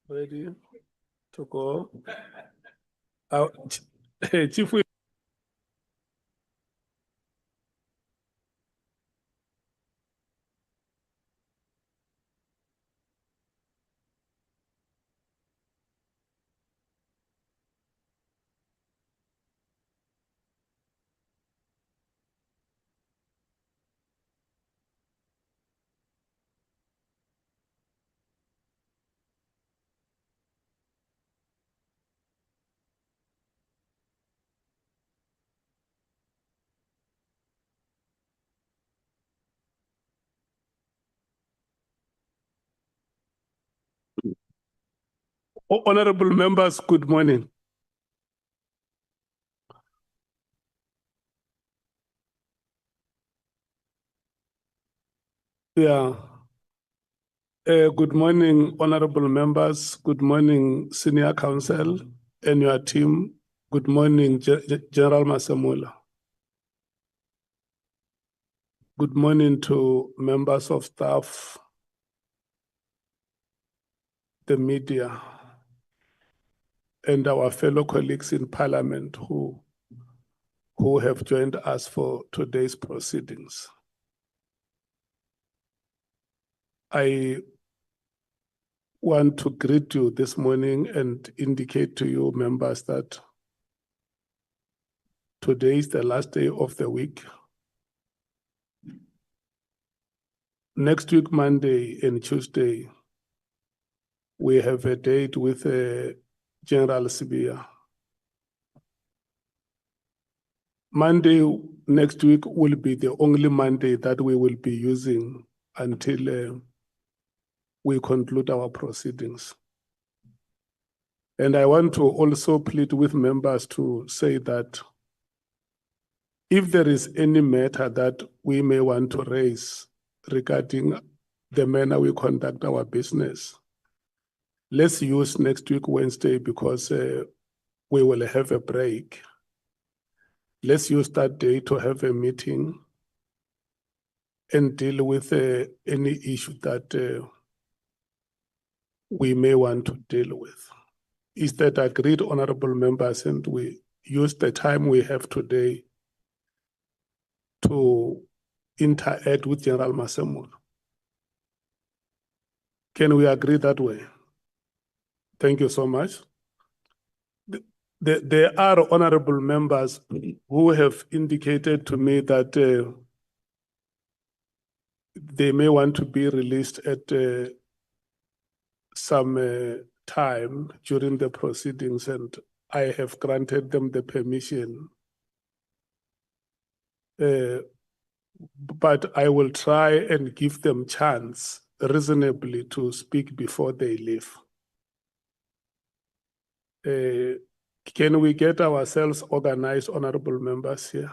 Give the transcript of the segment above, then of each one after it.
Ready to go? Chief, honorable members, good morning. Yeah. Good morning, honorable members. Good morning, senior counsel and your team. Good morning, General Masemola. Good morning to members of staff, the media, and our fellow colleagues in Parliament who have joined us for today's proceedings. I want to greet you this morning and indicate to you, members, that today is the last day of the week. Next week, Monday and Tuesday, we have a date with General Sibia. Monday next week will be the only Monday that we will be using until we conclude our proceedings. And I want to also plead with members to say that if there is any matter that we may want to raise regarding the manner we conduct our business, let's use next week, Wednesday, because we will have a break. Let's use that day to have a meeting and deal with any issue that we may want to deal with. Is that agreed, honorable members? And we use the time we have today to interact with General Masemola. Can we agree that way? Thank you so much. There are honorable members who have indicated to me that they may want to be released at some time during the proceedings, and I have granted them the permission. But I will try and give them chance reasonably to speak before they leave. Can we get ourselves organized, honorable members here?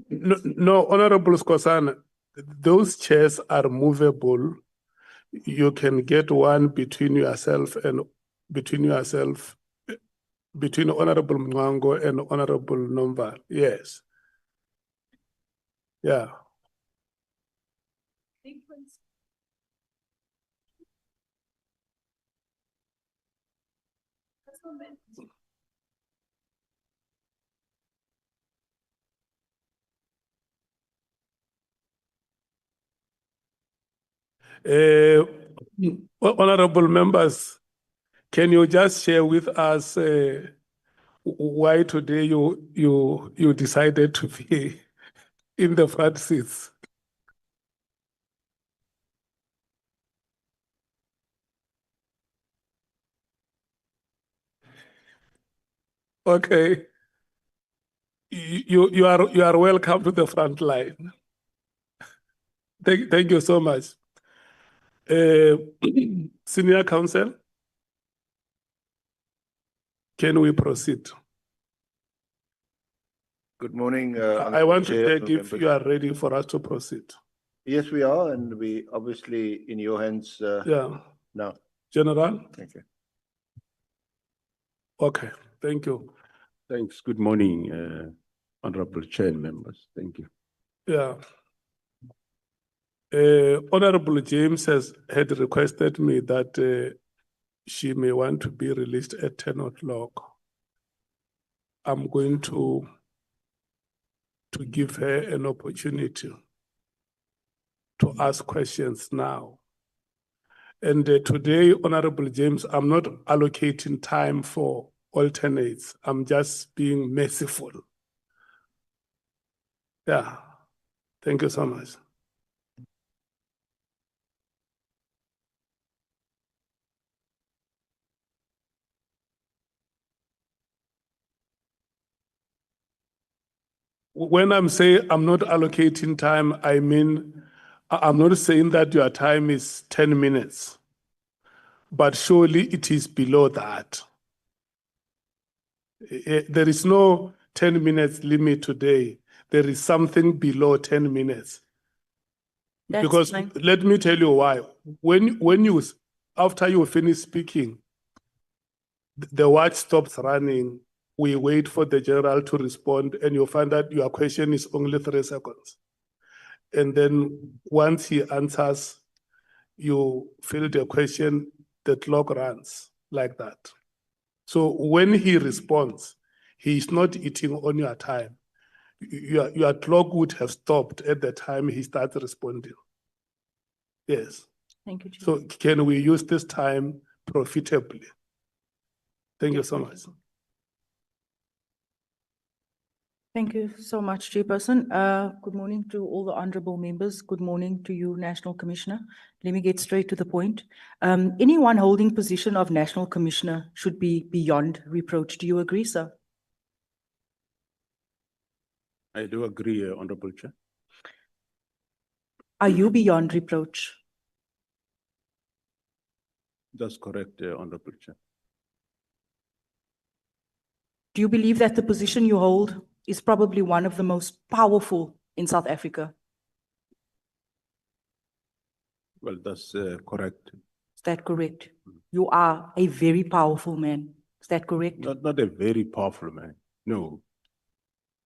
No, Honorable Skosana, those chairs are movable. You can get one between yourself and between Honorable Mwango and Honorable Nomba. Yes. Yeah. Honorable members, can you just share with us why today you decided to be in the front seats? Okay. You are welcome to the front line. Thank you so much. Senior counsel, can we proceed? Good morning. I want to check if you are ready for us to proceed. Yes, we are, and we obviously in your hands. Yeah. Now. General? Thank you. Okay, thank you. Thanks. Good morning, Honorable Chair and members. Thank you. Yeah. Honorable James had requested me that she may want to be released at 10 o'clock. I'm going to give her an opportunity to ask questions now. And today, Honorable James, I'm not allocating time for alternates. I'm just being merciful. Yeah. Thank you so much. When I'm saying I'm not allocating time, I mean, I'm not saying that your time is 10 minutes, but surely it is below that. There is no 10 minutes limit today. There is something below 10 minutes. That's Because fine. let me tell you why. After you finish speaking, the watch stops running. We wait for the general to respond, and you find that your question is only 3 seconds. And then once he answers, you fill the question, the clock runs like that. So when he responds, he is not eating on your time. Your clock would have stopped at the time he starts responding. Yes. Thank you, Chair. So can we use this time profitably? Thank you so much. Thank you so much, Chairperson. Good morning to all the honorable members. Good morning to you, National Commissioner. Let me get straight to the point. Anyone holding position of National Commissioner should be beyond reproach. Do you agree, sir? I do agree, Honorable Chair. Are you beyond reproach? That's correct, Honorable Chair. Do you believe that the position you hold is probably one of the most powerful in South Africa? Well, that's correct. Is that correct? You are a very powerful man. Is that correct? Not a very powerful man. No.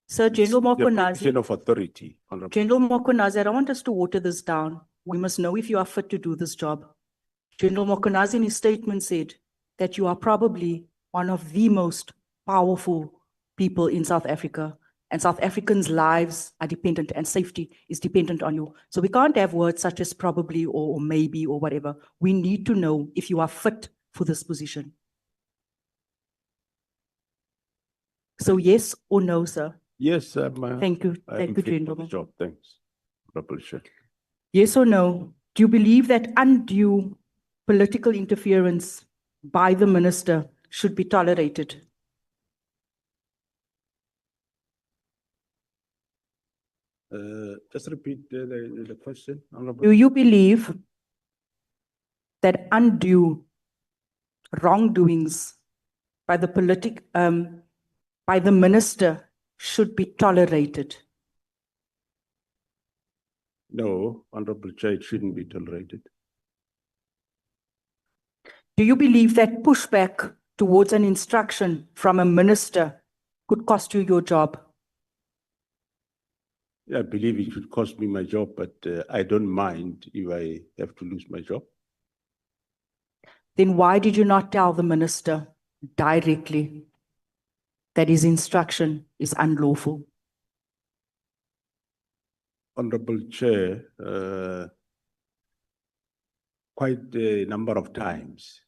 Sir, General The Mkhwanazi. position of authority, Honorable. General Mkhwanazi, I don't want us to water this down. We must know if you are fit to do this job. General Mkhwanazi in his statement said that you are probably one of the most powerful people in South Africa, and South Africans' lives are dependent and safety is dependent on you. So we can't have words such as probably or maybe or whatever. We need to know if you are fit for this position. So yes or no, sir? Yes, Thank you. Thank you, fit for the gentlemen. job. Thanks, Honorable Chair. Yes or no? Do you believe that undue political interference by the minister should be tolerated? Just repeat the question, Honorable. Do you believe that undue wrongdoings by the by the minister should be tolerated? No, Honorable Chair, it shouldn't be tolerated. Do you believe that pushback towards an instruction from a minister could cost you your job? I believe it should cost me my job, but I don't mind if I have to lose my job. Then why did you not tell the minister directly that his instruction is unlawful? Honorable Chair, quite a number of times,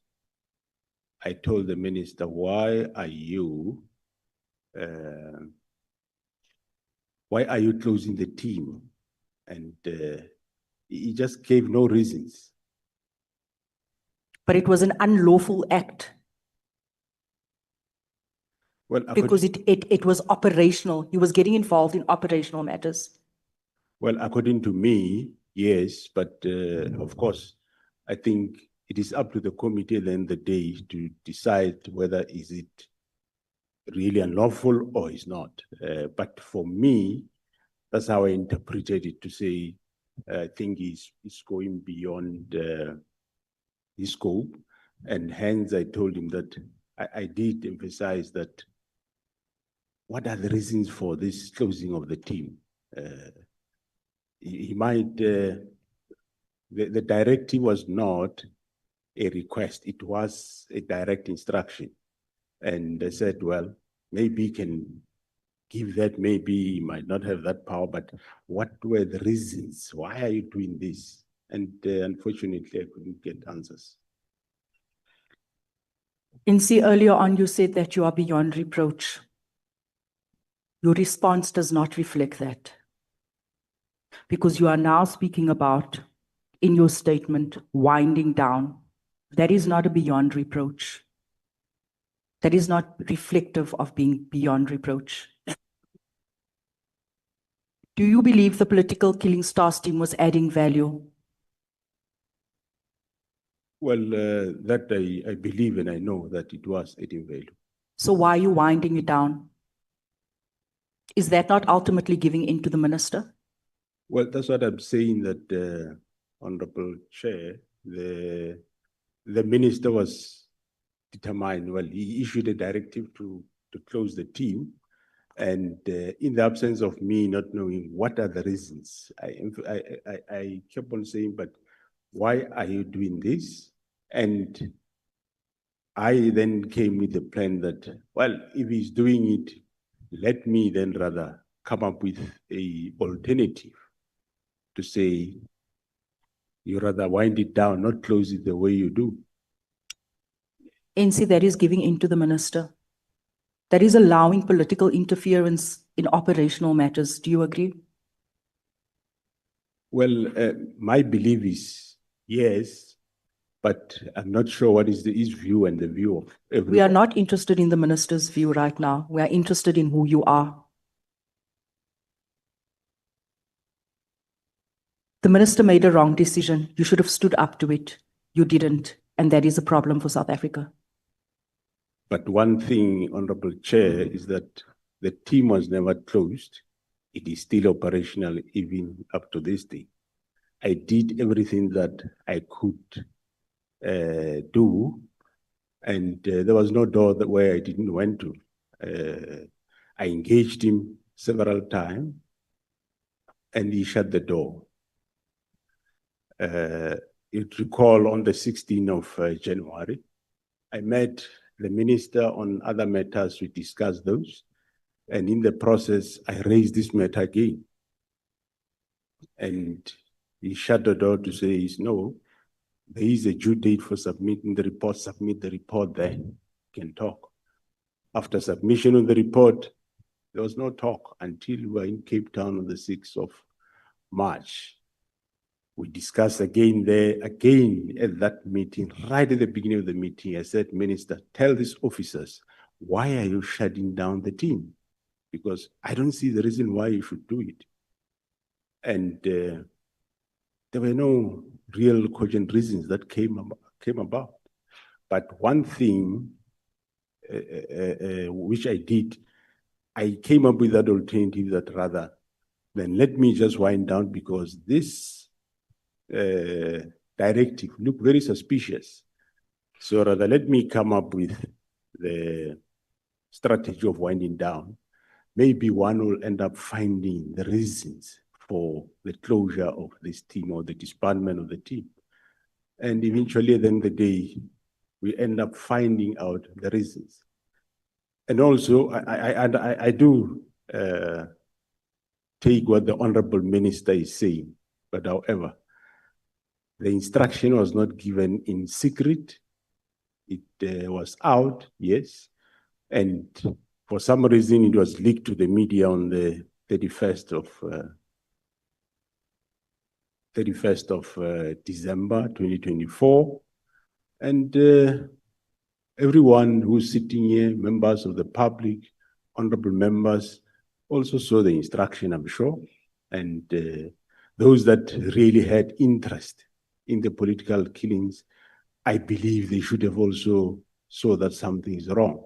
I told the minister, why are you closing the team? And he just gave no reasons. But it was an unlawful act Well, because it was operational. He was getting involved in operational matters. well, according to me, yes, but of course, I think it is up to the committee at the end of the day to decide whether is it really unlawful or is not. But for me, that's how I interpreted it, to say, I think he's going beyond his scope. And hence I told him that I did emphasize that what are the reasons for this closing of the team? He might, the directive was not a request, it was a direct instruction. And they said, well, maybe he can give that, maybe he might not have that power, but what were the reasons? Why are you doing this? And unfortunately, I couldn't get answers. Insi, earlier on you said that you are beyond reproach. Your response does not reflect that. Because you are now speaking about, in your statement, winding down. That is not a beyond reproach. That is not reflective of being beyond reproach. Do you believe the political killing stars team was adding value? Well, that I believe and I know that it was adding value. So why are you winding it down? Is that not ultimately giving in to the minister? Well, that's what I'm saying, that Honorable Chair, the minister was determined. Well, he issued a directive to close the team. And in the absence of me not knowing what are the reasons, I kept on saying, but why are you doing this? And I then came with a plan that, well, if he's doing it, let me then rather come up with an alternative to say, you rather wind it down, not close it the way you do. NC, that is giving in to the minister. That is allowing political interference in operational matters. Do you agree? Well, my belief is yes, but I'm not sure what is his view and the view of everyone. We are not interested in the minister's view right now. We are interested in who you are. The minister made a wrong decision. You should have stood up to it. You didn't. And that is a problem for South Africa. But one thing, Honorable Chair, is that the team was never closed. It is still operational even up to this day. I did everything that I could do, and there was no door where I didn't went to. I engaged him several times, and he shut the door. You recall on the 16th of January, I met the minister on other matters. We discussed those. And in the process, I raised this matter again. And he shut the door to say, no, there is a due date for submitting the report. Submit the report, then we can talk. After submission of the report, there was no talk until we were in Cape Town on the 6th of March. We discussed again there, again at that meeting, right at the beginning of the meeting, I said, Minister, tell these officers, why are you shutting down the team? Because I don't see the reason why you should do it. And there were no real cogent reasons that came about. But one thing which I did, I came up with that alternative that rather than let me just wind down, because this directive looked very suspicious. So rather let me come up with the strategy of winding down. Maybe one will end up finding the reasons for the closure of this team or the disbandment of the team. And eventually at the end of the day, we end up finding out the reasons. And also, I do take what the Honorable Minister is saying, but however, the instruction was not given in secret. It was out, yes. And for some reason, it was leaked to the media on the 31st of December 2024. And everyone who's sitting here, members of the public, honorable members, also saw the instruction, I'm sure. And those that really had interest in the political killings, I believe they should have also saw that something is wrong.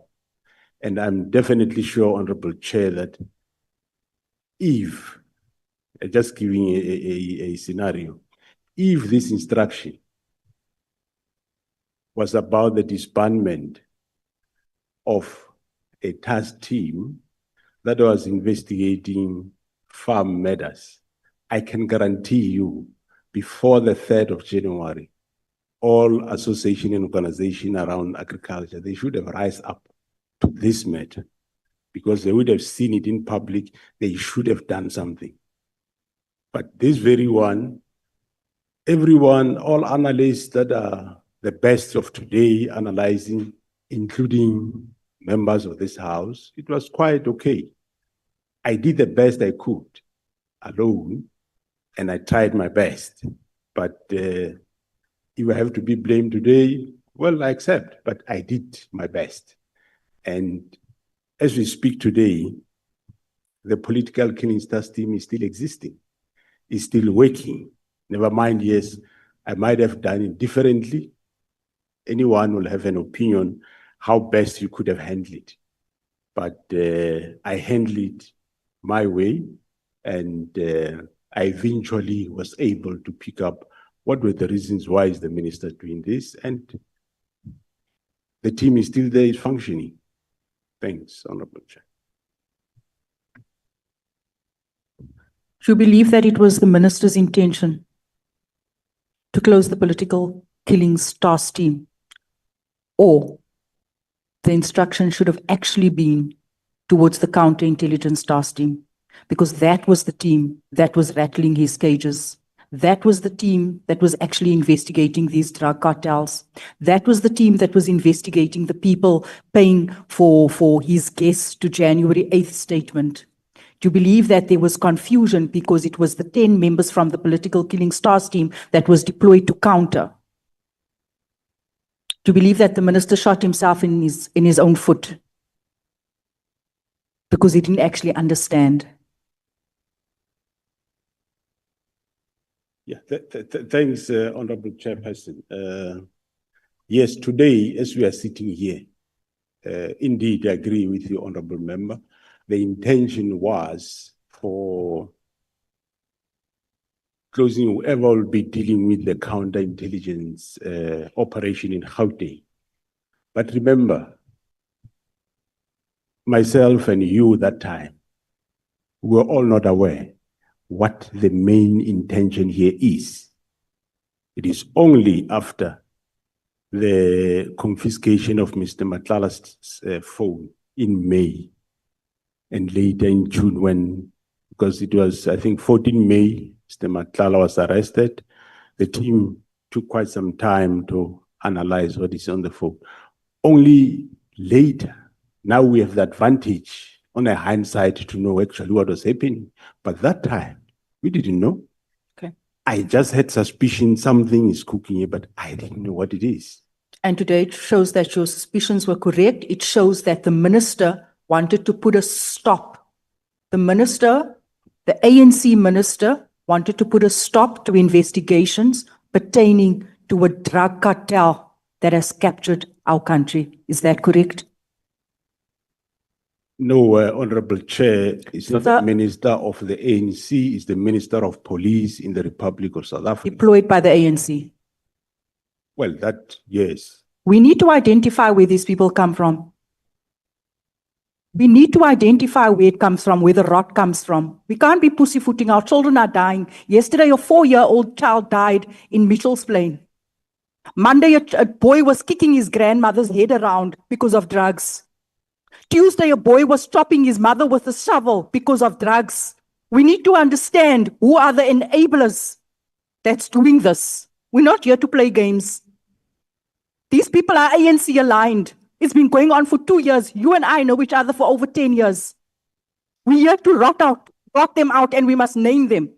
And I'm definitely sure, Honorable Chair, that if, just giving a scenario, if this instruction was about the disbandment of a task team, that was investigating farm matters, I can guarantee you, before the 3rd of January, all association and organization around agriculture, they should have rise up to this matter, because they would have seen it in public. They should have done something. But this very one, everyone, all analysts that are the best of today analyzing, including members of this house, it was quite okay. I did the best I could alone, and I tried my best. But if I have to be blamed today, well, I accept, but I did my best. And as we speak today, the political killing stars team is still existing, is still working. Never mind, yes, I might have done it differently. Anyone will have an opinion how best you could have handled it. But I handled it my way, and I eventually was able to pick up what were the reasons why is the minister doing this, and the team is still there, is functioning. Thanks, Honorable Chair. Do you believe that it was the minister's intention to close the political killings task team? Or the instruction should have actually been towards the counterintelligence task team? Because that was the team that was rattling his cages. That was the team that was actually investigating these drug cartels. That was the team that was investigating the people paying for his guests to January 8th statement. Do you believe that there was confusion because it was the 10 members from the political killing stars team that was deployed to counter? Do you believe that the minister shot himself in his own foot because he didn't actually understand? Yeah, thanks, Honorable Chairperson. Yes, today, as we are sitting here, indeed, I agree with you, Honorable Member. The intention was for closing whoever will be dealing with the counterintelligence operation in Gauteng. But remember, myself and you that time, we were all not aware what the main intention here is. It is only after the confiscation of Mr. Nhlanhla's phone in May and later in June, when, because it was, I think, 14 May, Mr. Nhlanhla was arrested. The team took quite some time to analyze what is on the phone. Only later, now we have the advantage on a hindsight to know actually what was happening. But that time, we didn't know. Okay. I just had suspicion something is cooking here, but I didn't know what it is. And today it shows that your suspicions were correct. It shows that the minister wanted to put a stop. The minister, the ANC minister, wanted to put a stop to investigations pertaining to a drug cartel that has captured our country. Is that correct? No, Honorable Chair, it's not Sir. the Minister of the ANC, it's the Minister of Police in the Republic of South Africa. Deployed by the ANC. Well, that, yes. We need to identify where these people come from. We need to identify where it comes from, where the rot comes from. We can't be pussyfooting. Our children are dying. Yesterday, a 4-year-old child died in Mitchell's Plain. Monday, a boy was kicking his grandmother's head around because of drugs. Tuesday, a boy was chopping his mother with a shovel because of drugs. We need to understand who are the enablers that's doing this. We're not here to play games. These people are ANC aligned. It's been going on for 2 years. You and I know each other for over 10 years. We're here to rot them out, and we must name them.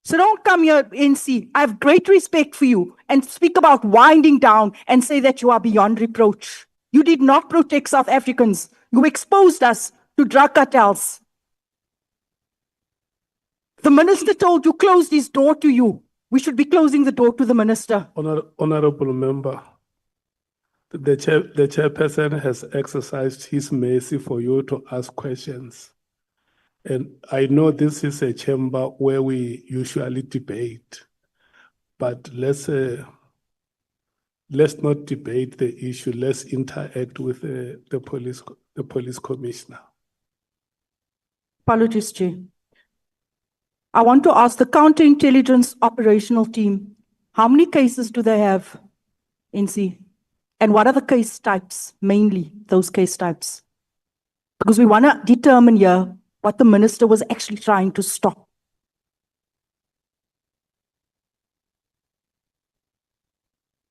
So don't come here, ANC. I have great respect for you and speak about winding down and say that you are beyond reproach. You did not protect South Africans. You exposed us to drug cartels. The minister told you, closed his door to you. We should be closing the door to the minister. Honorable Member, the chairperson has exercised his mercy for you to ask questions. And I know this is a chamber where we usually debate, but let's not debate the issue. Let's interact with the police the police commissioner. Apologies, Chair. I want to ask the counterintelligence operational team, how many cases do they have, NC? And what are the case types, mainly those case types? Because we want to determine here what the minister was actually trying to stop.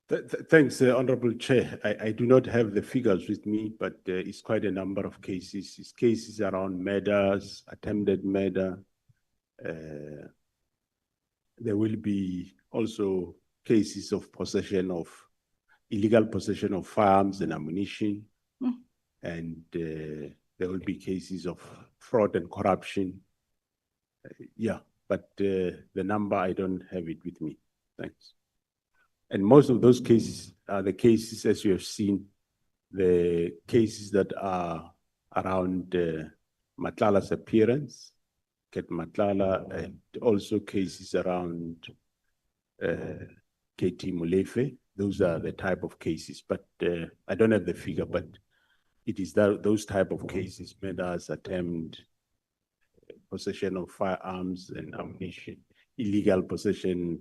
Thanks, Honorable Chair. I do not have the figures with me, but it's quite a number of cases. It's cases around murders, attempted murder. There will be also cases of illegal possession of firearms and ammunition. And there will be cases of fraud and corruption. Yeah, but the number, I don't have it with me. Thanks. And most of those cases are the cases, as you have seen, the cases that are around Nhlanhla's appearance, Ket Nhlanhla, and also cases around KT Molefe. Those are the type of cases, but I don't have the figure, but it is those type of cases, murders, attempt, possession of firearms and ammunition, illegal possession,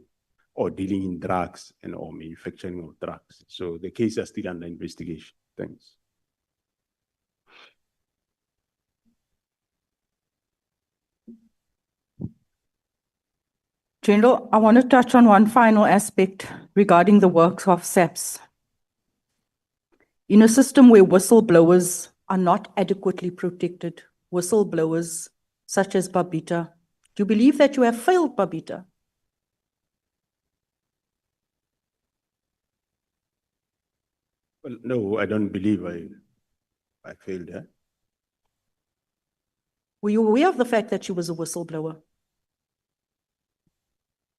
or dealing in drugs and or manufacturing of drugs. So the case are still under investigation. Thanks. General, I want to touch on one final aspect regarding the works of SAPS. In a system where whistleblowers are not adequately protected, whistleblowers such as Babita, do you believe that you have failed Babita? Well, no, I don't believe I failed her. Were you aware of the fact that she was a whistleblower?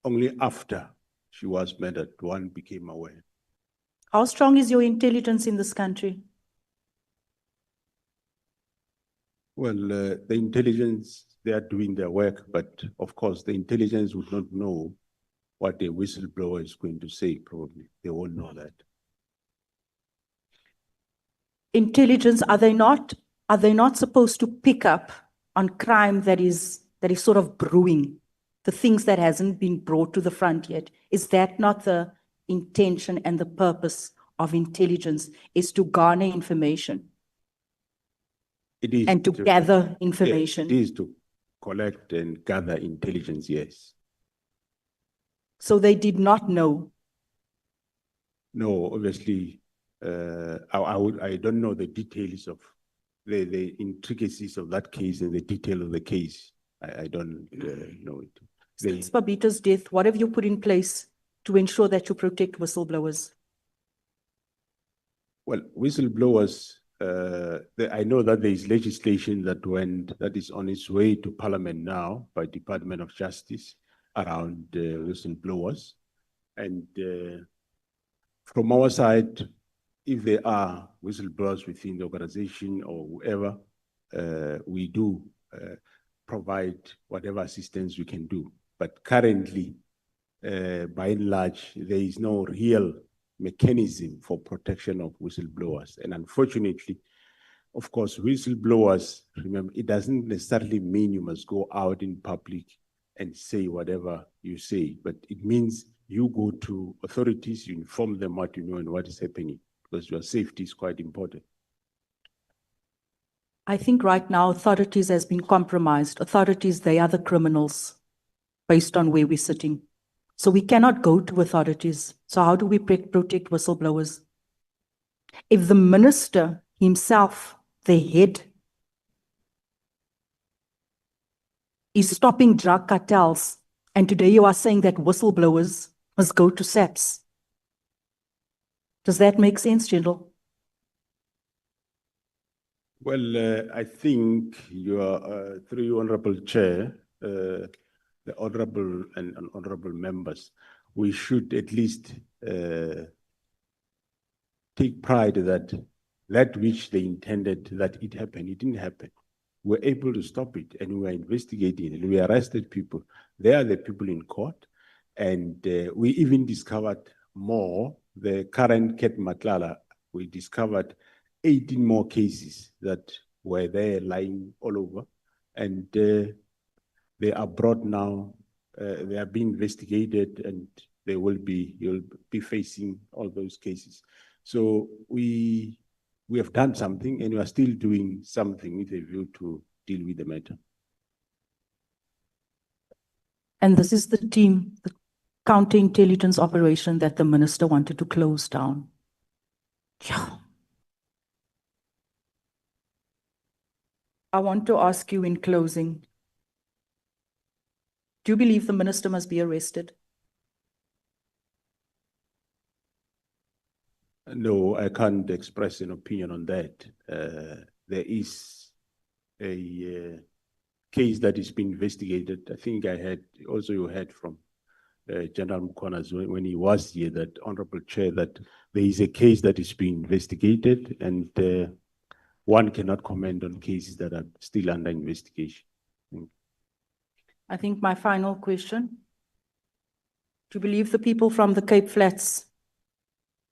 Only after she was murdered, one became aware. How strong is your intelligence in this country? Well, the intelligence, they are doing their work, but of course, the intelligence would not know what a whistleblower is going to say, probably. They won't know that. Intelligence, are they not supposed to pick up on crime that is sort of brewing, the things that hasn't been brought to the front yet? Is that not the intention and the purpose of intelligence, is to garner information? It is and to gather information. It is to collect and gather intelligence, yes. So they did not know? No, obviously, I don't know the details of the intricacies of that case and the detail of the case. I don't know it. Since Babita's death, what have you put in place to ensure that you protect whistleblowers? Well, whistleblowers, I know that there is legislation that is on its way to Parliament now by Department of Justice around whistleblowers. And from our side, if there are whistleblowers within the organization or whoever, we do provide whatever assistance we can do. But currently, by and large, there is no real mechanism for protection of whistleblowers. And unfortunately, of course, whistleblowers, remember, it doesn't necessarily mean you must go out in public and say whatever you say, but it means you go to authorities, you inform them what you know and what is happening, because your safety is quite important. I think right now authorities has been compromised. Authorities, they are the criminals based on where we're sitting. So we cannot go to authorities. So how do we protect whistleblowers? If the minister himself, the head, is stopping drug cartels, and today you are saying that whistleblowers must go to SAPS. Does that make sense, General? Well, I think you are, through your Honorable Chair, the honorable and honorable members, we should at least take pride that which they intended that it happened, it didn't happen. We're able to stop it, and we are investigating it, and we arrested people. They are the people in court, and we even discovered more. The current Ket Nhlanhla, we discovered 18 more cases that were there lying all over, and they are brought now. They are being investigated, and you'll be facing all those cases. So we have done something, and we are still doing something with a view to deal with the matter. And this is the team, the counterintelligence operation that the minister wanted to close down. Yeah. I want to ask you in closing, do you believe the minister must be arrested? No, I can't express an opinion on that. There is a case that is being investigated. I think you heard from General Mkhwanazi when he was here, that Honorable Chair, that there is a case that is being investigated, and one cannot comment on cases that are still under investigation. I think my final question, do you believe the people from the Cape Flats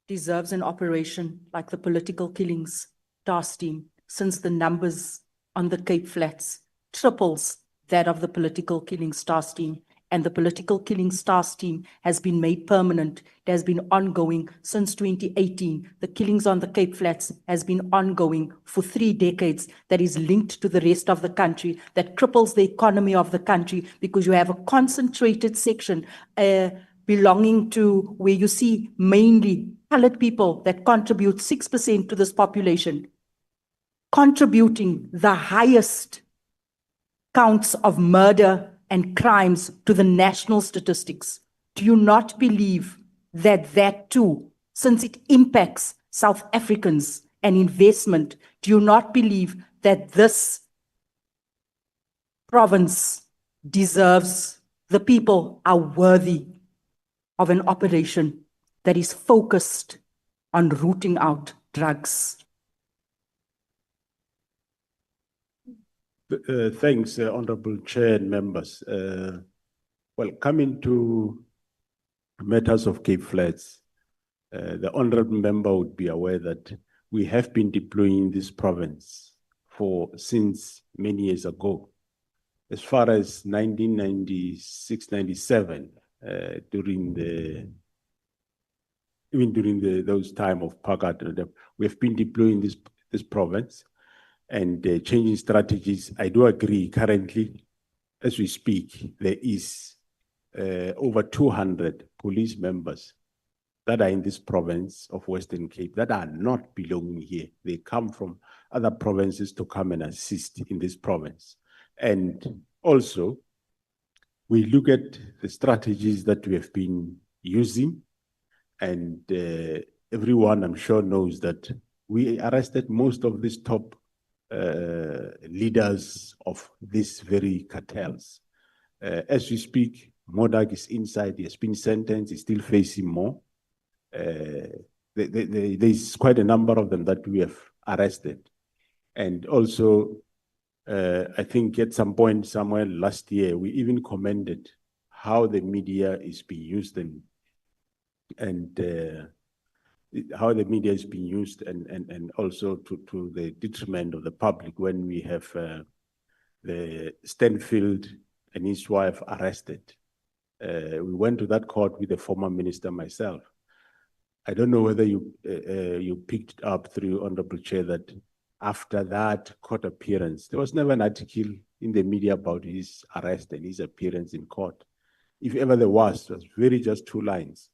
deserves an operation like the political killings task team, since the numbers on the Cape Flats triples that of the political killings task team, and the political killings task team has been made permanent. It has been ongoing since 2018. The killings on the Cape Flats has been ongoing for 3 decades. That is linked to the rest of the country, that cripples the economy of the country, because you have a concentrated section belonging to where you see mainly colored people that contribute 6% to this population, contributing the highest counts of murder and crimes to the national statistics. Do you not believe that that too, since it impacts South Africans and investment, do you not believe that this province deserves, the people are worthy of an operation that is focused on rooting out drugs? Thanks, Honorable Chair and members. Well, coming to matters of Cape Flats, the Honorable Member would be aware that we have been deploying this province since many years ago. As far as 1996, 97, during those time of Pagat, we have been deploying this province and changing strategies. I do agree, currently, as we speak, there is over 200 police members that are in this province of Western Cape that are not belonging here. They come from other provinces to come and assist in this province. And also, we look at the strategies that we have been using, and everyone, I'm sure, knows that we arrested most of these top leaders of these very cartels. As we speak, Modak is inside, he has been sentenced, he's still facing more. There's quite a number of them that we have arrested. And also, I think at some point somewhere last year, we even commended how the media is being used and how the media is being used and also to the detriment of the public when we have the Stanfield and his wife arrested. We went to that court with the former minister myself. I don't know whether you picked up through Honorable Chair that after that court appearance, there was never an article in the media about his arrest and his appearance in court. If ever there was, it was really just 2 lines.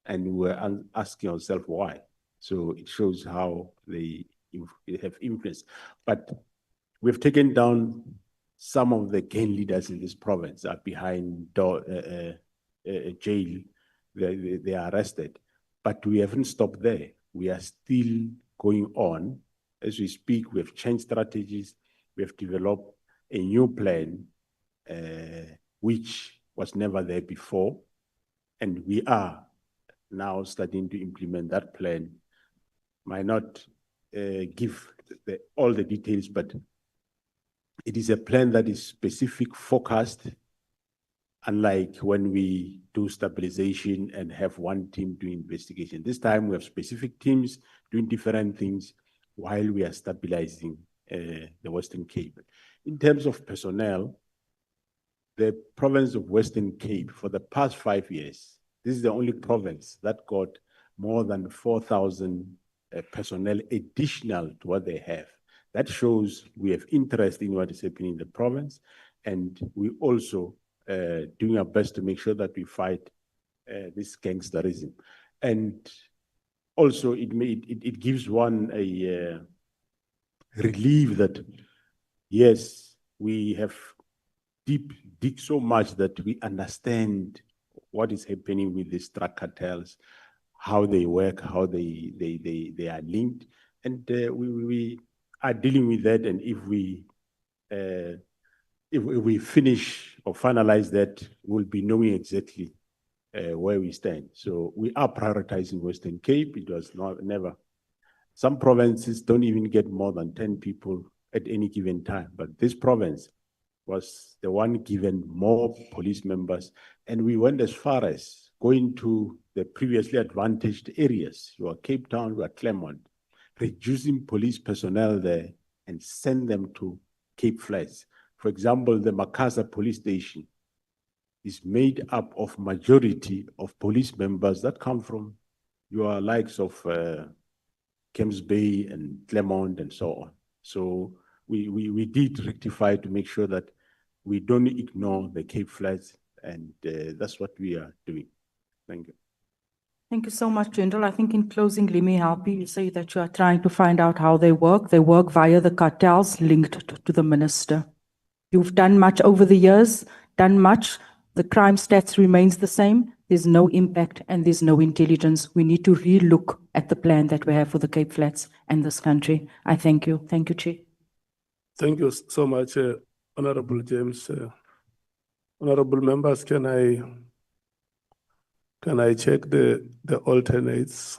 And we were asking ourselves why. So it shows how they have influence. But we've taken down some of the gang leaders in this province are behind jail. They are arrested. But we haven't stopped there. We are still going on. As we speak, we have changed strategies. We have developed a new plan, which was never there before. And we are now starting to implement that plan. Might not give all the details, but it is a plan that is specific, focused, unlike when we do stabilization and have one team doing investigation. This time we have specific teams doing different things, while we are stabilizing the Western Cape. In terms of personnel, the province of Western Cape for the past 5 years, this is the only province that got more than 4,000 personnel additional to what they have. That shows we have interest in what is happening in the province, and we also doing our best to make sure that we fight this gangsterism. And also it gives one a relief that, yes, we have dig so much that we understand what is happening with these drug cartels, how they work, how they are linked, and we are dealing with that. And if we finish or finalize that, we'll be knowing exactly where we stand. So we are prioritizing Western Cape. It was never. Some provinces don't even get more than 10 people at any given time, but this province was the one given more police members, and we went as far as going to the previously advantaged areas. You are Cape Town, you are Claremont, reducing police personnel there and send them to Cape Flats. For example, the Mkhwanazi police station is made up of majority of police members that come from your likes of Camps Bay and Claremont and so on. So we did rectify to make sure that we don't ignore the Cape Flats, and that's what we are doing. Thank you. Thank you so much, General. I think in closing, let me help you. You say that you are trying to find out how they work. They work via the cartels linked to the minister. You've done much over the years, done much. The crime stats remains the same. There's no impact and there's no intelligence. We need to relook at the plan that we have for the Cape Flats and this country. I thank you. Thank you, Chair. Thank you so much, Honorable James. Honorable members, can I check the alternates?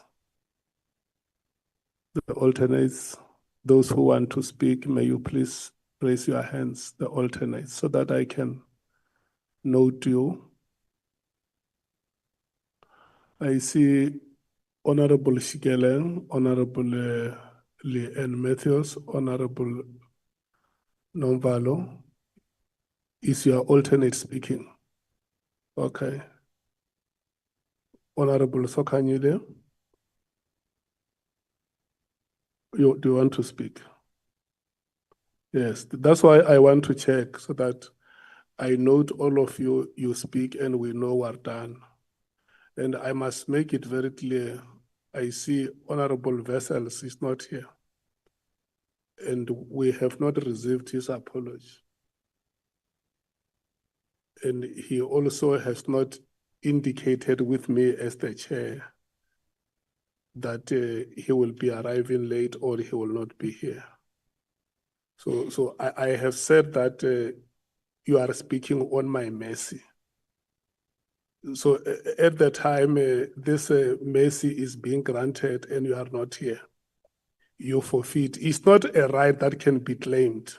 The alternates, those who want to speak, may you please raise your hands, the alternates, so that I can note you. I see Honorable Shikele, Honorable Leanne Matthews, Honorable Nomvalo. Is your alternate speaking? Okay. Honorable Sokanyile, do you want to speak? Yes, that's why I want to check, so that I note all of you, you speak and we know we're done. And I must make it very clear, I see Honorable Vessels is not here. And we have not received his apology. And he also has not indicated with me as the chair that he will be arriving late or he will not be here. So I have said that you are speaking on my mercy. So at the time this mercy is being granted and you are not here, you forfeit. It's not a right that can be claimed.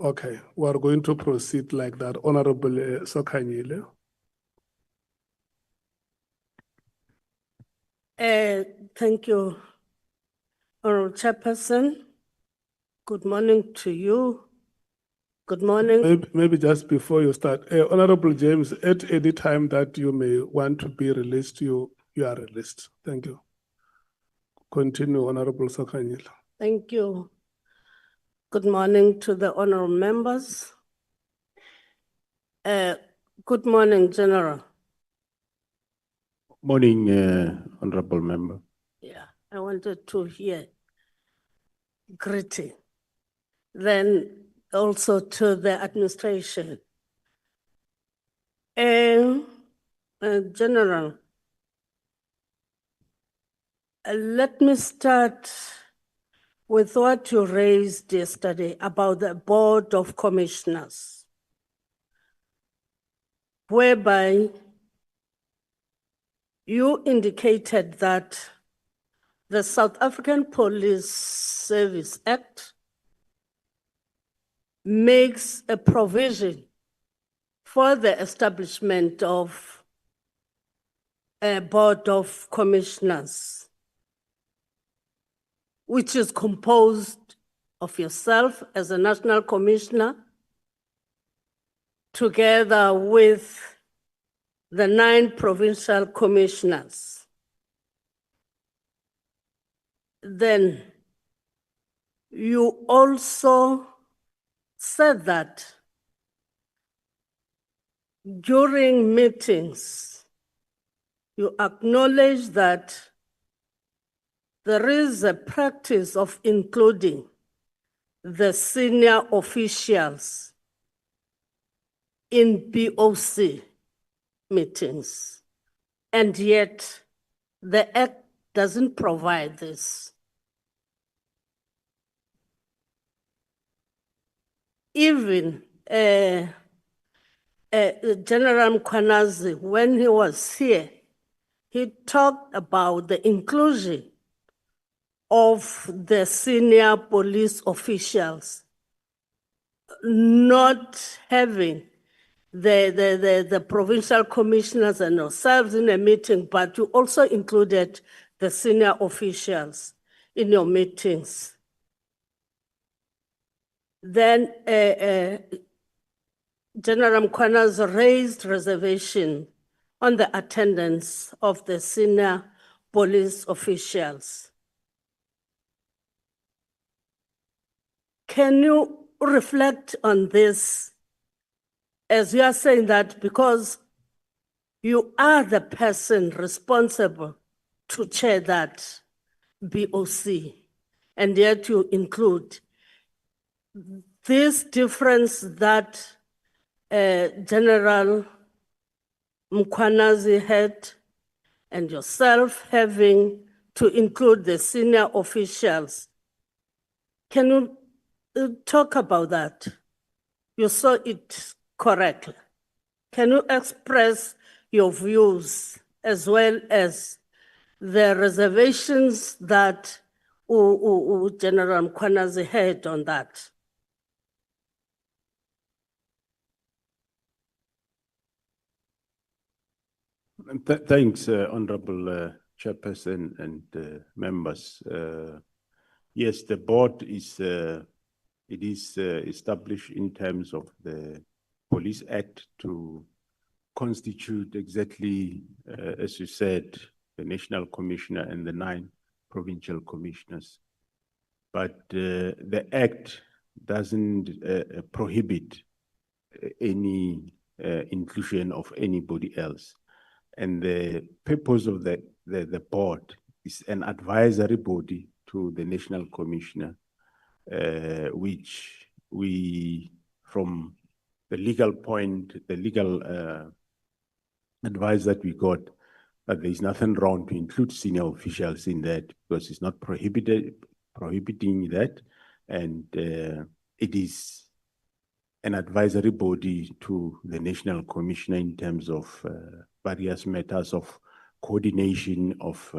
Okay, we are going to proceed like that. Honorable Sokanyile. Thank you, Honorable Chairperson. Good morning to you. Good morning. Maybe just before you start, Honorable James, at any time that you may want to be released, you are released. Thank you. Continue, Honorable Sokanyile. Thank you. Good morning to the honorable members. Good morning, General. Morning, Honorable Member. Yeah, I wanted to hear greeting. Then also to the administration. General, let me start with what you raised yesterday about the Board of Commissioners, whereby you indicated that the South African Police Service Act makes a provision for the establishment of a Board of Commissioners. which is composed of yourself as a national commissioner, together with the 9 provincial commissioners. Then you also said that during meetings, you acknowledge that there is a practice of including the senior officials in BOC meetings, and yet the Act doesn't provide this. Even General Mkhwanazi, when he was here, he talked about the inclusion of the senior police officials not having the provincial commissioners and yourselves in a meeting, but you also included the senior officials in your meetings. Then General Mkhwanazi raised reservation on the attendance of the senior police officials. Can you reflect on this, as you are saying that because you are the person responsible to chair that BOC, and yet you include this difference that General Mkhwanazi had and yourself having to include the senior officials. Can you talk about that? You saw it correctly. Can you express your views as well as the reservations that General Mkhwanazi had on that? Thanks, Honorable Chairperson and members. Yes, the board is established in terms of the Police Act to constitute exactly, as you said, the National Commissioner and the 9 provincial commissioners. But the Act doesn't prohibit any inclusion of anybody else. And the purpose of the board is an advisory body to the National Commissioner, which we, from the legal point, the legal advice that we got, that there is nothing wrong to include senior officials in that because it's not prohibiting that, and it is an advisory body to the National Commissioner in terms of various matters of coordination of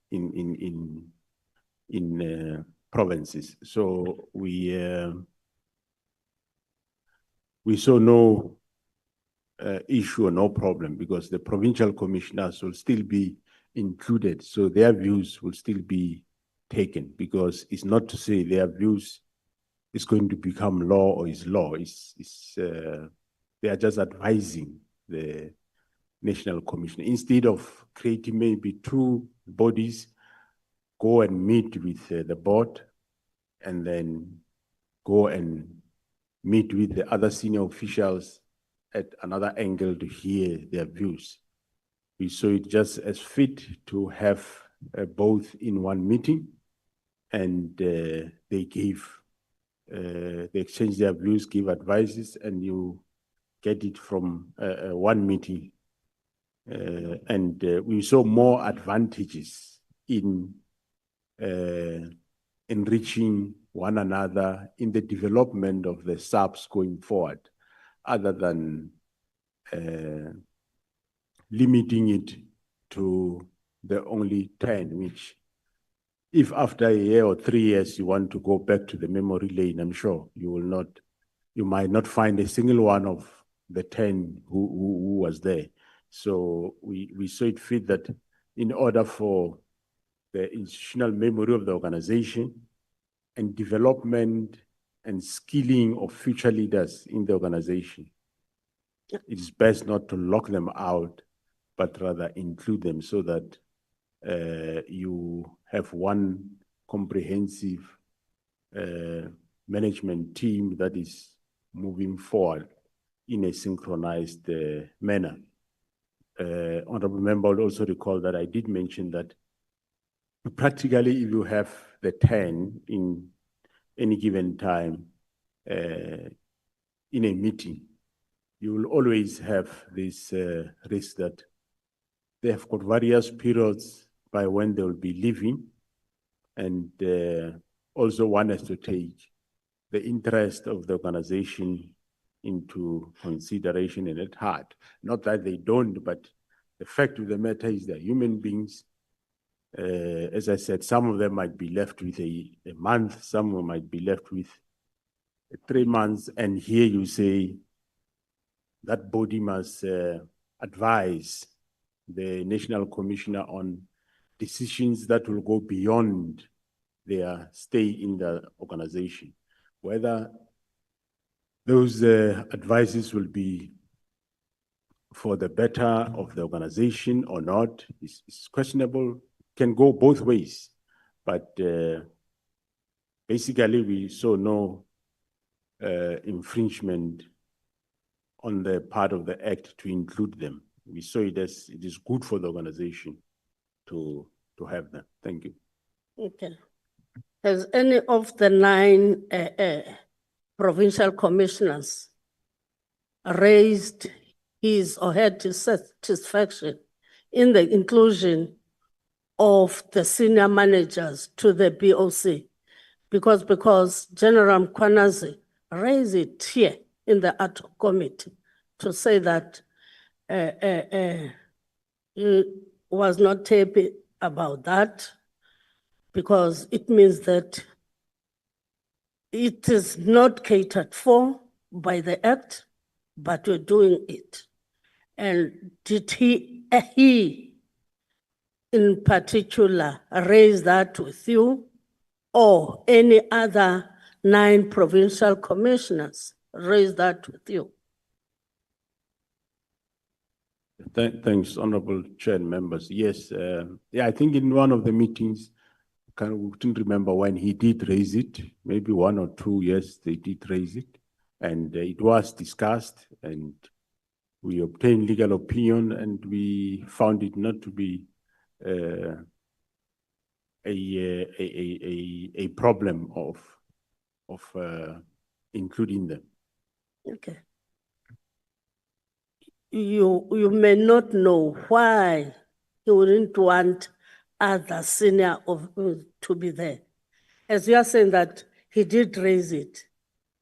in provinces. So we saw no issue or no problem because the provincial commissioners will still be included, so their views will still be taken, because it's not to say their views is going to become law or is law. They are just advising the National Commissioner. Instead of creating maybe 2 bodies, go and meet with the board and then go and meet with the other senior officials at another angle to hear their views. We saw it just as fit to have both in one meeting, and they exchange their views, give advices, and you get it from one meeting. And we saw more advantages in enriching one another in the development of the subs going forward, other than limiting it to the only 10, which if after a year or 3 years you want to go back to the memory lane, I'm sure you might not find a single one of the 10 who was there. So we saw it fit that in order for the institutional memory of the organization, and development and skilling of future leaders in the organization. It is best not to lock them out, but rather include them so that you have one comprehensive management team that is moving forward in a synchronized manner. Honorable member will also recall that I did mention that practically if you have the 10 in any given time in a meeting, you will always have this risk that they have got various periods by when they will be leaving, and also one has to take the interest of the organization into consideration and at heart. Not that they don't, but the fact of the matter is they're human beings. As I said, some of them might be left with a month, some might be left with 3 months, and here you say that body must advise the National Commissioner on decisions that will go beyond their stay in the organization. Whether those advices will be for the better of the organization or not is questionable, can go both ways. But basically, we saw no infringement on the part of the act to include them. We saw it as it is good for the organization to have them. Thank you. Okay. Has any of the 9 provincial commissioners raised his or her dissatisfaction in the inclusion of the senior managers to the BOC? Because General Mkhwanazi raised it here in the ad hoc committee to say that he was not happy about that, because it means that it is not catered for by the act, but we're doing it. And did he in particular raise that with you, or any other 9 provincial commissioners raise that with you? Thanks, Honorable Chair and members. Yes, I think in one of the meetings, I couldn't remember when he did raise it, maybe 1 or 2, yes, they did raise it. And it was discussed, and we obtained legal opinion, and we found it not to be a problem of including them. Okay. You may not know why he wouldn't want other senior to be there. As you are saying that he did raise it,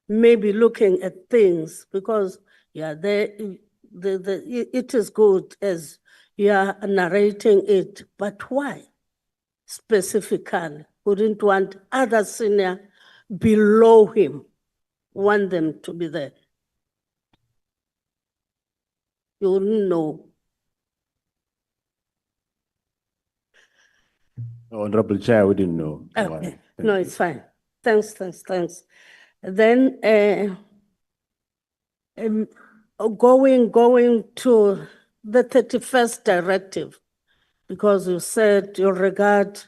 maybe looking at things, because it is good as you are narrating it, but why specifically wouldn't want other senior below him, want them to be there? You wouldn't know. Honorable Chair, I wouldn't know. Okay. Why. No, Thank it's fine. Thanks. Then going to the 31st directive, because you said you regard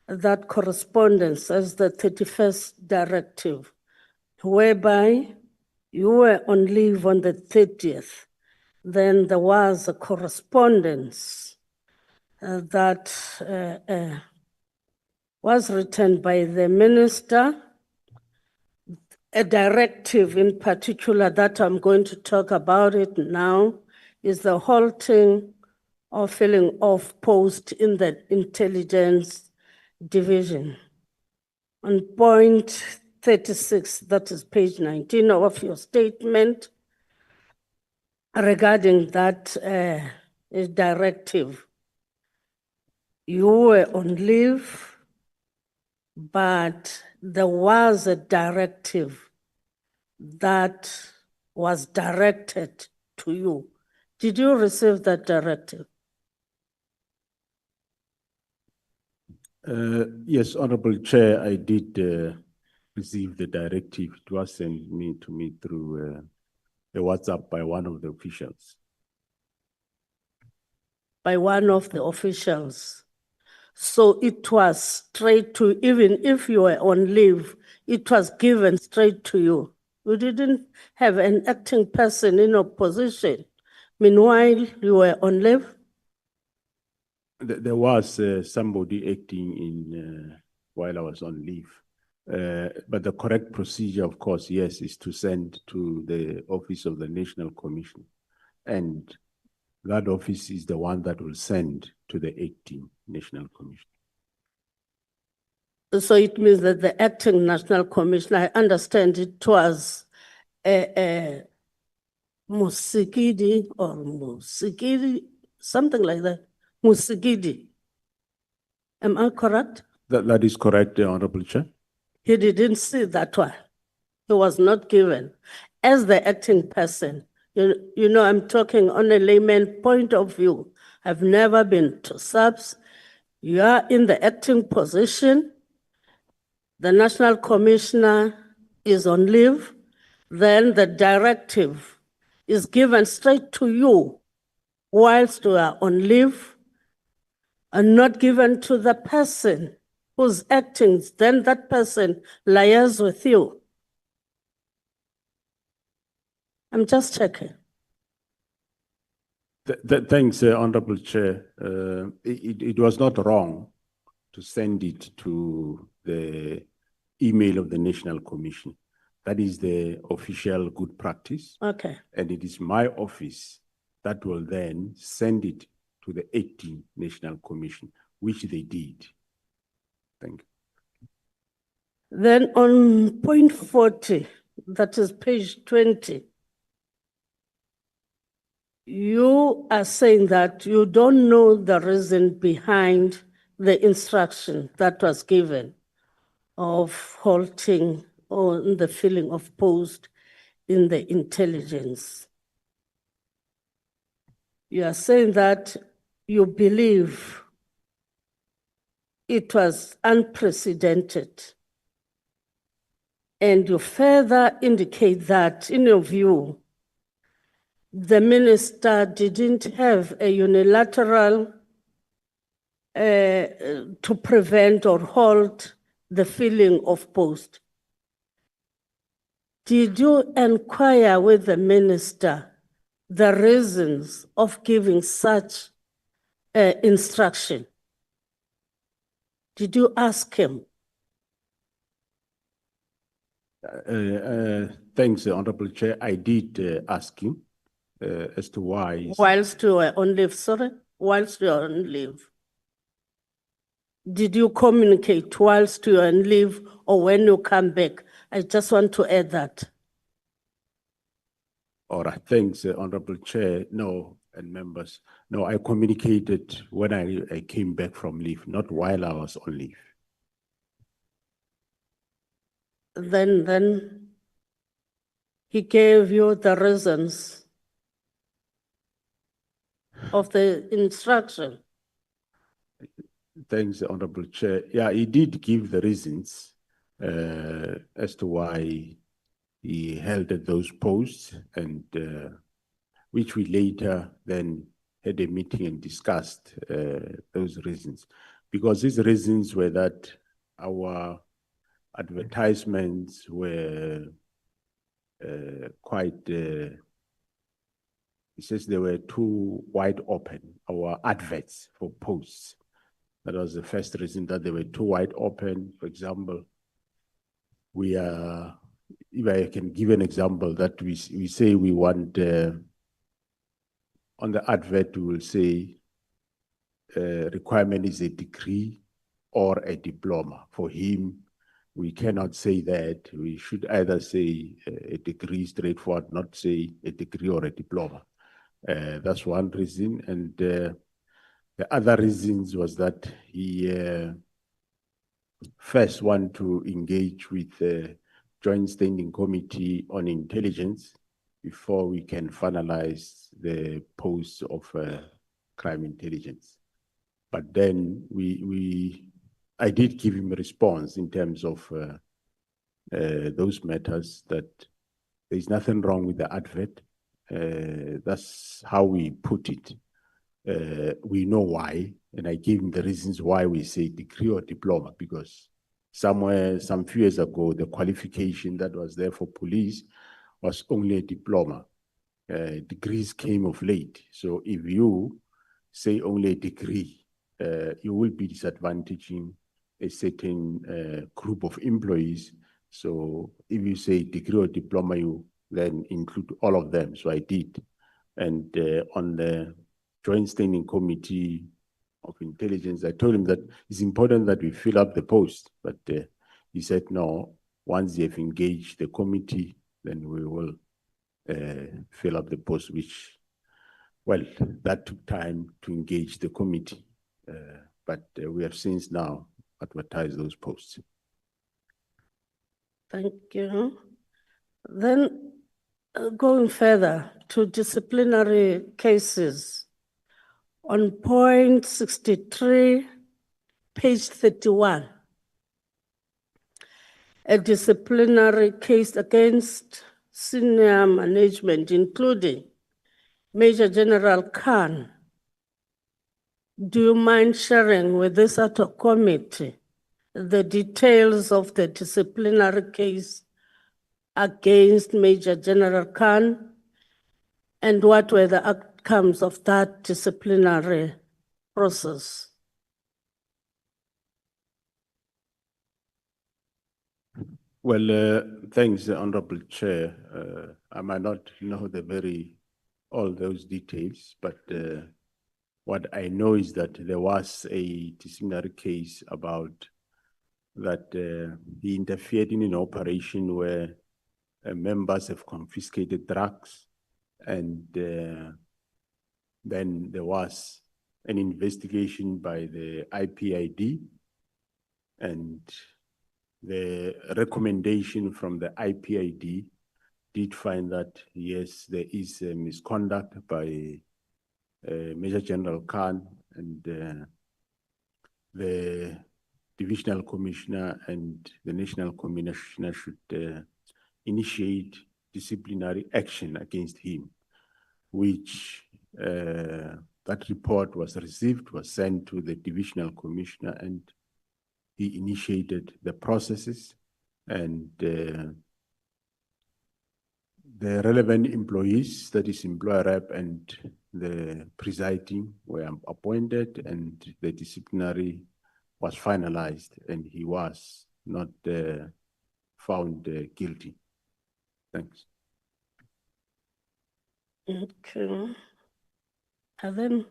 that correspondence as the 31st directive, whereby you were on leave on the 30th. Then there was a correspondence that was written by the minister, a directive in particular that I'm going to talk about it now is the halting or filling of post in the intelligence division. On point 36, that is page 19 of your statement, regarding that directive, you were on leave, but there was a directive that was directed to you. Did you receive that directive? Yes, Honorable Chair, I did receive the directive. It was sent to me through a WhatsApp by one of the officials. By one of the officials. So it was straight to, even if you were on leave, it was given straight to you. You didn't have an acting person in opposition. Meanwhile, you were on leave. There was somebody acting in while I was on leave. But the correct procedure, of course, yes, is to send to the Office of the National Commission. And that office is the one that will send to the acting National Commission. So it means that the acting national commissioner, I understand it was Musikidi or Musikidi, something like that. Musikidi. Am I correct? That is correct, Honorable Chair. He didn't see that one. He was not given. As the acting person, you know, I'm talking on a layman point of view. I've never been to SAPS. You are in the acting position. The national commissioner is on leave. Then the directive is given straight to you whilst you are on leave and not given to the person who's acting. Then that person liaises with you. I'm just checking. Thanks, Honorable Chair. It was not wrong to send it to the email of the National Commission. That is the official good practice. Okay. And it is my office that will then send it to the acting National Commission, which they did. Thank you. Then on point 40, that is page 20, you are saying that you don't know the reason behind the instruction that was given of halting or the filling of post in the intelligence. You are saying that you believe it was unprecedented. And you further indicate that, in your view, the minister didn't have a unilateral to prevent or halt the filling of post. Did you inquire with the minister the reasons of giving such instruction? Did you ask him? Thanks, Honorable Chair. I did ask him as to why. Whilst you were on leave, sorry? Whilst you were on leave. Did you communicate whilst you were on leave or when you come back? I just want to add that. All right, thanks, Honorable Chair. No, and members. No, I communicated when I came back from leave, not while I was on leave. Then he gave you the reasons of the instruction. Thanks, Honorable Chair. Yeah, he did give the reasons as to why he held those posts, and which we later then had a meeting and discussed those reasons. Because these reasons were that our advertisements were quite, it says they were too wide open, our adverts for posts. That was the first reason, that they were too wide open. For example, we are, if I can give an example, that we say we want, on the advert, we will say requirement is a degree or a diploma. For him, we cannot say that. We should either say a degree straightforward, not say a degree or a diploma. That's one reason. And the other reasons was that he first want to engage with the Joint Standing Committee on Intelligence before we can finalize the post of crime intelligence. But then we I did give him a response in terms of those matters, that there's nothing wrong with the advert. That's how we put it. We know why, and I gave him the reasons why we say degree or diploma, because some few years ago, the qualification that was there for police was only a diploma. Degrees came of late. So if you say only a degree, you will be disadvantaging a certain group of employees. So if you say degree or diploma, you then include all of them. So I did. And on the Joint Standing Committee of Intelligence, I told him that it's important that we fill up the post. But he said, no, once they have engaged the committee, then we will fill up the post, which, well, that took time to engage the committee. But we have since now advertised those posts. Thank you. Then going further to disciplinary cases, on point 63, page 31, a disciplinary case against senior management, including Major General Khan. Do you mind sharing with this committee the details of the disciplinary case against Major General Khan, and what were the outcomes of that disciplinary process? Well, thanks, Honorable Chair. I might not know all those details, but what I know is that there was a disciplinary case about that he interfered in an operation where members have confiscated drugs, and then there was an investigation by the IPID, and the recommendation from the IPID did find that, yes, there is a misconduct by Major General Khan, and the Divisional Commissioner and the National Commissioner should initiate disciplinary action against him, which that report was received, was sent to the Divisional Commissioner, and he initiated the processes, and the relevant employees, that is employer rep and the presiding, were appointed, and the disciplinary was finalized, and he was not found guilty. Thanks. Okay. And then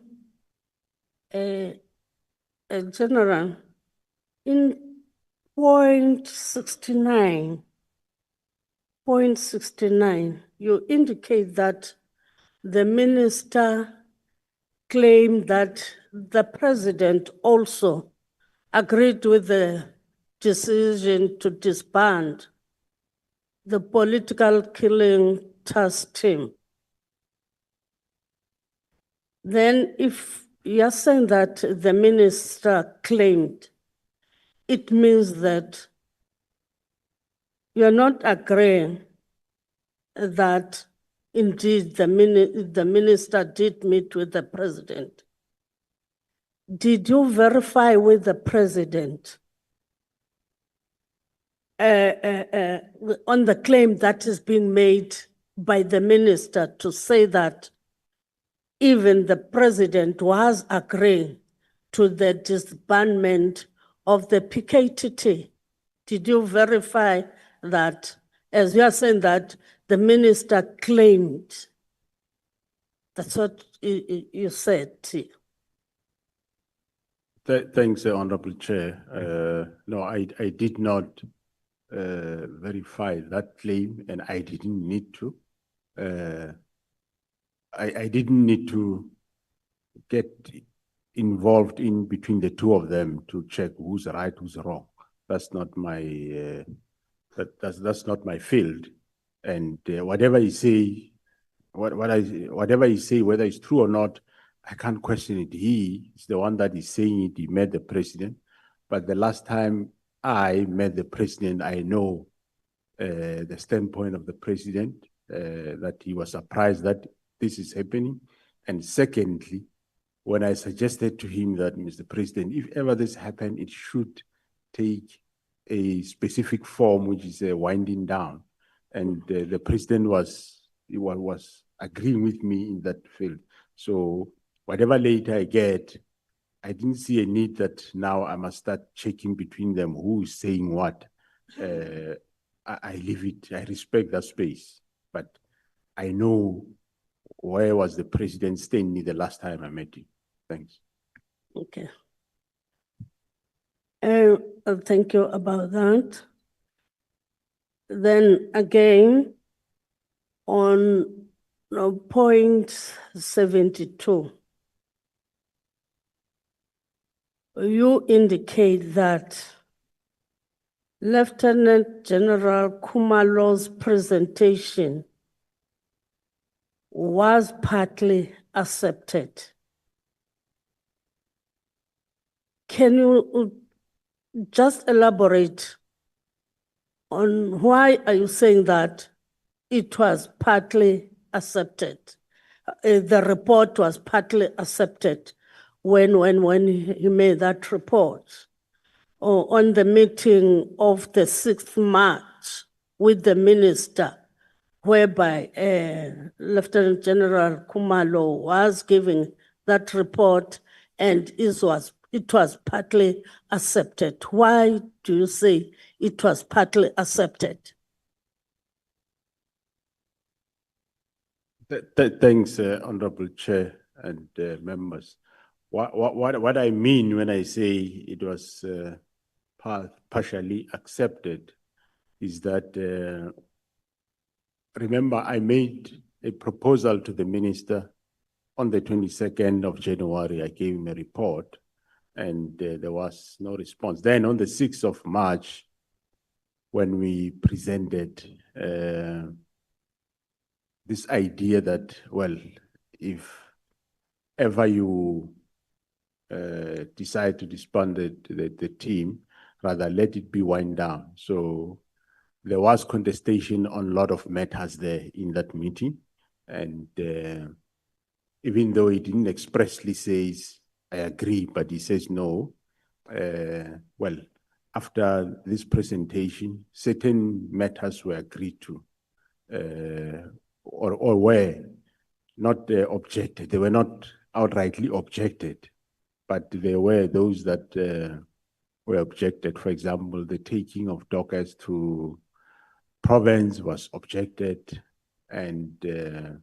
a general, in point 69, you indicate that the minister claimed that the president also agreed with the decision to disband the political killing task team. Then if you're saying that the minister claimed, it means that you're not agreeing that indeed the minister did meet with the president. Did you verify with the president on the claim that is being made by the minister to say that even the president was agreeing to the disbandment of the PKTT? Did you verify that, as you are saying that the minister claimed? That's what you said. Thanks, Honorable Chair. No, I did not verify that claim, and I didn't need to. I didn't need to get involved in between the two of them to check who's right, who's wrong. That's not my that's not my field. And whatever he say, whatever he say, whether it's true or not, I can't question it. He is the one that is saying it. He met the president, But the last time I met the president, I know the standpoint of the president, that he was surprised that this is happening. And secondly, when I suggested to him that, Mr. President, if ever this happened, it should take a specific form, which is a winding down. And the president was agreeing with me in that field. So whatever later I get, I didn't see a need that now I must start checking between them who is saying what. I leave it, I respect that space, but I know where was the president standing the last time I met him. Thanks. Okay. Thank you about that. Then again, on point 72, you indicate that Lieutenant General Khumalo's presentation was partly accepted. Can you just elaborate on why are you saying that it was partly accepted? The report was partly accepted when he made that report, or on the meeting of the 6th March with the minister, whereby Lieutenant General Khumalo was giving that report and it was partly accepted. Why do you say it was partly accepted? Thanks, Honorable Chair and members. What I mean when I say it was partially accepted is that, remember, I made a proposal to the minister on the 22nd of January. I gave him a report and there was no response. Then on the 6th of March, when we presented this idea that, well, if ever you decide to disband the team, rather let it be wind down. So there was contestation on a lot of matters there in that meeting. And even though he didn't expressly say, I agree, but he says no, well, after this presentation, certain matters were agreed to, or were not objected. They were not outrightly objected, but there were those that were objected. For example, the taking of dockers to province was objected, and the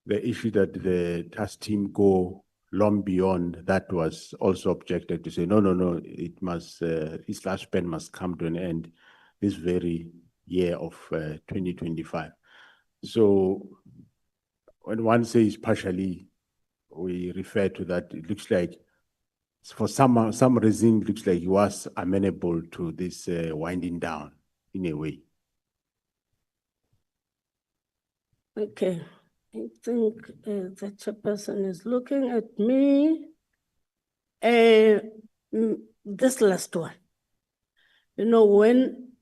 issue that the task team go long beyond that was also objected to, say no, it must this last span must come to an end this very year of 2025. So when one says partially, we refer to that. It looks like for some reason it looks like he was amenable to this winding down in a way. Okay, I think the chairperson is looking at me. This last one, you know, when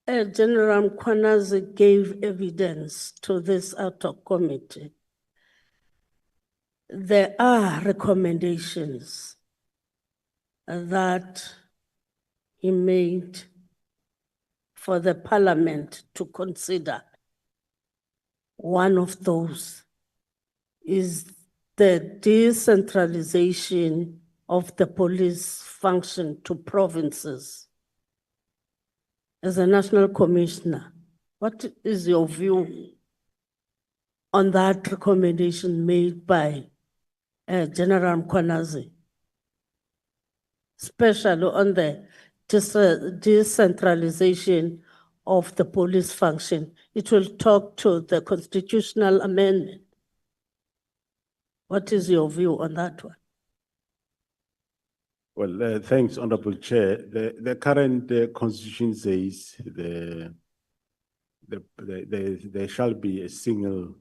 General Mkhwanazi gave evidence to this ad hoc committee, there are recommendations that he made for the parliament to consider. One of those is the decentralization of the police function to provinces. As a national commissioner, what is your view on that recommendation made by General Mkhwanazi, especially on the decentralization of the police function? It will talk to the constitutional amendment. What is your view on that one? Well, thanks, Honorable Chair. The current constitution says there shall be a single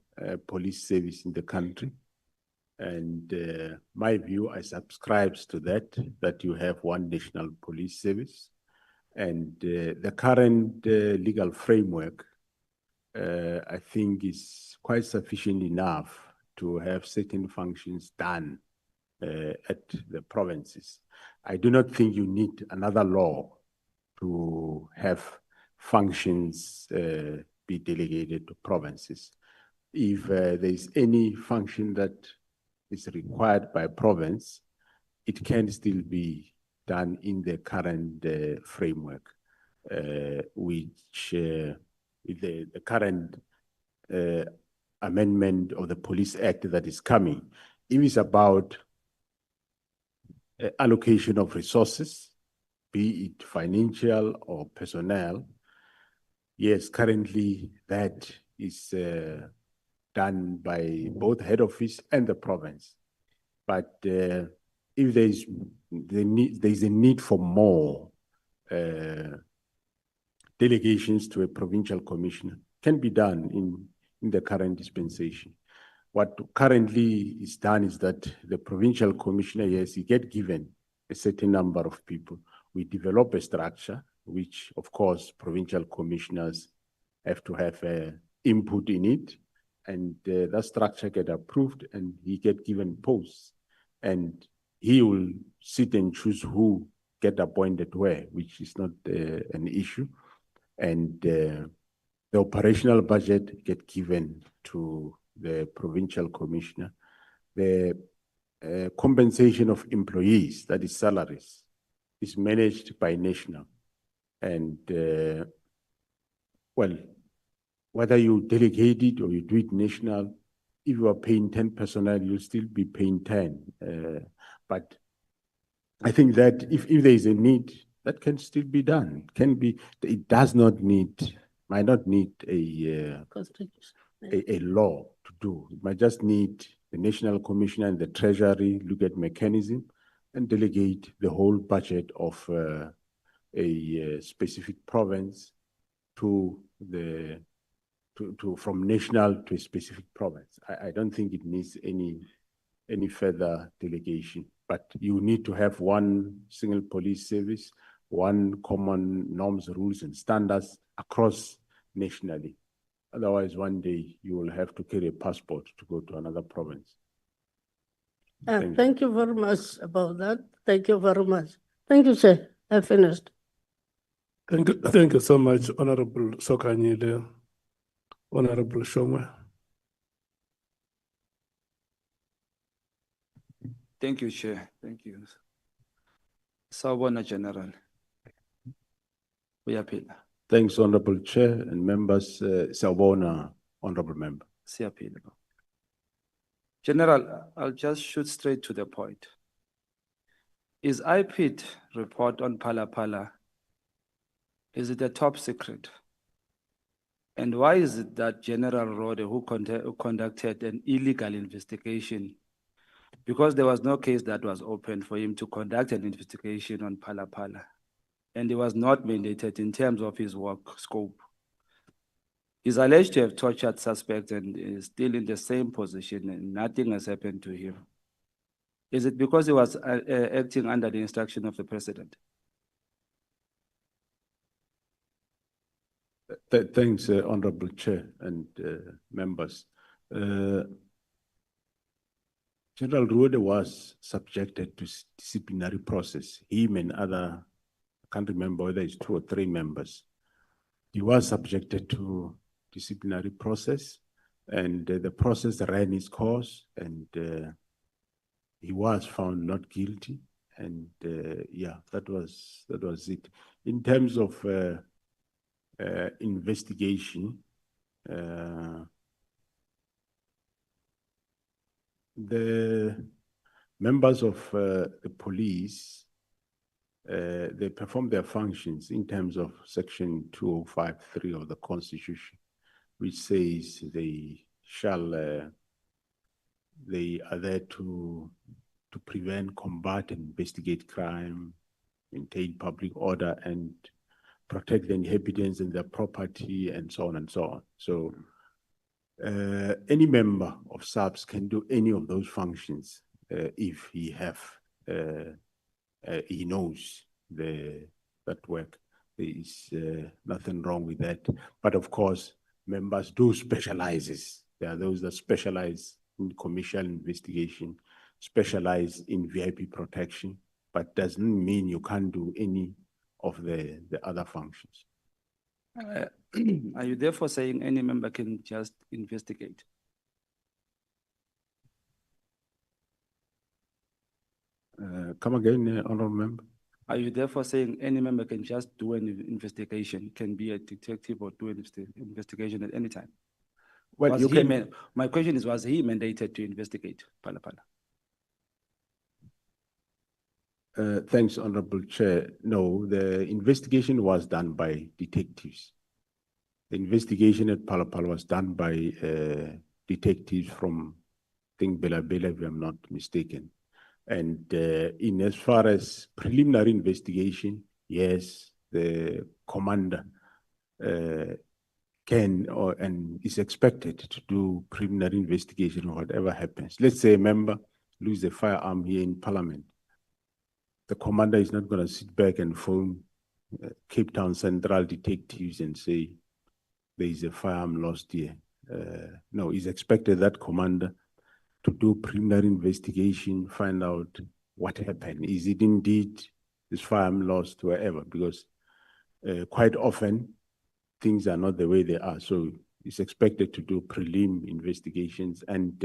police service in the country. And my view, I subscribes to that you have one national police service. And the current legal framework, I think, is quite sufficient enough to have certain functions done at the provinces. I do not think you need another law to have functions be delegated to provinces. If there is any function that is required by province, it can still be done in the current framework, which with the current amendment of the Police Act that is coming. If it's about allocation of resources, be it financial or personnel, yes, currently that is done by both head office and the province. But if there's a need for more delegations to a provincial commissioner, can be done in the current dispensation. What currently is done is that the provincial commissioner, yes, he get given a certain number of people. We develop a structure, which of course provincial commissioners have to have input in it, and that structure get approved and he get given posts, and he will sit and choose who get appointed where, which is not an issue. And the operational budget get given to the provincial commissioner. The compensation of employees, that is salaries, is managed by national. And well, whether you delegate it or you do it national, if you are paying 10 personnel, you'll still be paying 10. But I think that if there is a need, that can still be done. It does not need, might not need a law to do. It might just need the National Commissioner and the Treasury look at mechanism and delegate the whole budget of a specific province to from national to a specific province. I don't think it needs any further delegation, but you need to have one single police service, one common norms, rules, and standards across nationally. Otherwise, one day you will have to carry a passport to go to another province. Thank you very much about that. Thank you very much. Thank you, sir. I finished. Thank you so much, Honorable Sokanyile, Honorable Shongwe. Thank you, Chair. Thank you. Sawubona, General. Uyaphila. Thanks, Honorable Chair and members. Sawubona, Honorable Member. Siyaphila. General, I'll just shoot straight to the point. Is IPID report on Phala Phala, is it a top secret? And why is it that General Rode, who conducted an illegal investigation, because there was no case that was open for him to conduct an investigation on Phala Phala, and he was not mandated in terms of his work scope. He's alleged to have tortured suspects and is still in the same position and nothing has happened to him. Is it because he was acting under the instruction of the president? Thanks, Honorable Chair and members. General Rode was subjected to disciplinary process. Him and other, I can't remember whether it's 2 or 3 members. He was subjected to disciplinary process, and the process ran its course, and he was found not guilty. And yeah, that was it. In terms of investigation, the members of the police, they perform their functions in terms of Section 205(3) of the Constitution, which says they are there to prevent, combat, and investigate crime, maintain public order, and protect the inhabitants and their property, and so on and so on. So Any member of SAPS can do any of those functions if he knows that work. There is nothing wrong with that. But of course, members do specialize. There are those that specialize in commercial investigation, specialize in VIP protection, but doesn't mean you can't do any of the other functions. Are you therefore saying any member can just investigate? Come again, Honorable Member. Are you therefore saying any member can just do an investigation, can be a detective or do an investigation at any time? Well, Was you he can. my question is, was he mandated to investigate Phala Phala? Thanks, Honorable Chair. No, the investigation was done by detectives. The investigation at Phala Phala was done by detectives from, I think, Bela Bela, if I'm not mistaken. And in as far as preliminary investigation, yes, the commander can and is expected to do preliminary investigation or whatever happens. Let's say a member loses a firearm here in Parliament. The commander is not going to sit back and phone Cape Town Central detectives and say there is a firearm lost here. No, he's expected that commander to do preliminary investigation, find out what happened. Is it indeed this firearm lost wherever? Because quite often things are not the way they are. So it's expected to do prelim investigations, and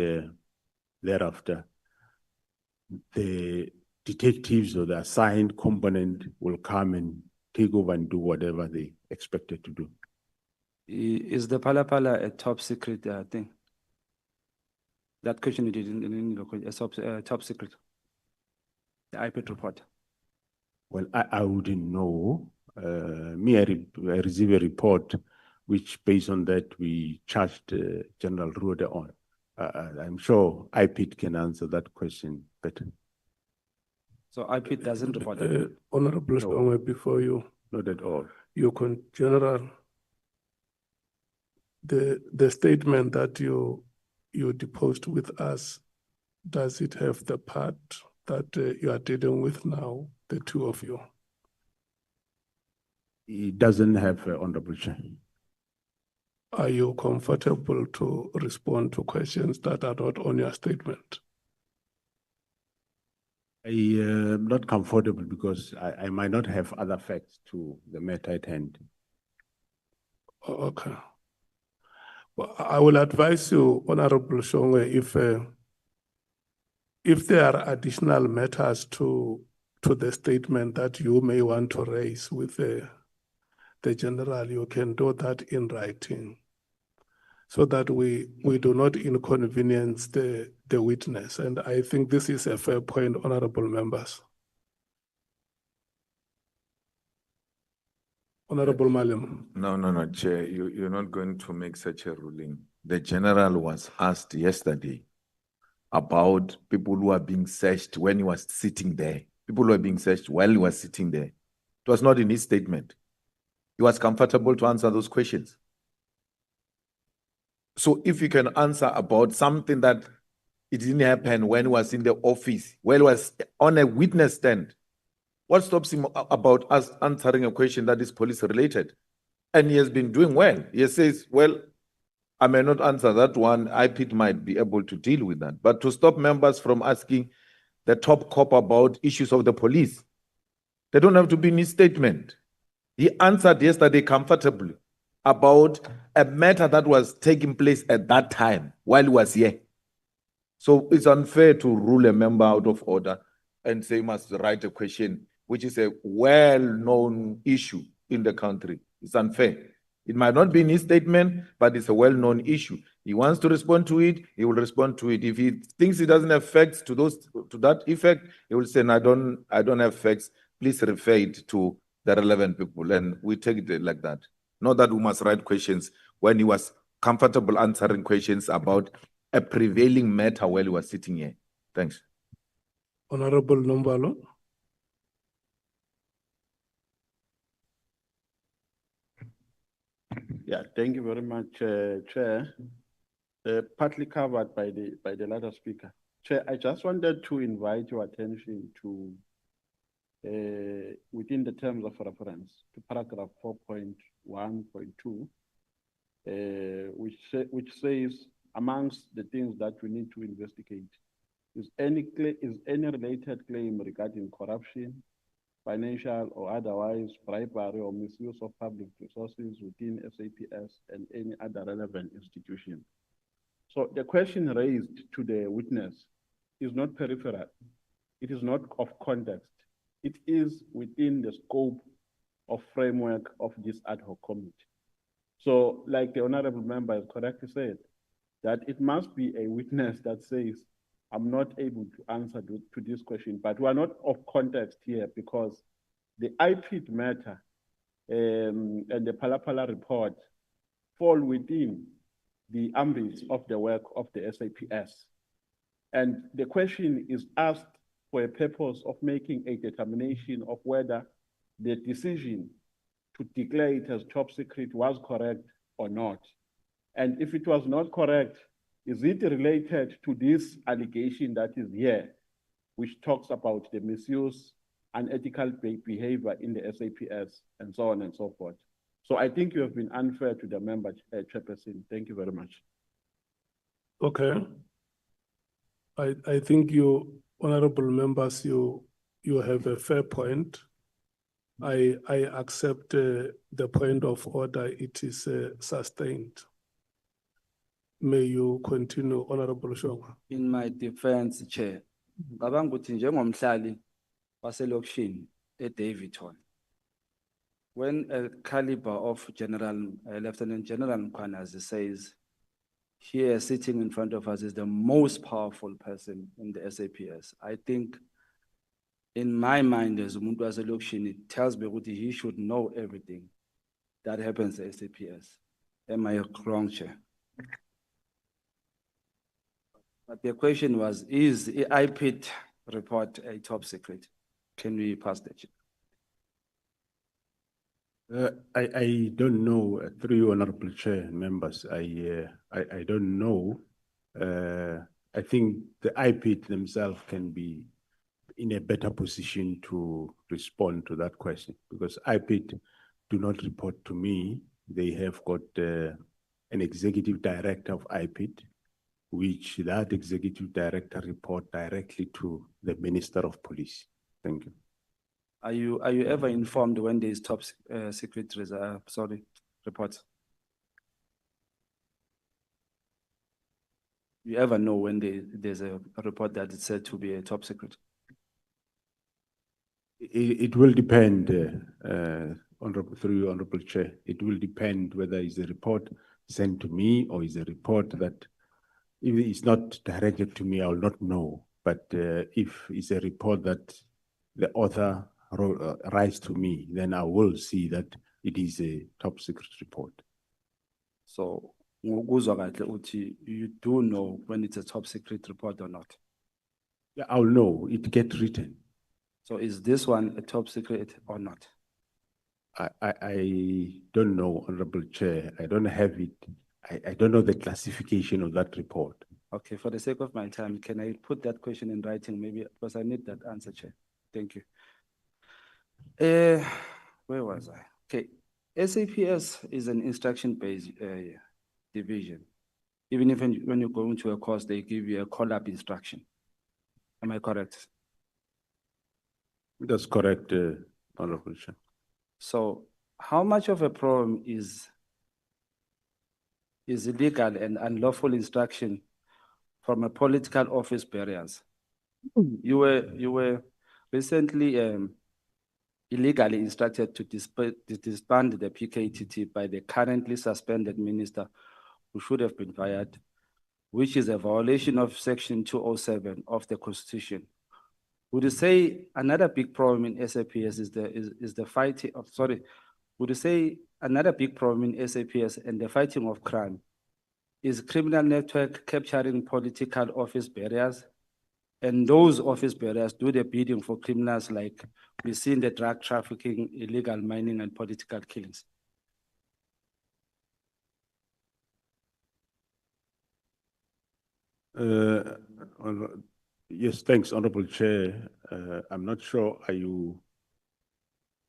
thereafter the detectives or the assigned component will come and take over and do whatever they expected to do. Is the Phala Phala a top secret thing? That question you did in a top secret. The IPET report. Well, I wouldn't know. I received a report which, based on that, we charged General Rude on. I'm sure IPET can answer that question better. So IPET doesn't report that? Honorable No. Spangwe, before you, Not at all. General, the statement that you deposed with us, does it have the part that you are dealing with now, the two of you? It doesn't have Honorable Chair. Are you comfortable to respond to questions that are not on your statement? I am not comfortable because I might not have other facts to the matter at hand. Okay. Well, I will advise you, Honorable Shongwe, if there are additional matters to the statement that you may want to raise with the general, you can do that in writing, so that we do not inconvenience the witness. And I think this is a fair point, honorable members. Honorable Malim. No, Chair, you're not going to make such a ruling. The general was asked yesterday about people who are being searched when he was sitting there. People who are being searched while he was sitting there. It was not in his statement. He was comfortable to answer those questions. So if you can answer about something that it didn't happen when he was in the office, when he was on a witness stand, what stops him about us answering a question that is police related? And he has been doing well. He says, well, I may not answer that one. IPET might be able to deal with that. But to stop members from asking the top cop about issues of the police, they don't have to be in his statement. He answered yesterday comfortably about a matter that was taking place at that time while he was here. So it's unfair to rule a member out of order and say he must write a question, which is a well-known issue in the country. It's unfair. It might not be in his statement, but it's a well-known issue. He wants to respond to it, he will respond to it. If he thinks he doesn't have facts to that effect, he will say, no, I don't have facts. Please refer it to the relevant people. And we take it like that. Not that we must write questions when he was comfortable answering questions about a prevailing matter while he was sitting here. Thanks. Honorable Nombalo. Yeah, thank you very much, Chair. partly covered by the latter speaker. Chair, I just wanted to invite your attention to, within the terms of reference, to paragraph 4.1.2, which says, amongst the things that we need to investigate, is any related claim regarding corruption, financial or otherwise bribery or misuse of public resources within SAPS and any other relevant institution. So the question raised to the witness is not peripheral. It is not of context. It is within the scope of framework of this ad hoc committee. So like the honorable member has correctly said, that it must be a witness that says, I'm not able to answer to this question, but we are not of context here because the IPID matter and the Palapala report fall within the ambit of the work of the SAPS. And the question is asked for a purpose of making a determination of whether the decision to declare it as top secret was correct or not. And if it was not correct, is it related to this allegation that is here, which talks about the misuse, unethical behavior in the SAPS, and so on and so forth? So I think you have been unfair to the member, Chairperson. Thank you very much. Okay. I think you, honorable members, you have a fair point. I accept the point of order. It is sustained. May you continue, Honorable Shonga. In my defense, Chair, ngicabanga ukuthi njengomhlali waselokishini eDavidton, when a caliber of Lieutenant General Mkhwanazi says, here sitting in front of us is the most powerful person in the SAPS, I think in my mind as umuntu waselokishini, it tells me that he should know everything that happens at SAPS. Am I wrong, Chair? But the question was, is the IPID report a top secret? Can we pass that? I don't know, through you, Honorable Chair, members, I don't know. I think the IPID themselves can be in a better position to respond to that question because IPID do not report to me. They have got an executive director of IPID, which that executive director report directly to the Minister of Police. Thank you. Are you ever informed when there is top secret reports? You ever know when there's a report that is said to be a top secret? It will depend, through you, Honorable Chair. It will depend whether it's a report sent to me or is a report that, if it's not directed to me, I will not know. But if it's a report that the author writes to me, then I will see that it is a top secret report. So, ngokuzwa kahle uthi you do know when it's a top secret report or not. Yeah, I'll know. It gets written. So is this one a top secret or not? I don't know, Honorable Chair. I don't have it. I don't know the classification of that report. Okay, for the sake of my time, can I put that question in writing maybe, because I need that answer, Chair. Thank you. Where was I? Okay, SAPS is an instruction-based division. Even if when you go into a course, they give you a call-up instruction. Am I correct? That's correct, Honorable Chair. So how much of a problem is illegal and unlawful instruction from a political office bearers? You were recently illegally instructed to disband the PKTT by the currently suspended minister who should have been fired, which is a violation of Section 207 of the Constitution. Would you say another big problem in SAPS is the fighting of, would you say another big problem in SAPS and the fighting of crime is criminal network capturing political office bearers, and those office bearers do the bidding for criminals like we see in the drug trafficking, illegal mining, and political killings? Yes, thanks, Honorable Chair. I'm not sure, are you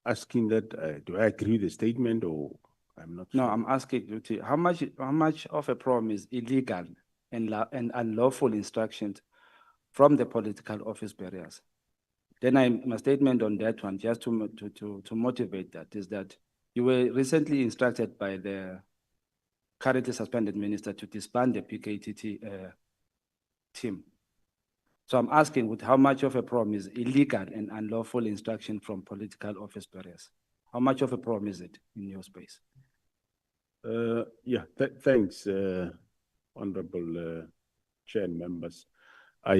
asking that, do I agree with the statement or I'm not No, sure? I'm asking you to, how much of a problem is illegal and unlawful instructions from the political office bearers? Then my statement on that one, just to motivate that, is that you were recently instructed by the currently suspended minister to disband the PKTT team. So I'm asking, with how much of a problem is illegal and unlawful instruction from political office bearers? How much of a problem is it in your space? Yeah, thanks, Honorable Chair and members. I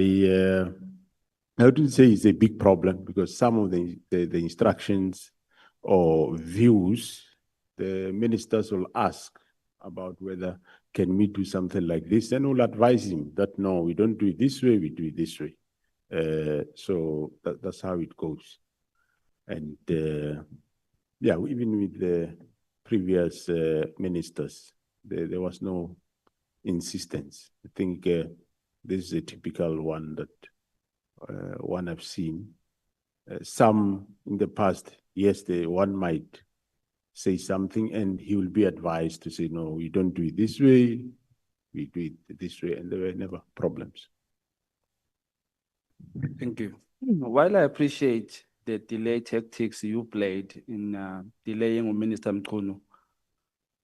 wouldn't say it's a big problem because some of the instructions or views, the ministers will ask about whether can we do something like this, and we'll advise him that no, we don't do it this way, we do it this way. So that's how it goes. And yeah, even with the previous ministers, there was no insistence. I think this is a typical one that one I've seen. Some in the past, yes, one might say something and he will be advised to say, no, we don't do it this way, we do it this way, and there were never problems. Thank you. While I appreciate the delay tactics you played in delaying Minister Mkhwanazi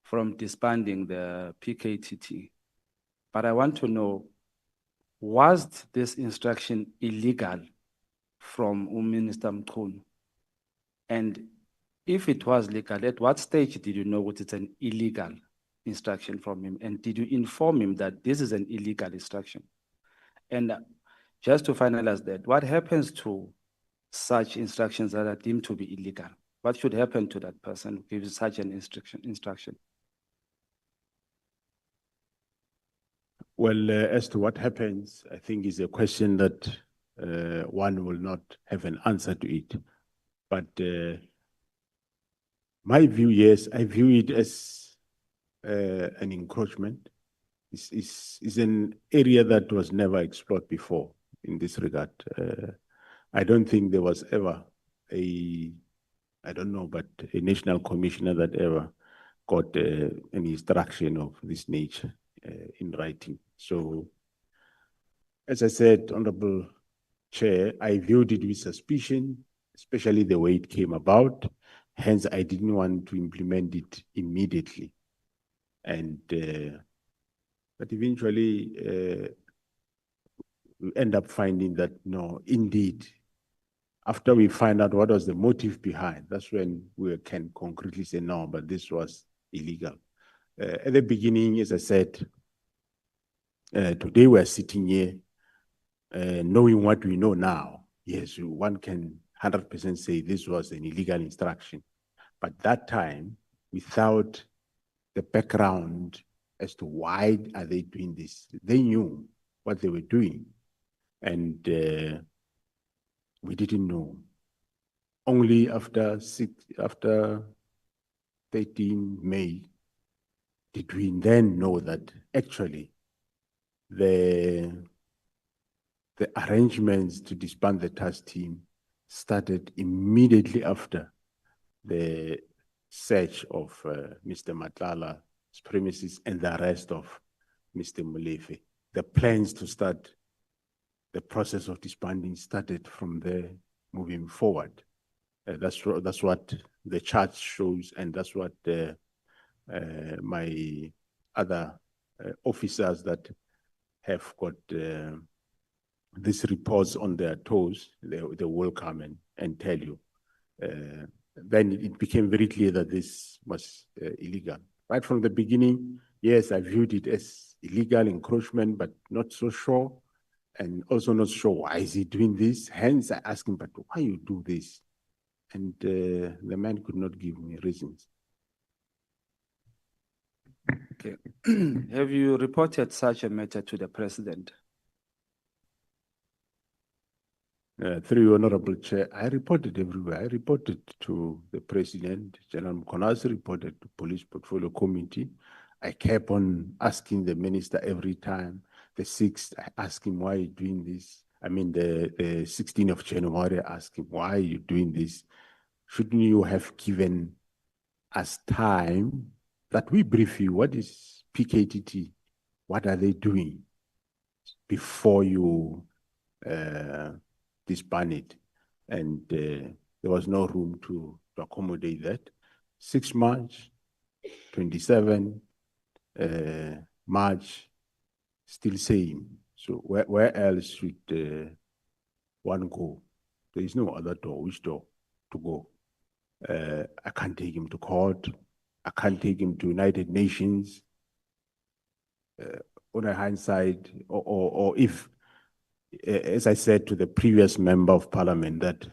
from disbanding the PKTT, but I want to know, was this instruction illegal from Minister Mkhwanazi? And if it was legal, at what stage did you know it's an illegal instruction from him? And did you inform him that this is an illegal instruction? And just to finalize that, what happens to such instructions that are deemed to be illegal? What should happen to that person who gives such an instruction? Well, as to what happens, I think is a question that one will not have an answer to it. But my view, yes, I view it as an encroachment. It's an area that was never explored before in this regard. I don't think there was ever I don't know, but a national commissioner that ever got an instruction of this nature in writing. So, as I said, Honorable Chair, I viewed it with suspicion, especially the way it came about. Hence, I didn't want to implement it immediately. And, but eventually, we end up finding that, no, indeed, after we find out what was the motive behind, that's when we can concretely say, no, but this was illegal. At the beginning, as I said, today we're sitting here knowing what we know now. Yes, one can 100% say this was an illegal instruction. But that time, without the background as to why are they doing this, they knew what they were doing. And we didn't know. Only after 13 May did we then know that actually the arrangements to disband the task team started immediately after the search of Mr. Nhlanhla's premises and the arrest of Mr. Molefe. The plans to start the process of disbanding started from there moving forward. That's what the chart shows, and that's what my other officers that have got these reports on their toes, they will come and tell you. Then it became very clear that this was illegal. Right from the beginning, yes, I viewed it as illegal encroachment, but not so sure, and also not sure why is he doing this. Hence, I asked him, but why you do this? And the man could not give me reasons. Okay. Have you reported such a matter to the president? Through you, Honorable Chair, I reported everywhere. I reported to the President, General Mkhwanazi, reported to Police Portfolio Committee. I kept on asking the minister every time, the 6th, I asked him, why are you doing this? I mean, the 16th of January, I asked him, why are you doing this? Shouldn't you have given us time that we brief you? What is PKTT? What are they doing before you disband it? And there was no room to accommodate that. 6 March, 27 March, still same. So where else should one go? There is no other door. Which door to go? I can't take him to court. I can't take him to United Nations. On a hindsight, or if, as I said to the previous member of parliament, that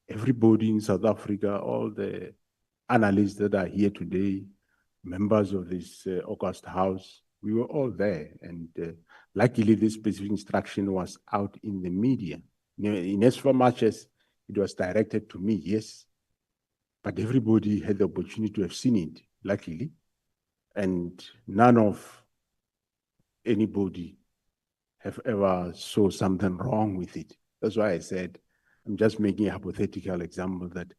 everybody in South Africa, all the analysts that are here today, members of this August House, we were all there. And luckily, this specific instruction was out in the media. In as much as it was directed to me, yes, but everybody had the opportunity to have seen it, luckily. And none of anybody have ever saw something wrong with it. That's why I said, I'm just making a hypothetical example that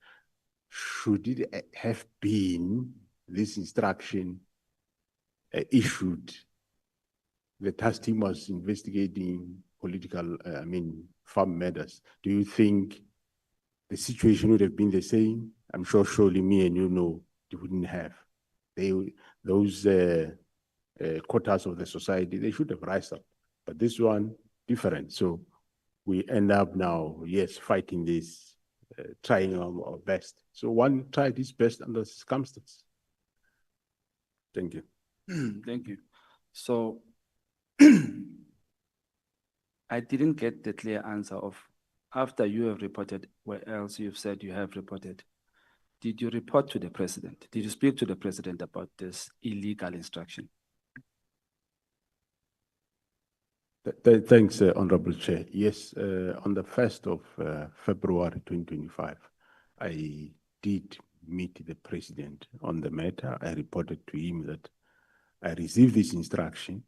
should it have been this instruction issued, the task team was investigating political, farm matters. Do you think the situation would have been the same? I'm sure surely me and you know they wouldn't have. Those quotas of the society, they should have risen up. But this one, different. So we end up now, yes, fighting this, trying our best. So one tried his best under circumstances. Thank you. Thank you. So I didn't get the clear answer of, after you have reported, where else you've said you have reported, did you report to the president? Did you speak to the president about this illegal instruction? Thanks, Honorable Chair. Yes, on the 1st of February 2025, I did meet the president on the matter. I reported to him that I received this instruction,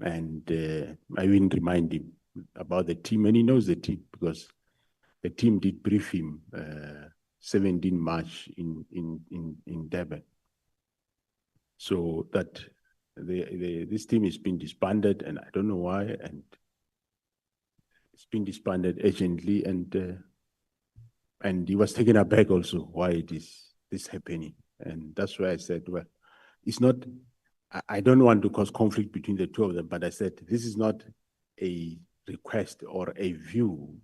and I will remind him about the team, and he knows the team because the team did brief him 17 March in Durban. So that this team has been disbanded, and I don't know why, and it's been disbanded urgently, and he was taken aback also why it is this happening. And that's why I said, well, it's not, I don't want to cause conflict between the two of them, but I said, this is not a request or a view,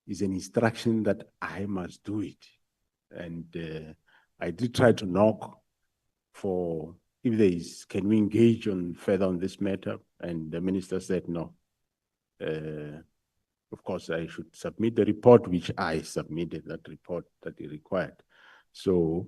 it's an instruction that I must do it. And I did try to knock for, if there is, can we engage on further on this matter? And the minister said no. Of course, I should submit the report, which I submitted, that report that he required. So,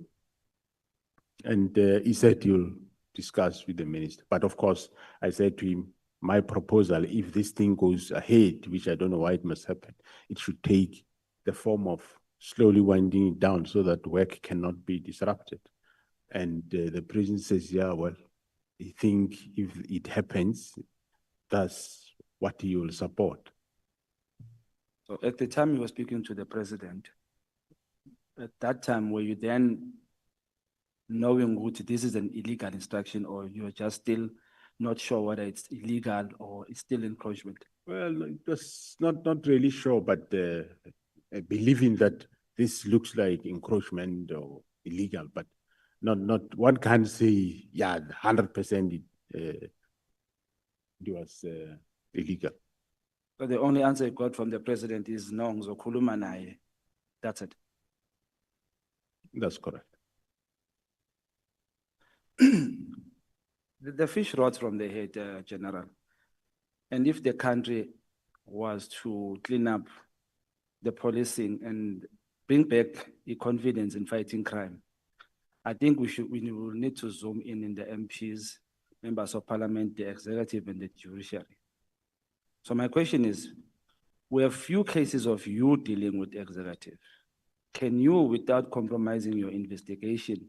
and he said he'll discuss with the minister. But of course, I said to him, my proposal, if this thing goes ahead, which I don't know why it must happen, it should take the form of slowly winding it down so that work cannot be disrupted. And the president says, yeah, well, I think if it happens, that's what he will support. So at the time you were speaking to the president, at that time, were you then knowing what this is an illegal instruction, or you're just still not sure whether it's illegal or it's still encroachment? Well, it was not really sure, but believing that this looks like encroachment or illegal, but not one can't say, yeah, 100% it was illegal. So the only answer you got from the president is no, ngizokhuluma naye. That's it. That's correct. The fish rots from the head, General. And if the country was to clean up the policing and bring back the confidence in fighting crime, I think we will need to zoom in the MPs, members of parliament, the executive, and the judiciary. So my question is, we have few cases of you dealing with the executive. Can you, without compromising your investigation,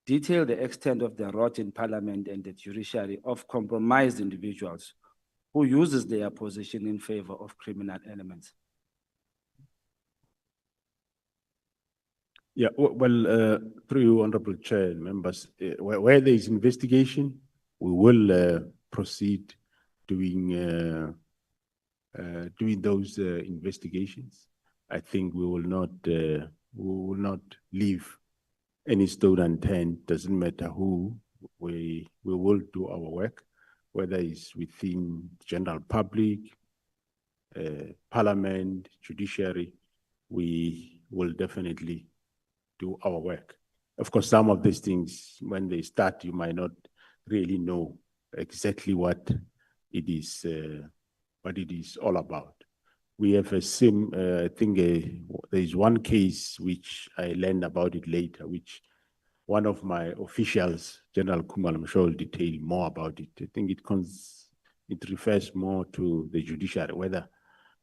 detail the extent of the rot in parliament and the judiciary of compromised individuals who uses their position in favor of criminal elements? Yeah, through you, Honorable Chair, members, where there is investigation, we will proceed doing those investigations. I think we will not leave any stone unturned. Doesn't matter who, we will do our work, whether it's within general public, parliament, judiciary. We will definitely do our work. Of course, some of these things, when they start, you might not really know exactly what it is all about. We have I think there is one case which I learned about it later, which one of my officials, General Kumal, I'm sure will detail more about it. I think it refers more to the judiciary, whether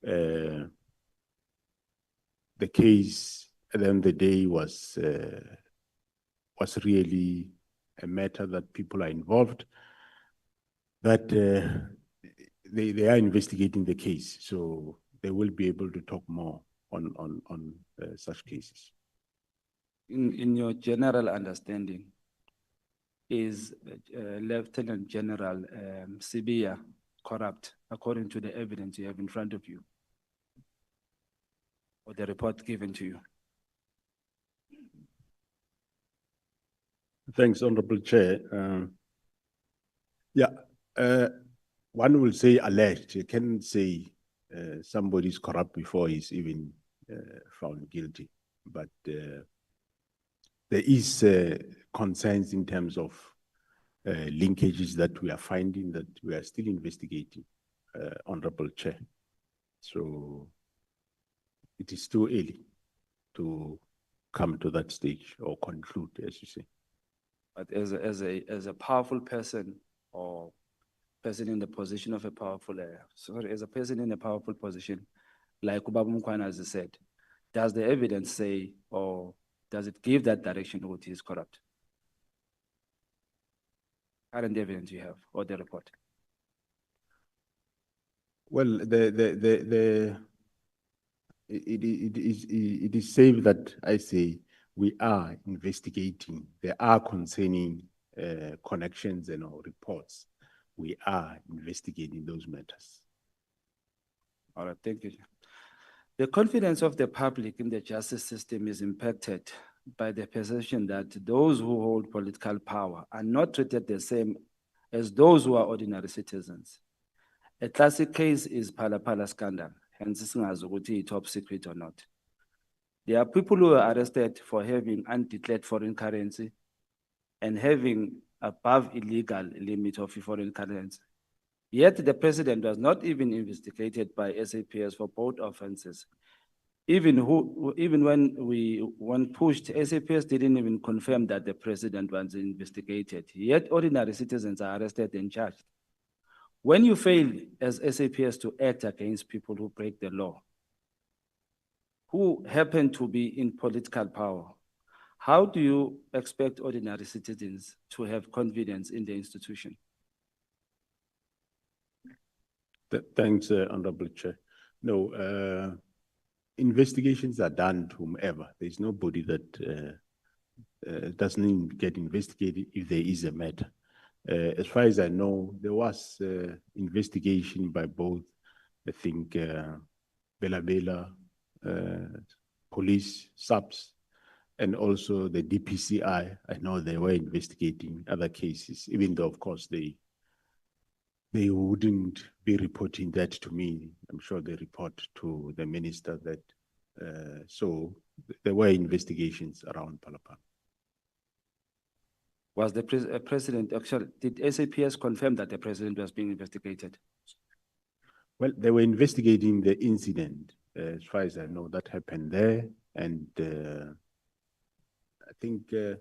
the case at the end of the day was really a matter that people are involved, that they are investigating the case, so they will be able to talk more on such cases. In your general understanding, is Lieutenant General Sibiya corrupt according to the evidence you have in front of you or the report given to you? Thanks, Honorable Chair. One will say alleged. You can't say somebody is corrupt before he's even found guilty. But there is concerns in terms of linkages that we are finding, that we are still investigating, Honorable Chair. So it is too early to come to that stage or conclude, as you say. But as a powerful person or person in the position of a powerful, as a person in a powerful position, like Mkhwanazi said, does the evidence say, or does it give that direction what he is corrupt? Current evidence you have, or the report? Well, it is safe that I say we are investigating. There are concerning connections and our reports. We are investigating those matters. All right, thank you. The confidence of the public in the justice system is impacted by the perception that those who hold political power are not treated the same as those who are ordinary citizens. A classic case is Phala scandal, hence singazi top secret or not. There are people who are arrested for having undeclared foreign currency and having above illegal limit of foreign currency. Yet the president was not even investigated by SAPS for both offenses. Even when pushed, SAPS didn't even confirm that the president was investigated. Yet ordinary citizens are arrested and charged. When you fail as SAPS to act against people who break the law, who happen to be in political power, how do you expect ordinary citizens to have confidence in the institution? Thanks, Honorable Chair. No, investigations are done to whomever. There's nobody that doesn't get investigated if there is a matter. As far as I know, there was investigation by both, I think, Bela, police, SAPS, and also the DPCI. I know they were investigating other cases, even though, of course, they wouldn't be reporting that to me. I'm sure they report to the minister that, so there were investigations around Palapala. Was the president, actually, did SAPS confirm that the president was being investigated? Well, they were investigating the incident. As far as I know, that happened there. And I think the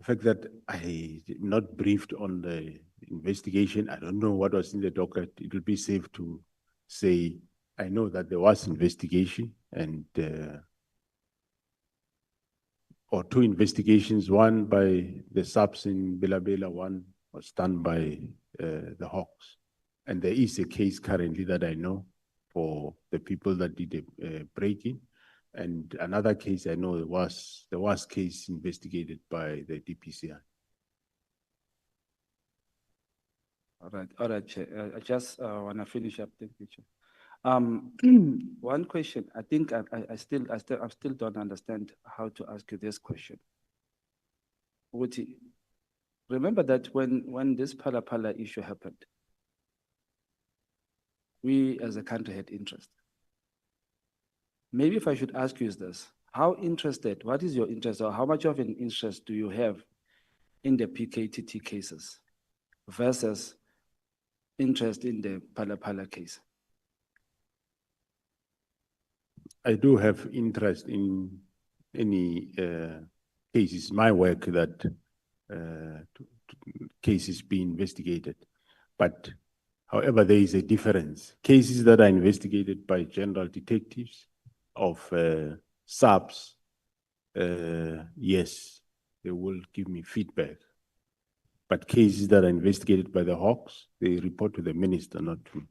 fact that I did not briefed on the investigation, I don't know what was in the docket. It would be safe to say, I know that there was investigation and or two investigations, one by the SAPS in Bela, one was done by the Hawks. And there is a case currently that I know for the people that did a break-in. And another case I know there was case investigated by the DPCI. All right, Chair. I just want to finish up. Thank you, Chair. One question. I think I still don't understand how to ask you this question. Uthi, remember that when this Phala issue happened, we as a country had interest. Maybe if I should ask you is this, how interested, what is your interest or how much of an interest do you have in the PKTT cases versus interest in the Phala case? I do have interest in any cases, my work that cases be investigated. But however, there is a difference. Cases that are investigated by general detectives of subs, yes, they will give me feedback. But cases that are investigated by the Hawks, they report to the minister, not to me.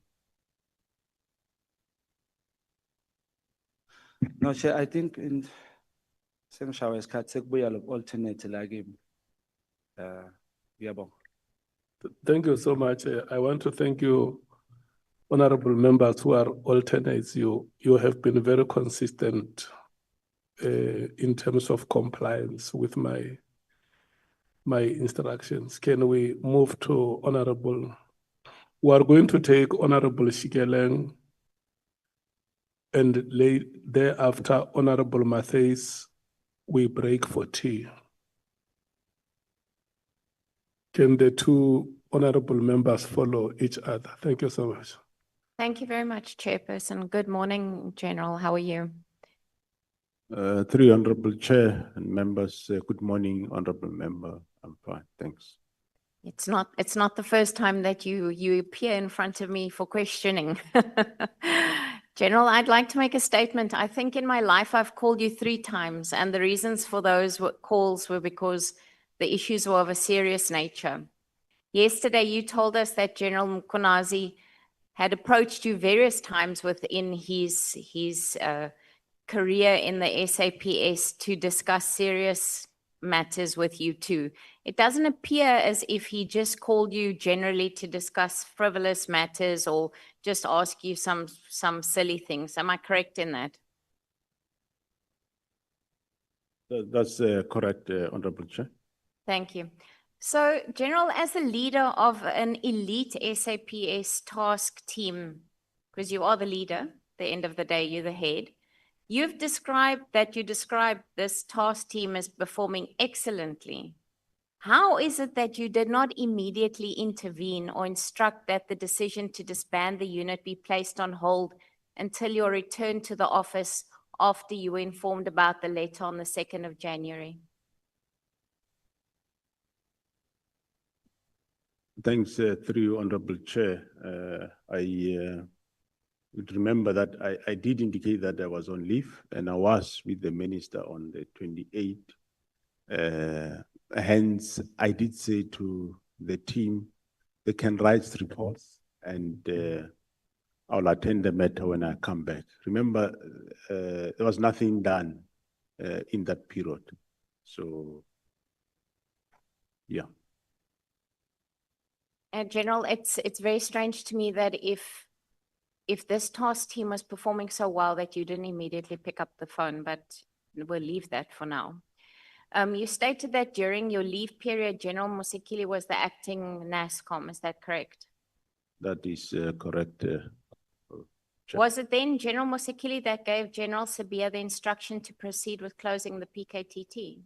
No, Chair, I think in same showers cut alternate like Thank you so much. I want to thank you, honorable members who are alternates. You have been very consistent in terms of compliance with my instructions. Can we move to honorable? We are going to take Honorable Shikeleng and thereafter Honorable Matthias. We break for tea. Can the two honorable members follow each other? Thank you so much. Thank you very much, Chairperson. Good morning, General. How are you? Three honorable chair and members, good morning, honorable member. I'm fine, thanks. It's not the first time that you appear in front of me for questioning. General, I'd like to make a statement. I think in my life I've called you 3 times, and the reasons for those calls were because the issues were of a serious nature. Yesterday, you told us that General Mkhwanazi had approached you various times within his career in the SAPS to discuss serious matters with you too. It doesn't appear as if he just called you generally to discuss frivolous matters or just ask you some silly things. Am I correct in that? That's correct, honorable chair. Thank you. So, General, as the leader of an elite SAPS task team, because you are the leader, at the end of the day, you're the head, you described this task team as performing excellently. How is it that you did not immediately intervene or instruct that the decision to disband the unit be placed on hold until your return to the office after you were informed about the letter on the 2nd of January? Thanks, through honorable chair. I would remember that I did indicate that I was on leave and I was with the minister on the 28th. Hence, I did say to the team, they can write reports and I'll attend the matter when I come back. Remember, there was nothing done in that period. So, yeah. General, it's very strange to me that if this task team was performing so well that you didn't immediately pick up the phone, but we'll leave that for now. You stated that during your leave period, General Musikili was the acting NASCOM. Is that correct? That is correct. Was it then General Musikili that gave General Sabia the instruction to proceed with closing the PKTT?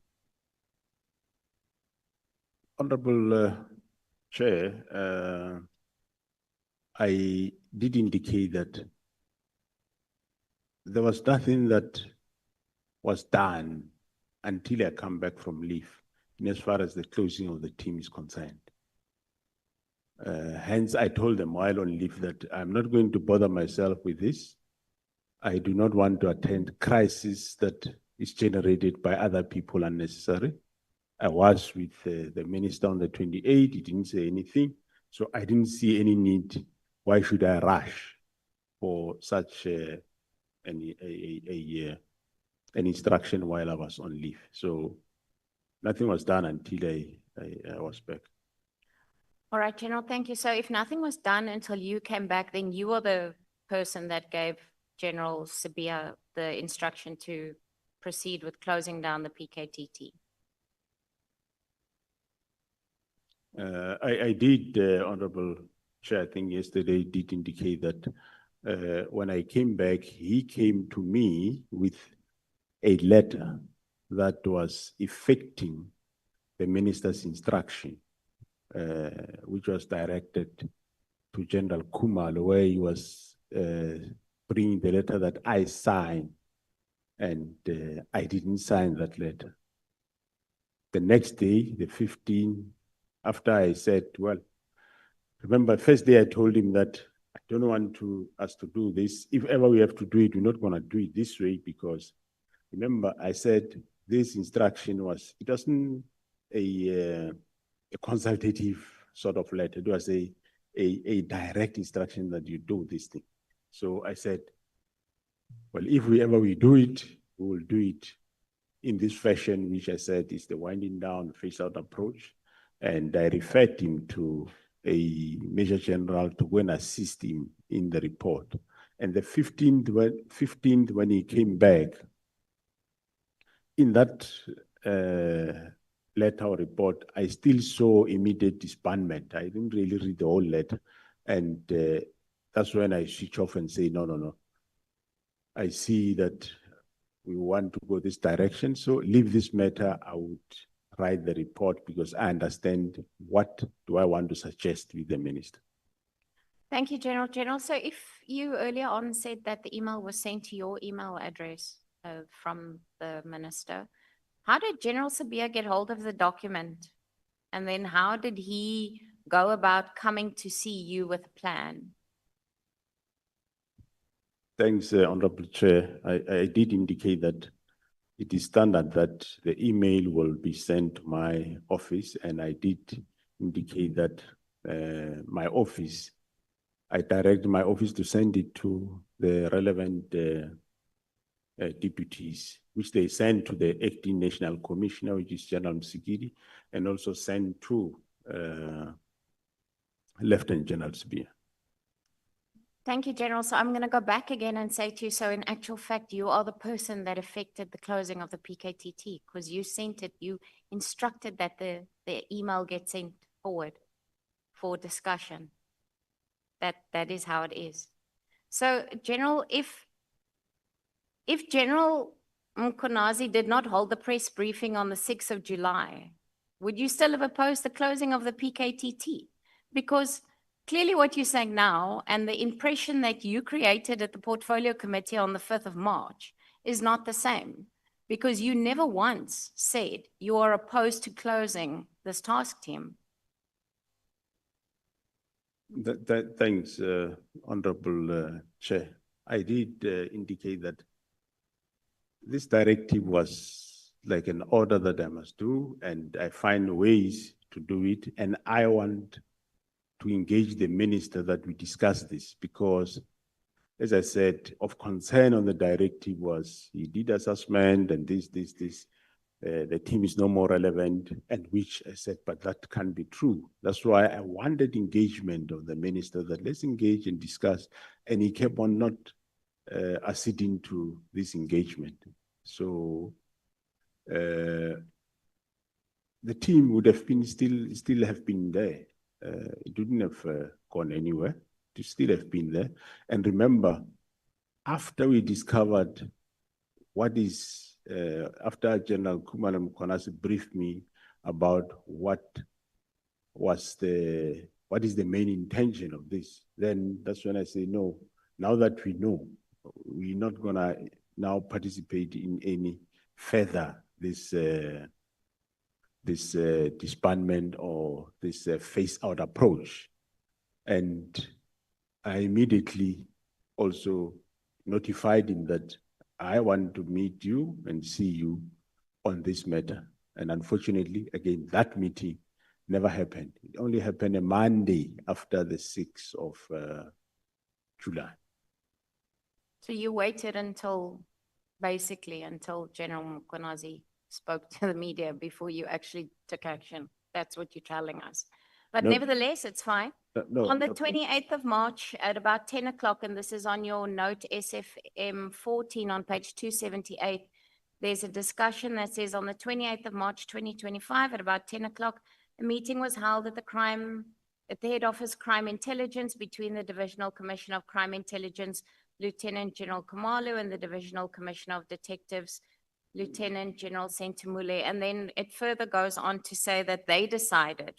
Honorable Chair, I did indicate that there was nothing that was done until I come back from leave, in as far as the closing of the team is concerned. Hence, I told them while on leave that I'm not going to bother myself with this. I do not want to attend crisis that is generated by other people unnecessary. I was with the minister on the 28th, he didn't say anything. So I didn't see any need why should I rush for such an instruction while I was on leave? So nothing was done until I was back. All right, General, thank you. So if nothing was done until you came back, then you were the person that gave General Sibiya the instruction to proceed with closing down the PKTT. I did, Honorable Chair, I think yesterday did indicate that when I came back, he came to me with a letter that was effecting the minister's instruction, which was directed to General Khumalo, where he was bringing the letter that I signed, and I didn't sign that letter. The next day, the 15th, after I said, well, remember, first day I told him that I don't want us to do this. If ever we have to do it, we're not going to do it this way, because remember, I said this instruction it wasn't a consultative sort of letter. It was a direct instruction that you do this thing. So I said, well, if we do it, we will do it in this fashion, which I said is the winding down, phase out approach. And I referred him to a Major General to go and assist him in the report. And the 15th, when he came back, in that letter or report, I still saw immediate disbandment. I didn't really read the whole letter. And that's when I switch off and say, no. I see that we want to go this direction, so leave this matter. I would write the report because I understand what do I want to suggest with the minister. Thank you, General. General, so if you earlier on said that the email was sent to your email address from the minister, how did General Sibiya get hold of the document? And then how did he go about coming to see you with a plan? Thanks, Honorable Chair. I did indicate that it is standard that the email will be sent to my office, and I did indicate that my office, I direct my office to send it to the relevant deputies, which they send to the acting national commissioner, which is General Msikidi, and also send to Lieutenant General Sibiya. Thank you, General. So I'm going to go back again and say to you, so in actual fact, you are the person that affected the closing of the PKTT, because you sent it, you instructed that the email get sent forward for discussion. That is how it is. So, General, if General Mkhwanazi did not hold the press briefing on the 6th of July, would you still have opposed the closing of the PKTT? Because clearly what you're saying now and the impression that you created at the Portfolio Committee on the 5th of March is not the same, because you never once said you are opposed to closing this task team. Thanks, Honorable Chair. I did indicate that this directive was like an order that I must do, and I find ways to do it, and I want to engage the minister that we discuss this, because, as I said, of concern on the directive was he did assessment and this. The team is no more relevant, and which I said, but that can't be true. That's why I wanted engagement of the minister, that let's engage and discuss, and he kept on not acceding to this engagement. So the team would have been still have been there. It wouldn't have gone anywhere. It still have been there. And remember, after we discovered what is, after General Mkhwanazi briefed me about what is the main intention of this, then that's when I say, no, now that we know, we're not gonna now participate in any further this disbandment or this phase-out approach. And I immediately also notified him that I want to meet you and see you on this matter. And unfortunately, again, that meeting never happened. It only happened a Monday after the 6th of July. So you waited until, basically, until General Mkhwanazi spoke to the media before you actually took action. That's what you're telling us. But No. nevertheless, it's fine. No, On the no, 28th of March at about 10 o'clock, and this is on your note SFM 14 on page 278, there's a discussion that says on the 28th of March 2025 at about 10 o'clock, a meeting was held at the head office crime intelligence between the Divisional Commissioner of Crime Intelligence, Lieutenant General Kamalu, and the Divisional Commissioner of Detectives, Lieutenant General Sentumule. And then it further goes on to say that they decided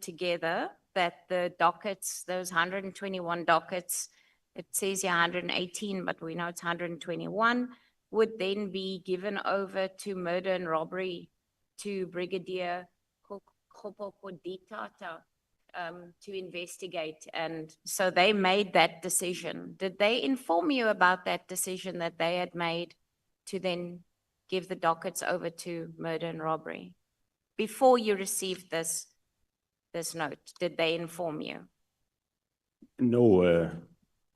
together that the dockets, those 121 dockets, it says here 118, but we know it's 121, would then be given over to murder and robbery to Brigadier Kopopoditata to investigate. And so they made that decision. Did they inform you about that decision that they had made to then give the dockets over to murder and robbery? Before you received this note, did they inform you? No,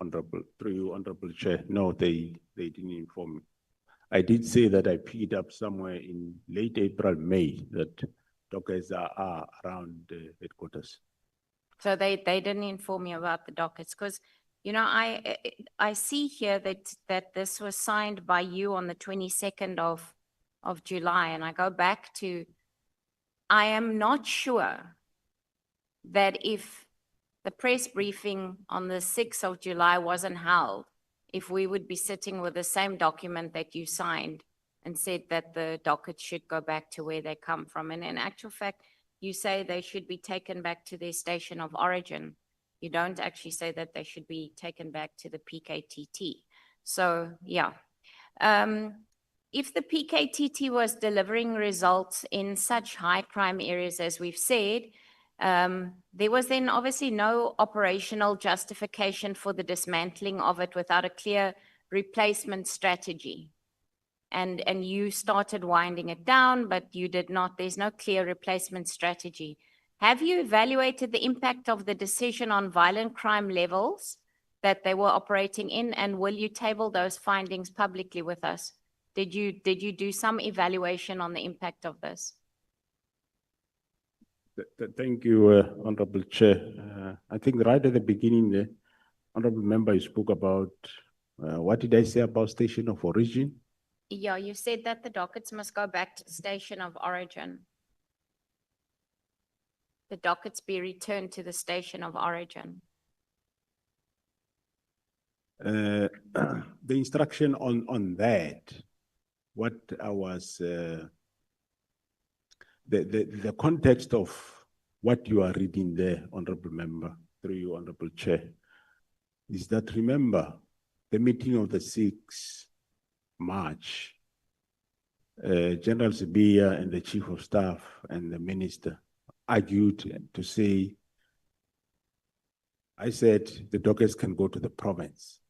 Honorable, through you, Honorable Chair, no, they didn't inform me. I did say that I picked up somewhere in late April, May, that dockets are around the headquarters. So they didn't inform you about the dockets, because, you know, I see here that this was signed by you on the 22nd of July, and I go back to, I am not sure that if the press briefing on the 6th of July wasn't held, if we would be sitting with the same document that you signed and said that the dockets should go back to where they come from. And in actual fact, you say they should be taken back to their station of origin. You don't actually say that they should be taken back to the PKTT. So, yeah. If the PKTT was delivering results in such high crime areas as we've said, there was then obviously no operational justification for the dismantling of it without a clear replacement strategy. And you started winding it down, but you did not. There's no clear replacement strategy. Have you evaluated the impact of the decision on violent crime levels that they were operating in, and will you table those findings publicly with us? Did you do some evaluation on the impact of this? Thank you, Honorable Chair. I think right at the beginning, the Honorable Member, you spoke about, what did I say about station of origin? Yeah, you said that the dockets must go back to the station of origin. The dockets be returned to the station of origin. The instruction on that, what I was, the context of what you are reading there, Honorable Member, through you, Honorable Chair, is that, remember, the meeting of the 6th March, General Sibiya and the Chief of Staff and the Minister argued to say, I said the dockets can go to the province.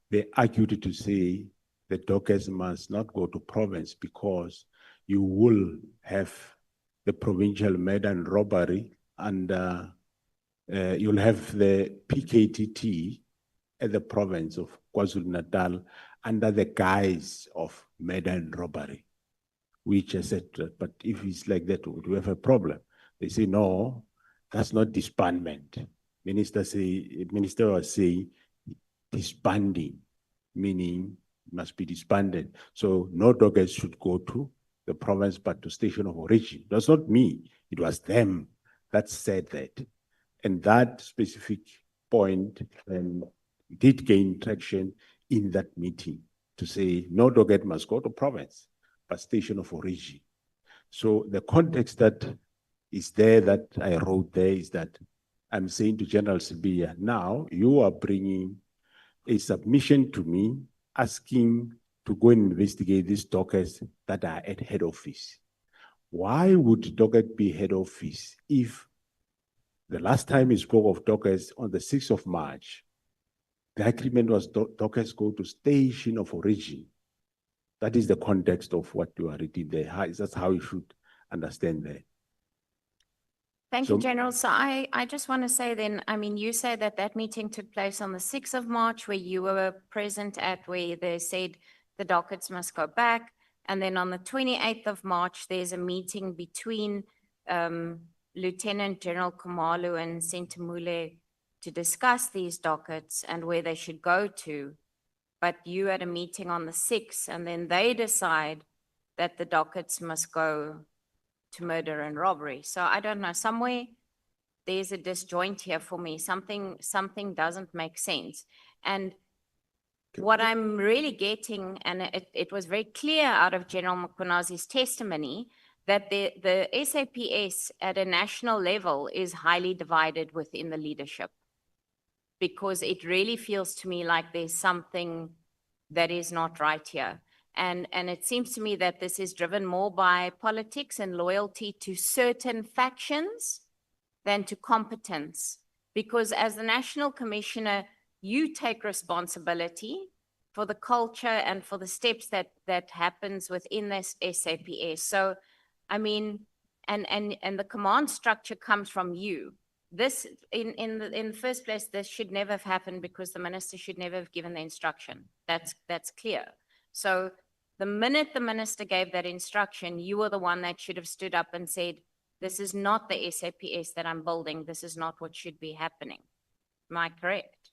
They argued to say the dockets must not go to province because you will have the provincial murder and robbery, and you'll have the PKTT at the province of KwaZulu-Natal under the guise of murder and robbery, which I said, but if it's like that, would we have a problem? They say, no, that's not disbandment. Minister was saying disbanding, meaning it must be disbanded. So no dockets should go to the province, but to station of origin. That's not me. It was them that said that. And that specific point did gain traction in that meeting to say no docket must go to province, but station of origin. So the context that is there that I wrote there is that I'm saying to General Sibiya, now you are bringing a submission to me asking to go and investigate these dockets that are at head office. Why would docket be head office if the last time we spoke of dockets on the 6th of March, the agreement was dockets go to station of origin? That is the context of what you are reading there. That's how you should understand there. Thank you, So- General. So I just want to say then, I mean, you say that that meeting took place on the 6th of March where you were present at, where they said the dockets must go back. And then on the 28th of March, there's a meeting between Lieutenant General Khumalo and Sentamule to discuss these dockets and where they should go to. But you had a meeting on the 6th, and then they decide that the dockets must go to murder and robbery. So I don't know, somewhere there's a disjoint here for me. Something doesn't make sense. And what I'm really getting, and it was very clear out of General Mkhwanazi's testimony, that the SAPS at a national level is highly divided within the leadership, because it really feels to me like there's something that is not right here. And it seems to me that this is driven more by politics and loyalty to certain factions than to competence. Because as the National Commissioner, you take responsibility for the culture and for the steps that happens within this SAPS. So, I mean, and the command structure comes from you. This, in the first place, this should never have happened because the minister should never have given the instruction. That's clear. So the minute the minister gave that instruction, you were the one that should have stood up and said, this is not the SAPS that I'm building. This is not what should be happening. Am I correct?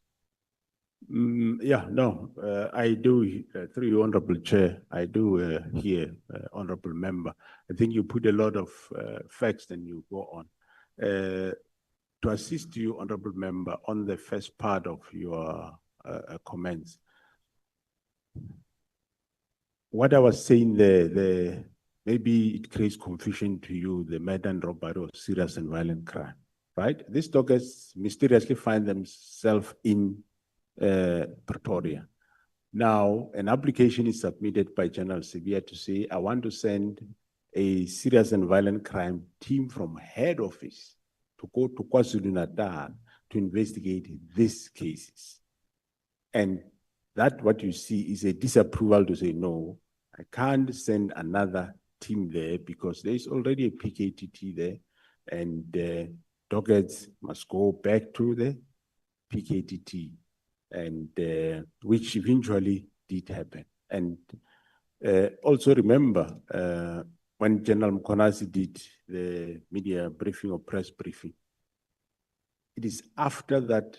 Yeah, no, I do, through you, Honorable Chair, I do hear, Honorable Member. I think you put a lot of facts and you go on. To assist you, Honorable Member, on the first part of your comments, what I was saying there, maybe it creates confusion to you, the murder and robbery or serious and violent crime, right? These dockets mysteriously find themselves in Pretoria. Now, an application is submitted by General Severe to say, I want to send a serious and violent crime team from head office to go to KwaZulu-Natal to investigate these cases. And that what you see is a disapproval to say, no, I can't send another team there because there is already a PKTT there, and the dockets must go back to the PKTT, and which eventually did happen. And also remember, when General Mkhwanazi did the media briefing or press briefing, it is after that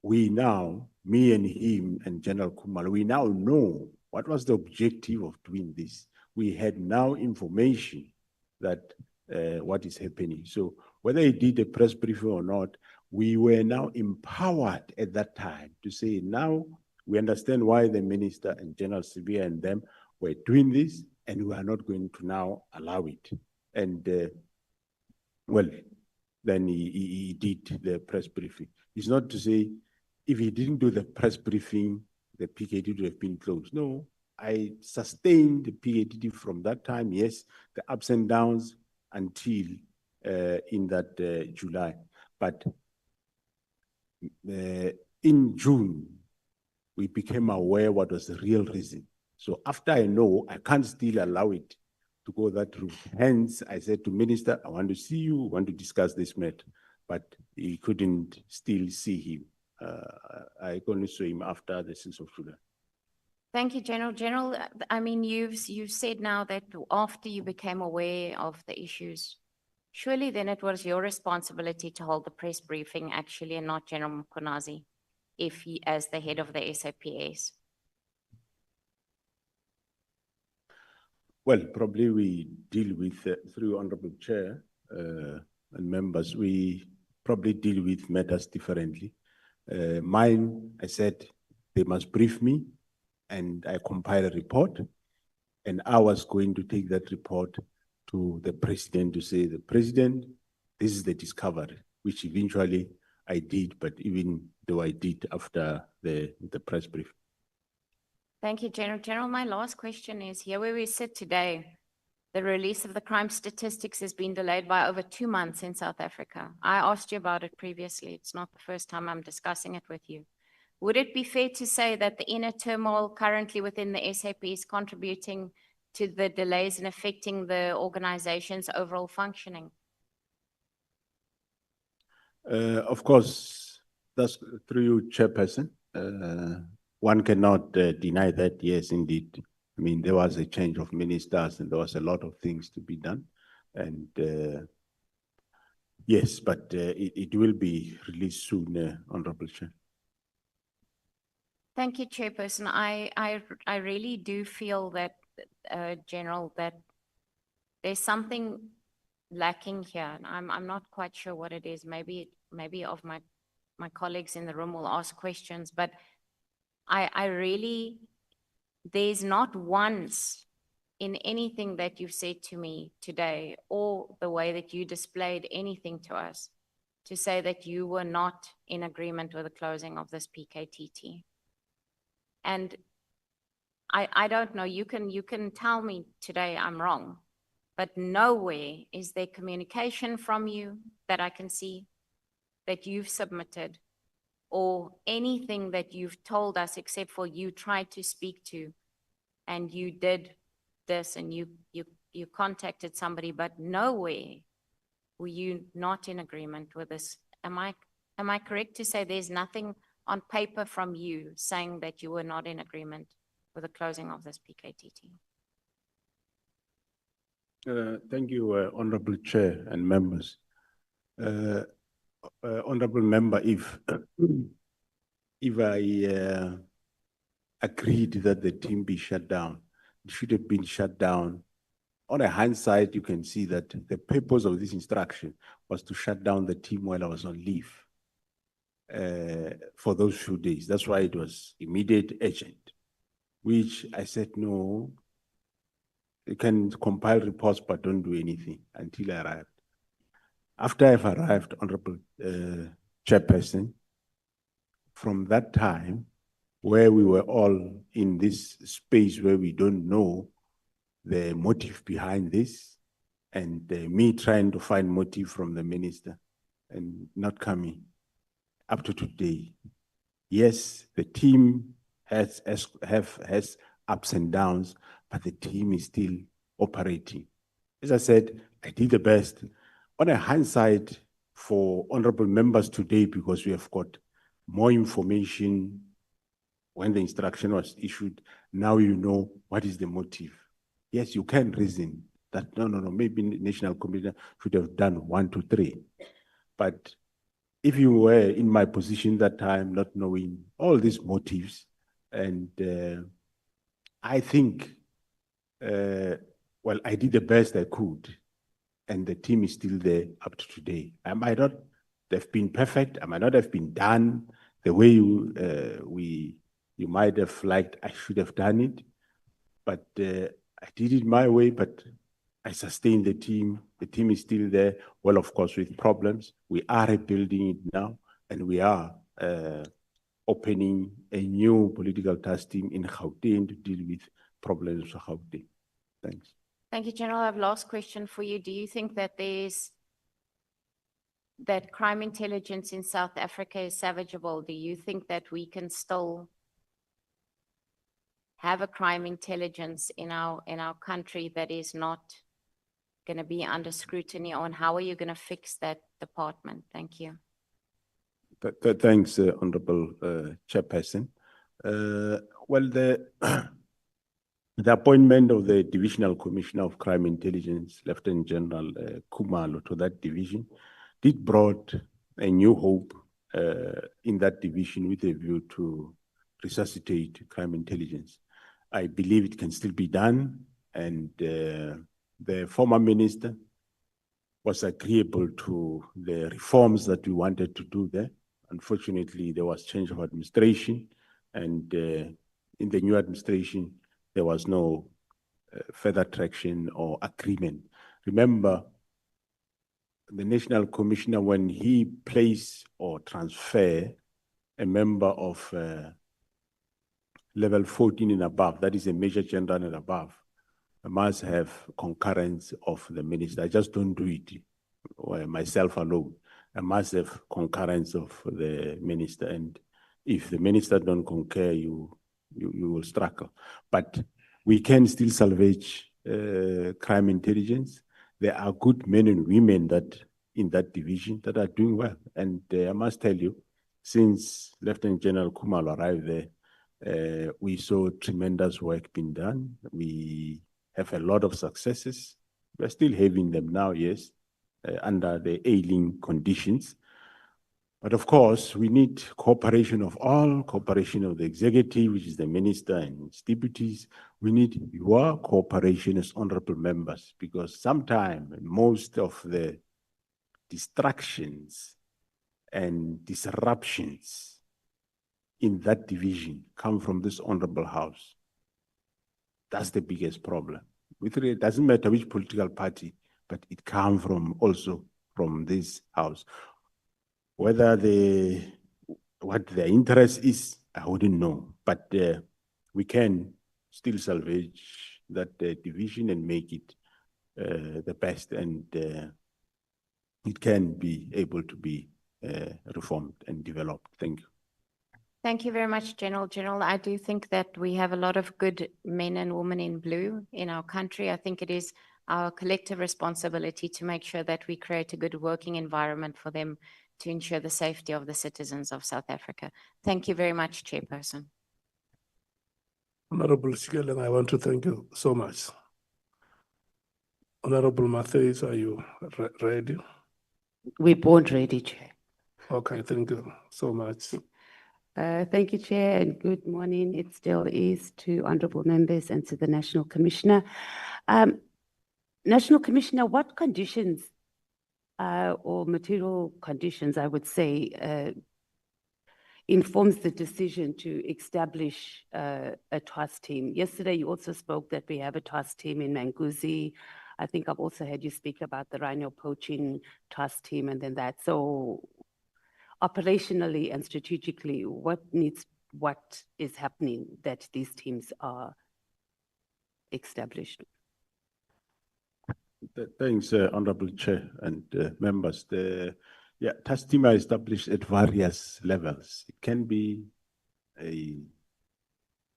we now, me and him and General Khumalo, we now know what was the objective of doing this. We had now information that what is happening. So whether he did a press briefing or not, we were now empowered at that time to say, now we understand why the minister and General Sibia and them were doing this, and we are not going to now allow it. And well, then he did the press briefing. It's not to say, if he didn't do the press briefing, the PKT would have been closed. No, I sustained the PKT from that time, yes, the ups and downs until in that July. But in June, we became aware what was the real reason. So after I know, I can't still allow it to go that route. Hence, I said to Minister, I want to see you, want to discuss this matter. But he couldn't still see him. I only saw him after the 6th of July. Thank you, General. General, I mean, you've said now that after you became aware of the issues, surely then it was your responsibility to hold the press briefing actually, and not General Mkhwanazi, if he, as the head of the SAPS. Well, probably we deal with, through Honorable Chair and members, we probably deal with matters differently. Mine, I said, they must brief me, and I compile a report, and I was going to take that report to the president to say, the president, this is the discovery, which eventually I did, but even though I did after the press brief. Thank you, General. General, my last question is, here where we sit today, the release of the crime statistics has been delayed by over 2 months in South Africa. I asked you about it previously. It's not the first time I'm discussing it with you. Would it be fair to say that the inner turmoil currently within the SAP is contributing to the delays in affecting the organization's overall functioning? Of course, that's through you, Chairperson. One cannot deny that, yes, indeed. I mean, there was a change of ministers and there was a lot of things to be done. And yes, but it will be released soon, Honorable Chair. Thank you, Chairperson. I really do feel that, General, that there's something lacking here. And I'm not quite sure what it is. Maybe of my colleagues in the room will ask questions, but I really, there's not once in anything that you've said to me today or the way that you displayed anything to us to say that you were not in agreement with the closing of this PKTT. And I don't know, you can tell me today I'm wrong, but nowhere is there communication from you that I can see that you've submitted or anything that you've told us except for you tried to speak to and you did this and you contacted somebody, but nowhere were you not in agreement with this. Am I correct to say there's nothing on paper from you saying that you were not in agreement with the closing of this PKTT? Thank you, Honorable Chair and members. Honorable Member, if I agreed that the team be shut down, it should have been shut down. On a hindsight, you can see that the purpose of this instruction was to shut down the team while I was on leave for those few days. That's why it was immediate, urgent, which I said, no, you can compile reports, but don't do anything until I arrived. After I've arrived, Honorable Chairperson, from that time, where we were all in this space where we don't know the motive behind this, and me trying to find motive from the minister and not coming up to today. Yes, the team has ups and downs, but the team is still operating. As I said, I did the best. On a hindsight for honorable members today, because we have got more information when the instruction was issued, now you know what is the motive. Yes, you can reason that, no, maybe National Committee should have done 1, 2, 3. But if you were in my position that time, not knowing all these motives, and I think, well, I did the best I could, and the team is still there up to today. I might not have been perfect. I might not have been done the way you might have liked I should have done it, but I did it my way, but I sustained the team. The team is still there. Well, of course, with problems. We are rebuilding it now, and we are opening a new political task team in Gauteng to deal with problems of Gauteng. Thanks. Thank you, General. I have last question for you. Do you think that that crime intelligence in South Africa is savageable? Do you think that we can still have a crime intelligence in our country that is not going to be under scrutiny, and how are you going to fix that department? Thank you. Thanks, Honorable Chairperson. Well, the appointment of the Divisional Commissioner of Crime Intelligence, Lieutenant General Khumalo, to that division did brought a new hope in that division with a view to resuscitate crime intelligence. I believe it can still be done, and the former minister was agreeable to the reforms that we wanted to do there. Unfortunately, there was change of administration, and in the new administration, there was no further traction or agreement. Remember, the National Commissioner, when he place or transfer a member of level 14 and above, that is a Major General and above, I must have concurrence of the minister. I just don't do it myself alone. I must have concurrence of the minister, and if the minister don't concur, you will struggle. But we can still salvage crime intelligence. There are good men and women that in that division that are doing well. And I must tell you, since Lieutenant General Khumalo arrived there, we saw tremendous work being done. We have a lot of successes. We're still having them now, yes, under the ailing conditions. But of course, we need cooperation of all, cooperation of the executive, which is the minister and its deputies. We need your cooperation as honorable members, because sometimes most of the distractions and disruptions in that division come from this honorable house. That's the biggest problem. It doesn't matter which political party, but it comes from also from this house. Whether what their interest is, I wouldn't know, but we can still salvage that division and make it the best, and it can be able to be reformed and developed. Thank you. Thank you very much, General. General, I do think that we have a lot of good men and women in blue in our country. I think it is our collective responsibility to make sure that we create a good working environment for them to ensure the safety of the citizens of South Africa. Thank you very much, Chairperson. Honorable Shikeleng, I want to thank you so much. Honorable Matthews, are you ready? We're born ready, Chair. Okay, thank you so much. Thank you, Chair, and good morning. It still is to honorable members and to the National Commissioner. National Commissioner, what conditions or material conditions, I would say, informs the decision to establish a task team? Yesterday, you also spoke that we have a task team in Mkhwanazi. I think I've also heard you speak about the rhino poaching task team and then that. So operationally and strategically, what is happening that these teams are established? Thanks, Honorable Chair and members. The task team are established at various levels. It can be a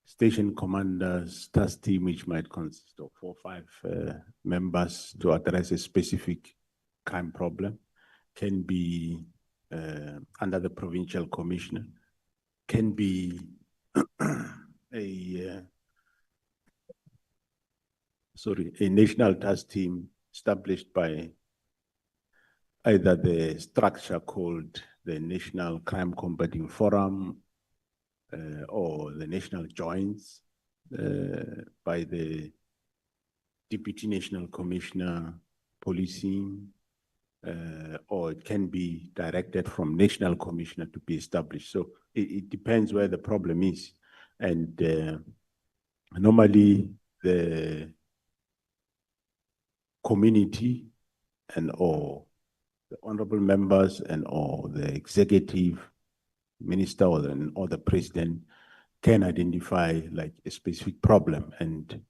station commander's task team, which might consist of 4 or 5 members to address a specific crime problem. Can be under the provincial commissioner. Can be a national task team established by either the structure called the National Crime Combating Forum or the National Joints by the Deputy National Commissioner Policing, or it can be directed from National Commissioner to be established. So it depends where the problem is. And normally the community and or the honorable members and or the executive minister or the president can identify like a specific problem, and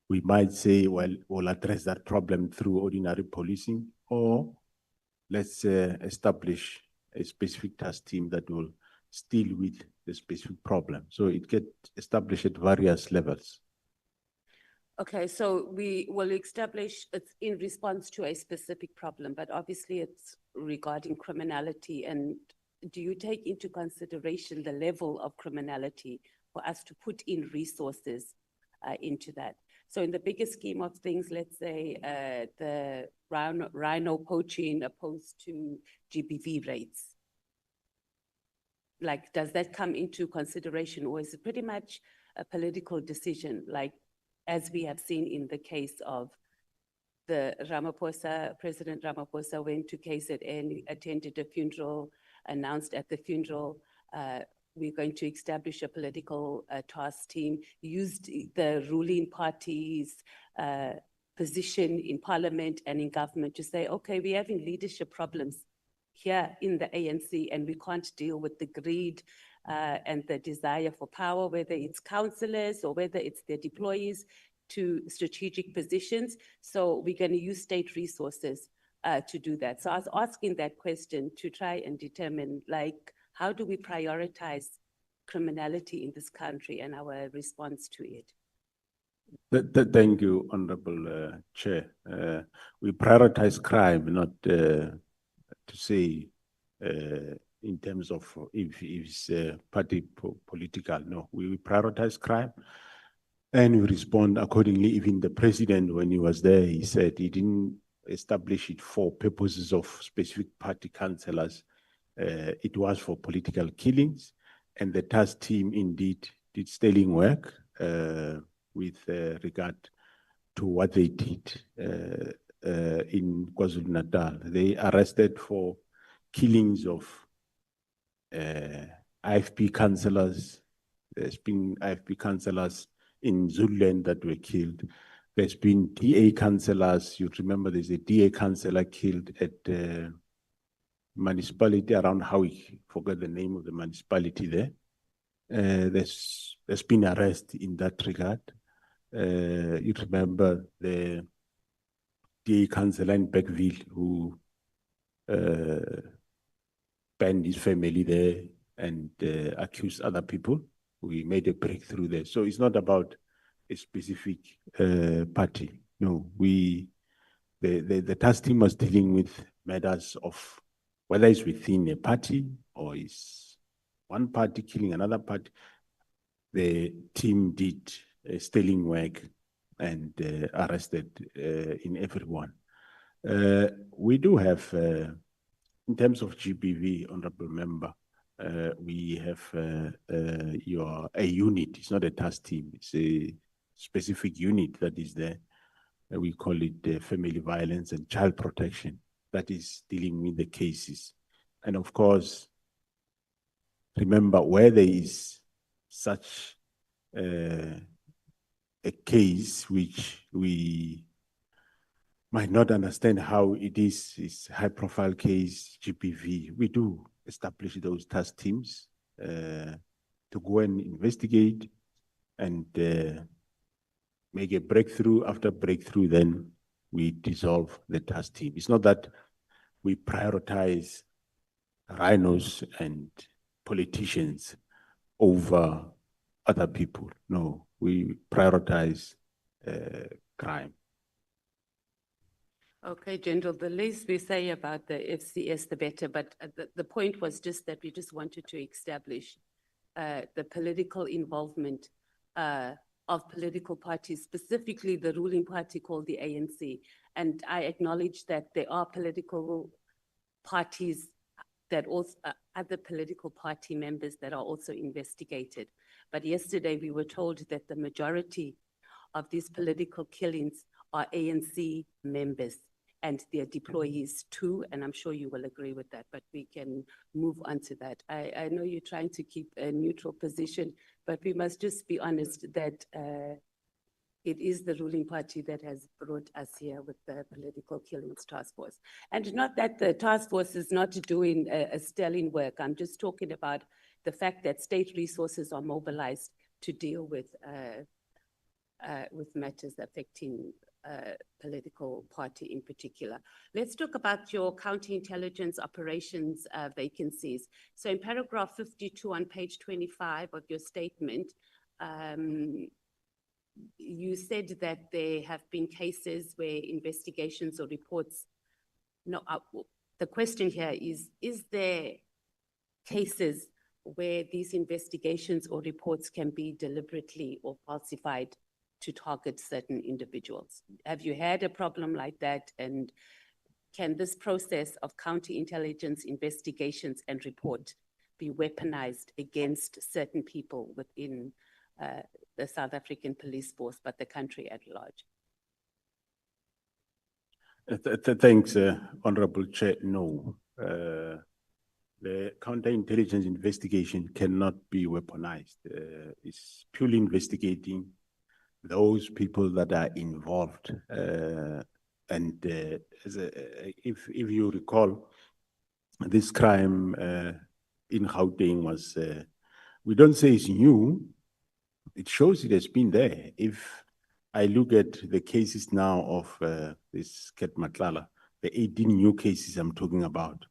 we might say, well, we'll address that problem through ordinary policing, or let's establish a specific task team that will deal with the specific problem. So it gets established at various levels. Okay, so we will establish it's in response to a specific problem, but obviously it's regarding criminality. And do you take into consideration the level of criminality for us to put in resources into that? So in the bigger scheme of things, let's say the rhino poaching opposed to GBV rates, like does that come into consideration, or is it pretty much a political decision, like as we have seen in the case of the President Ramaphosa went to KZN, attended a funeral, announced at the funeral, we're going to establish a political task team, used the ruling party's position in parliament and in government to say, okay, we're having leadership problems here in the ANC and we can't deal with the greed and the desire for power, whether it's councillors or whether it's their deployees to strategic positions. So we're going to use state resources to do that. So I was asking that question to try and determine, like, how do we prioritize criminality in this country and our response to it? Thank you, Honorable Chair. We prioritize crime, not to say in terms of if it's party political. No, we prioritize crime and we respond accordingly. Even the president, when he was there, he said he didn't establish it for purposes of specific party councillors. It was for political killings, and the task team indeed did sterling work with regard to what they did in KwaZulu-Natal. They arrested for killings of IFP councillors. There's been IFP councillors in Zululand that were killed. There's been DA councillors. You remember there's a DA councillor killed at municipality around Howick. Forgot the name of the municipality there. There's been arrest in that regard. You remember the DA councillor in Beckville who banned his family there and accused other people. We made a breakthrough there. So it's not about a specific party. No, the task team was dealing with matters of whether it's within a party or is one party killing another party. The team did sterling work and arrested in everyone. We do have, in terms of GBV, Honorable Member, we have a unit. It's not a task team. It's a specific unit that is there. We call it family violence and child protection. That is dealing with the cases. And of course, remember where there is such a case which we might not understand how it is, it's high profile case, GPV, we do establish those task teams to go and investigate and make a breakthrough. After breakthrough, then we dissolve the task team. It's not that we prioritize rhinos and politicians over other people. No, we prioritize crime. Okay, General, the less we say about the FCS, the better, but the point was just that we just wanted to establish the political involvement of political parties, specifically the ruling party called the ANC. And I acknowledge that there are political parties that also, other political party members that are also investigated. But yesterday we were told that the majority of these political killings are ANC members and their deployees too, and I'm sure you will agree with that, but we can move on to that. I know you're trying to keep a neutral position, but we must just be honest that it is the ruling party that has brought us here with the political killings task force. And not that the task force is not doing a sterling work. I'm just talking about the fact that state resources are mobilized to deal with matters affecting political party in particular. Let's talk about your counterintelligence operations vacancies. So in paragraph 52 on page 25 of your statement, you said that there have been cases where investigations or reports, no, the question here is there cases where these investigations or reports can be deliberately or falsified to target certain individuals? Have you had a problem like that? And can this process of counterintelligence investigations and report be weaponized against certain people within the South African police force, but the country at large? Thanks, Honorable Chair. No, the counterintelligence investigation cannot be weaponized. It's purely investigating those people that are involved. If you recall, this crime in Gauteng was, we don't say it's new, it shows it has been there. If I look at the cases now of this Nhlanhla, the 18 new cases I'm talking about,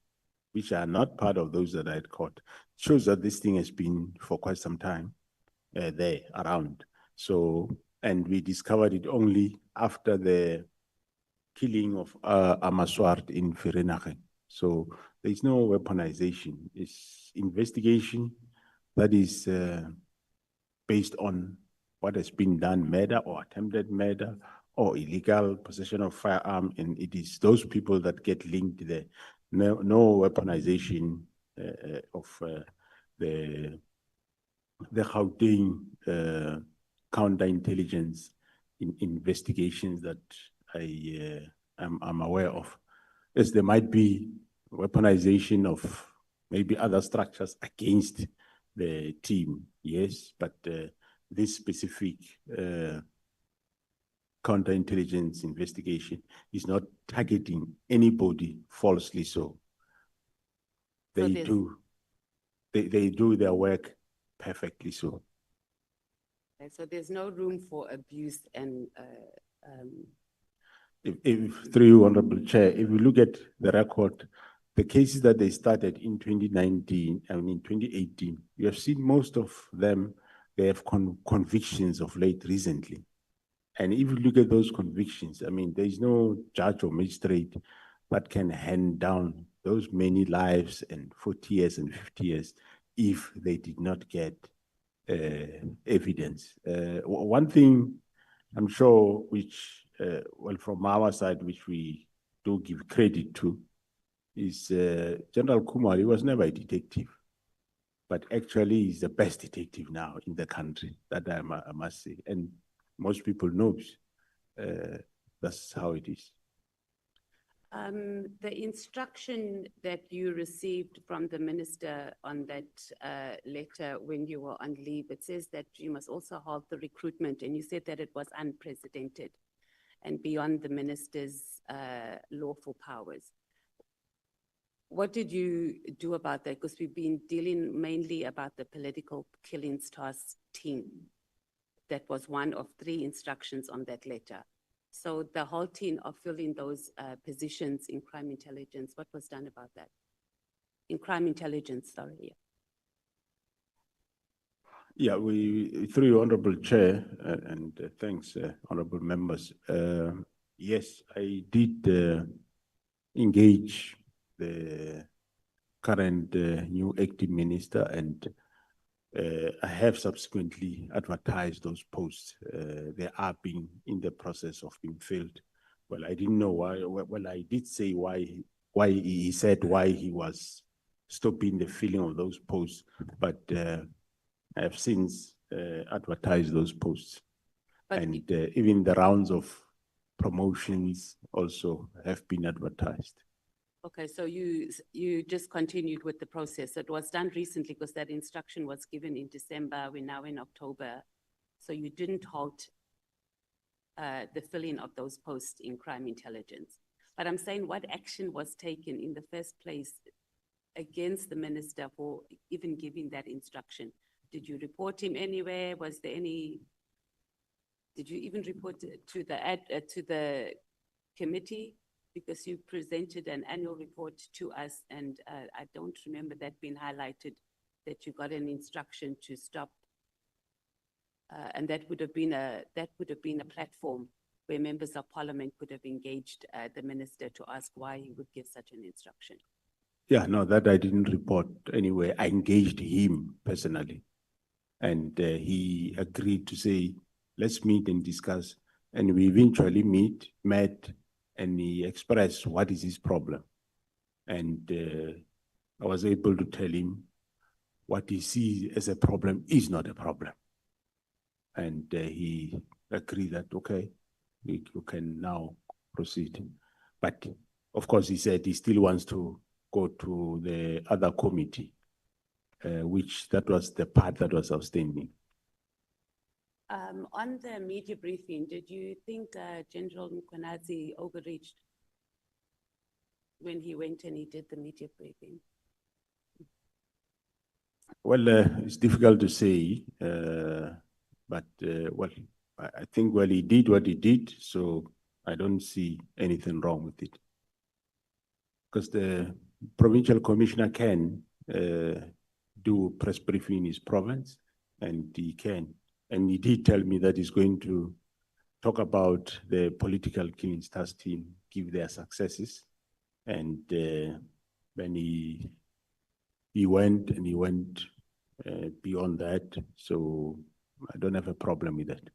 which are not part of those that I had caught, shows that this thing has been for quite some time there around. So And we discovered it only after the killing of Amaswart in Vereeniging. So there is no weaponization. It's investigation that is based on what has been done, murder or attempted murder or illegal possession of firearm, and it is those people that get linked there. No weaponization of the Gauteng counterintelligence investigations that I'm aware of. Yes, there might be weaponization of maybe other structures against the team, yes, but this specific counterintelligence investigation is not targeting anybody falsely. So they they do their work perfectly. So. Okay, so there's no room for abuse and Through you, Honorable Chair, if you look at the record, the cases that they started in 2019 and in 2018, you have seen most of them, they have convictions of late recently. And if you look at those convictions, I mean, there is no judge or magistrate that can hand down those many lives and 40 years and 50 years if they did not get evidence. One thing I'm sure which, well, from our side, which we do give credit to, is General Kumar. He was never a detective, but actually he's the best detective now in the country, that I must say. And most people know that's how it is. the instruction that you received from the minister on that letter when you were on leave, it says that you must also halt the recruitment, and you said that it was unprecedented and beyond the minister's lawful powers. What did you do about that? Because we've been dealing mainly about the political killings task team. That was one of 3 instructions on that letter. So the halting of filling those positions in crime intelligence, what was done about that? In crime intelligence, sorry. Yeah, we, through your Honorable Chair, and thanks, Honorable Members. Yes, I did engage the current new acting minister, and I have subsequently advertised those posts. They are being in the process of being filled. Well, I didn't know why. Well, I did say why he said why he was stopping the filling of those posts, but I have since advertised those posts. But and even the rounds of promotions also have been advertised. okay, so you just continued with the process. It was done recently because that instruction was given in December. We're now in October. So you didn't halt the filling of those posts in crime intelligence. But I'm saying what action was taken in the first place against the minister for even giving that instruction? Did you report him anywhere? Was there any, did you even report to the committee? Because you presented an annual report to us, and I don't remember that being highlighted, that you got an instruction to stop. And that would have been a platform where members of parliament could have engaged the minister to ask why he would give such an instruction. Yeah, no, that I didn't report anywhere. I engaged him personally, and he agreed to say, let's meet and discuss. And we eventually met, and he expressed what is his problem. And I was able to tell him what he sees as a problem is not a problem. And he agreed that, okay, you can now proceed. But of course, he said he still wants to go to the other committee, which that was the part that was outstanding. On the media briefing, did you think General Mkhwanazi overreached when he went and he did the media briefing? Well, it's difficult to say, but well, I think, well, he did what he did, so I don't see anything wrong with it. Because the provincial commissioner can do press briefing in his province, and he can And he did tell me that he's going to talk about the political Killings Task Team, give their successes. And when he went beyond that. So I don't have a problem with that.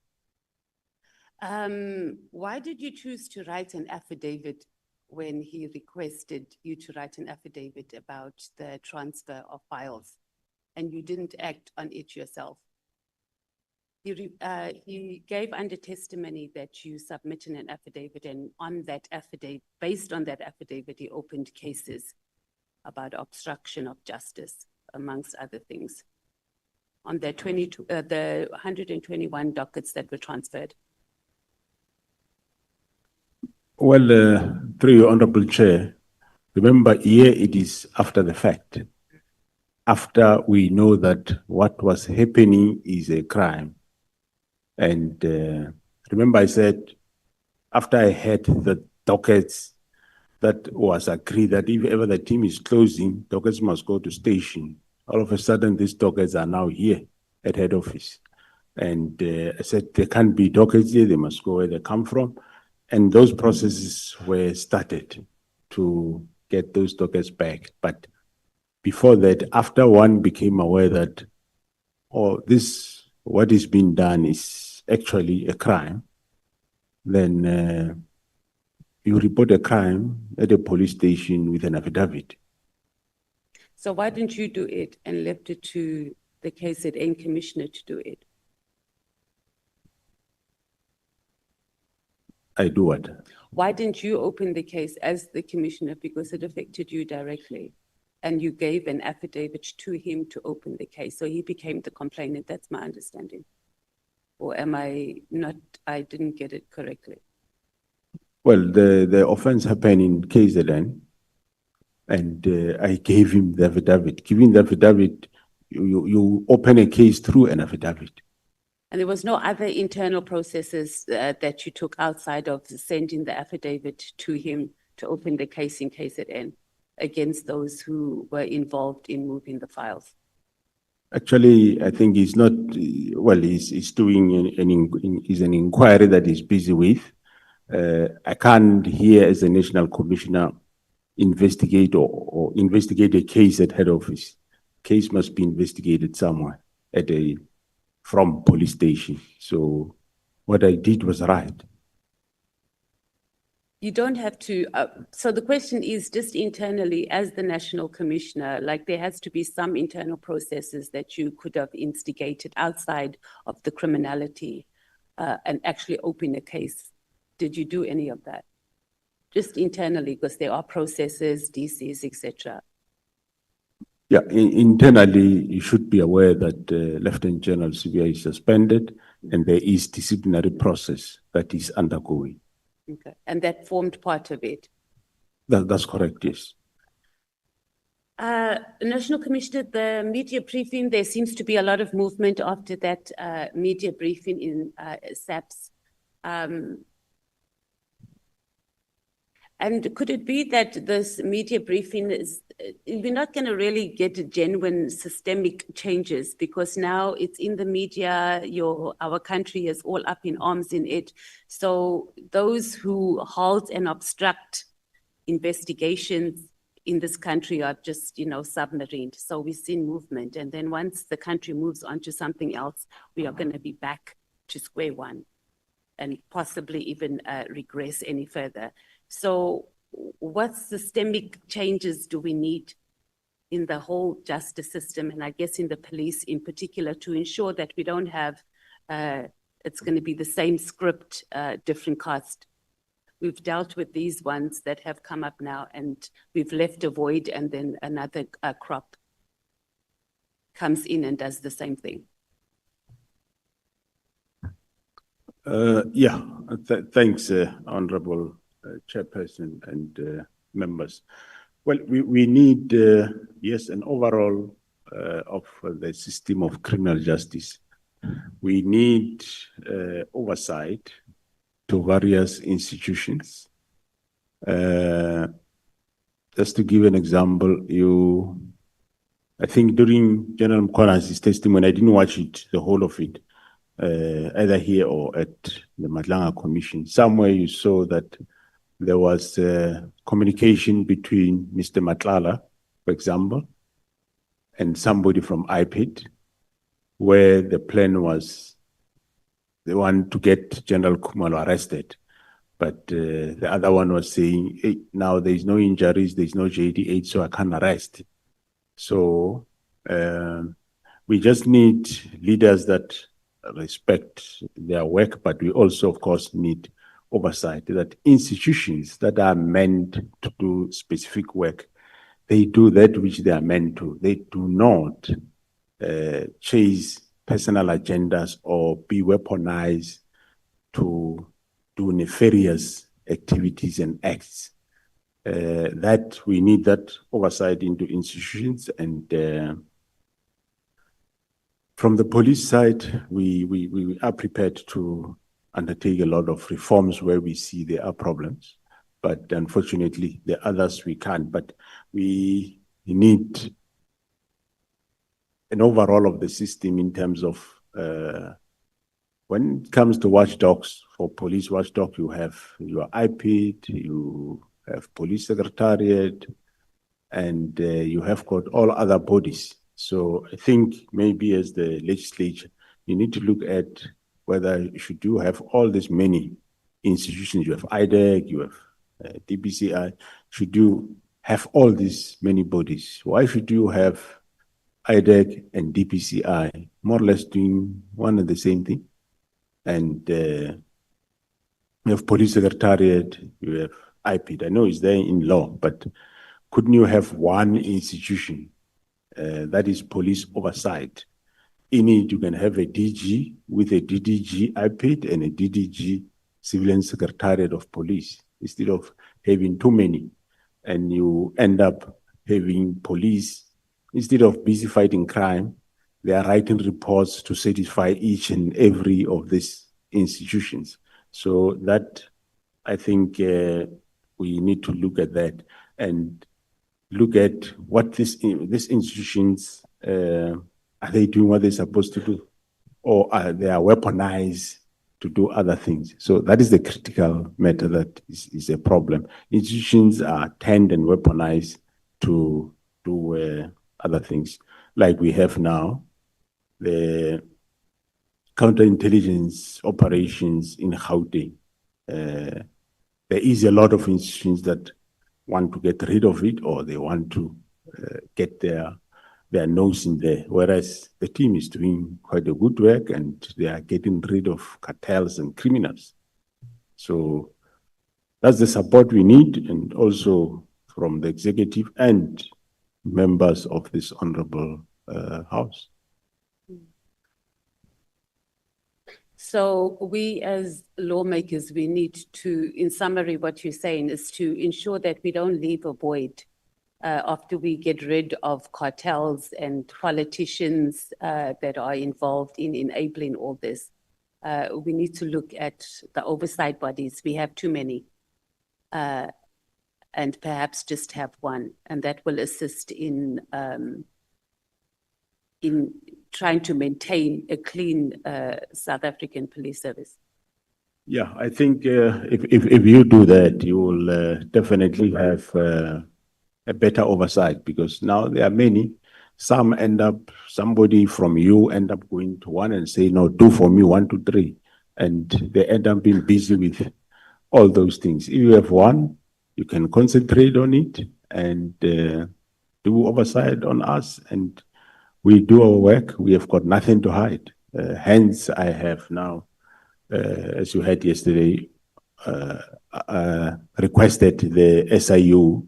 Why did you choose to write an affidavit when he requested you to write an affidavit about the transfer of files and you didn't act on it yourself? He gave under testimony that you submitted an affidavit, and on that affidavit, based on that affidavit, he opened cases about obstruction of justice, amongst other things, on the 121 dockets that were transferred. Well, through your Honorable Chair, remember here it is after the fact. After we know that what was happening is a crime. And remember I said, after I had the dockets, that was agreed that if ever the team is closing, dockets must go to station. All of a sudden, these dockets are now here at head office. And I said, there can't be dockets here, they must go where they come from. And those processes were started to get those dockets back. But before that, after one became aware that, what is being done is actually a crime, then you report a crime at a police station with an affidavit. So why didn't you do it and left it to the KZN commissioner to do it? I do what? Why didn't you open the case as the commissioner, because it affected you directly? And you gave an affidavit to him to open the case. So he became the complainant. That's my understanding. Or am I not, I didn't get it correctly? Well, the offense happened in KZN, and I gave him the affidavit. Giving the affidavit, you open a case through an affidavit. And there was no other internal processes that you took outside of sending the affidavit to him to open the case in KZN against those who were involved in moving the files? Actually, I think he's not, well, he's doing an inquiry that he's busy with. I can't here as a national commissioner investigate or investigate a case at head office. Case must be investigated somewhere from police station. So what I did was right. You don't have to, so the question is just internally as the national commissioner, like there has to be some internal processes that you could have instigated outside of the criminality and actually open a case. Did you do any of that? Just internally, because there are processes, DCs, etc. Yeah, internally, you should be aware that Lieutenant General CBI is suspended and there is disciplinary process that is undergoing. Okay, and that formed part of it? That's correct, yes. National Commissioner, the media briefing, there seems to be a lot of movement after that media briefing in SAPS. And could it be that this media briefing is, we're not going to really get genuine systemic changes because now it's in the media, our country is all up in arms in it. So those who halt and obstruct investigations in this country are just, submarined. So we've seen movement. And then once the country moves on to something else, we are going to be back to square one and possibly even regress any further. So what systemic changes do we need in the whole justice system, and I guess in the police in particular, to ensure that we don't have, it's going to be the same script, different cast? We've dealt with these ones that have come up now and we've left a void, and then another crop comes in and does the same thing. Thanks, Honorable Chairperson and members. Well, we need, yes, an overall of the system of criminal justice. We need oversight to various institutions. Just to give an example, I think during General Mkhwanazi's testimony, I didn't watch it, the whole of it, either here or at the Nhlanhla Commission. Somewhere you saw that there was communication between Mr. Nhlanhla, for example, and somebody from IPID, where the plan was they want to get General Khumalo arrested. But the other one was saying, hey, now there's no injuries, there's no JD8, so I can't arrest. So we just need leaders that respect their work, but we also, of course, need oversight that institutions that are meant to do specific work, they do that which they are meant to. They do not chase personal agendas or be weaponized to do nefarious activities and acts. That we need that oversight into institutions, and from the police side, we are prepared to undertake a lot of reforms where we see there are problems, but unfortunately, the others we can't. But we need an overall of the system in terms of when it comes to watchdogs, for police watchdog, you have your IPID, you have police secretariat, and you have got all other bodies. So I think maybe as the legislature, you need to look at whether should you have all these many institutions. You have IDEC, you have DPCI. Should you have all these many bodies? Why should you have IDEC and DPCI more or less doing one and the same thing? And you have police secretariat, you have IPID. I know it's there in law, but couldn't you have one institution that is police oversight? In it, you can have a DG with a DDG IPID and a DDG Civilian Secretariat of Police, instead of having too many. And you end up having police, instead of busy fighting crime, they are writing reports to satisfy each and every of these institutions. So that, I think we need to look at that and look at what these institutions, are they doing what they're supposed to do? Or are they weaponized to do other things? So that is the critical matter that is a problem. Institutions are tend and weaponized to do other things. Like we have now, the counterintelligence operations in Gauteng. There is a lot of institutions that want to get rid of it, or they want to get their nose in there, whereas the team is doing quite a good work and they are getting rid of cartels and criminals. So that's the support we need, and also from the executive and members of this honorable House. So we as lawmakers, we need to, in summary, what you're saying is to ensure that we don't leave a void after we get rid of cartels and politicians that are involved in enabling all this. We need to look at the oversight bodies. We have too many, and perhaps just have one, and that will assist in trying to maintain a clean South African police service. Yeah, I think if you do that, you will definitely have a better oversight, because now there are many. Some end up, somebody from you end up going to one and say, no, do for me 1, 2, 3. And they end up being busy with all those things. If you have one, you can concentrate on it and do oversight on us, and we do our work. We have got nothing to hide. Hence, I have now, as you heard yesterday, requested the SIU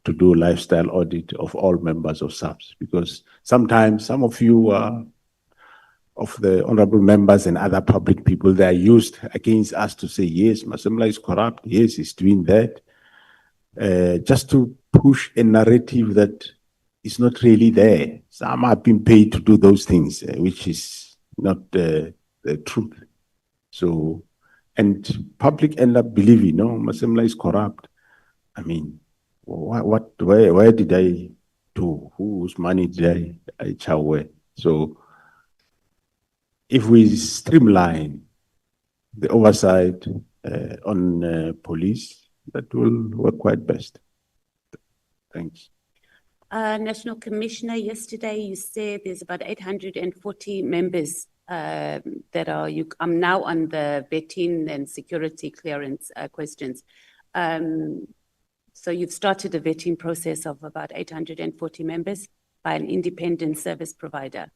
to do lifestyle audit of all members of SAPS, because sometimes some of you of the honorable members and other public people, they are used against us to say, yes, Masemola is corrupt, yes, he's doing that, just to push a narrative that is not really there. Some have been paid to do those things, which is not the truth. So, and public end up believing, no, Masemola is corrupt. I mean, where did I do? Whose money did I chow where? So if we streamline the oversight on police, that will work quite best. Thanks. National Commissioner, yesterday you said there's about 840 members that are, I'm now on the vetting and security clearance questions. So you've started a vetting process of about 840 members by an independent service provider,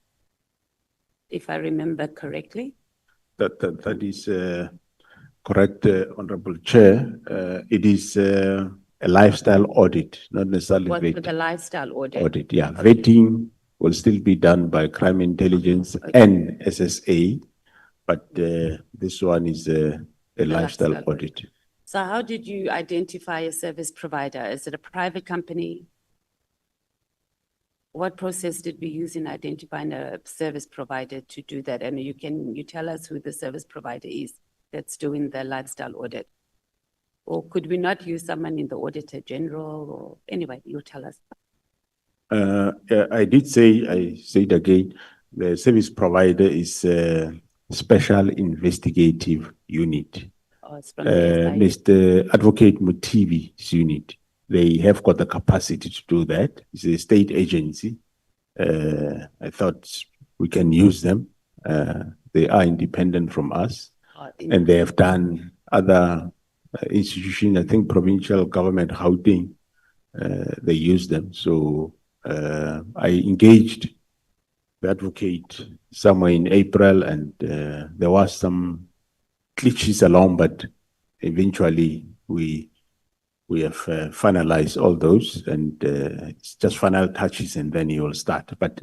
if I remember correctly. That is correct, Honorable Chair. It is a lifestyle audit, not necessarily What for vetting. the lifestyle audit? Audit, yeah. Vetting will still be done by crime intelligence and SSA, but this one is a lifestyle lifestyle audit. So how did you identify a service provider? Is it a private company? What process did we use in identifying a service provider to do that? And you tell us who the service provider is that's doing the lifestyle audit? Or could we not use someone in the Auditor General, or anyway, you tell us. I did say, I say it again, the service provider is a special investigative unit. Oh, it's from the SIU. Mr. Advocate Mutivi's unit, they have got the capacity to do that. It's a state agency. I thought we can use them. They are independent from us, and they have done other institutions, I think provincial government, Gauteng, they use them. So I engaged the advocate somewhere in April, and there was some glitches along, but eventually we have finalized all those, and it's just final touches, and then you will start. But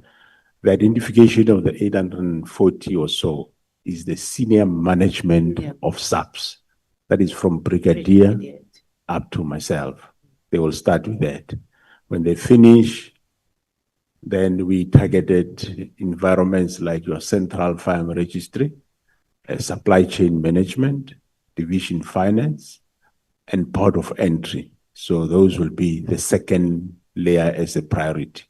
the identification of the 840 or so is the senior management of SAPS. That is from brigadier up to myself. They will start with that. When they finish, then we targeted environments like your central farm registry, supply chain management, division finance, and port of entry. So those will be the second layer as a priority.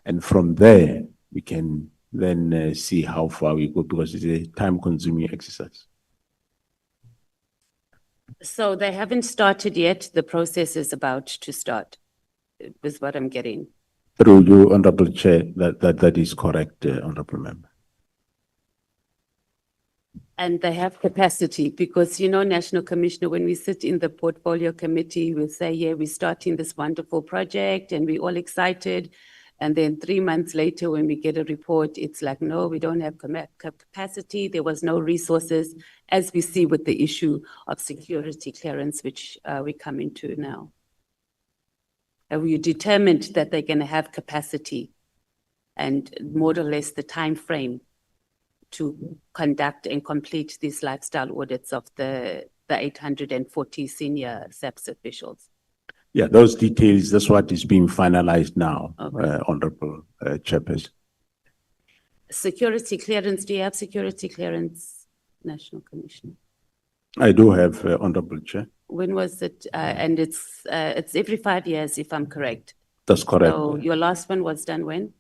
And from there, we can then see how far we go, because it's a time-consuming exercise. So they haven't started yet. The process is about to start, is what I'm getting. Through you, Honorable Chair, that is correct, Honorable Member. And they have capacity, because, you know, National Commissioner, when we sit in the portfolio committee, we say, yeah, we're starting this wonderful project and we're all excited. And then 3 months later, when we get a report, it's like, no, we don't have capacity. There was no resources, as we see with the issue of security clearance, which we come into now. And we determined that they're going to have capacity and more or less the time frame to conduct and complete these lifestyle audits of the 840 senior SAPS officials. Yeah, those details, that's what is being finalized now, Honorable Chairperson. Security clearance, do you have security clearance, National Commissioner? I do have, Honorable Chair. When was it? And it's every 5 years, if I'm correct. That's correct. So your last one was done when?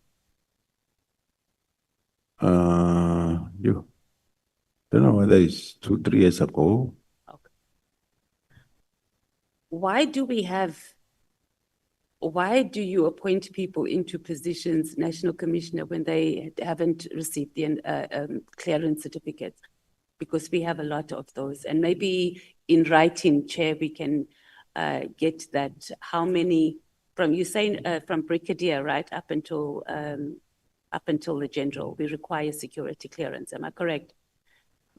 You don't know whether it's 2-3 years ago. Why do you appoint people into positions, National Commissioner, when they haven't received the clearance certificates? Because we have a lot of those, and maybe in writing, Chair, we can get that. How many from you saying from brigadier, right, up until the general, we require security clearance. Am I correct?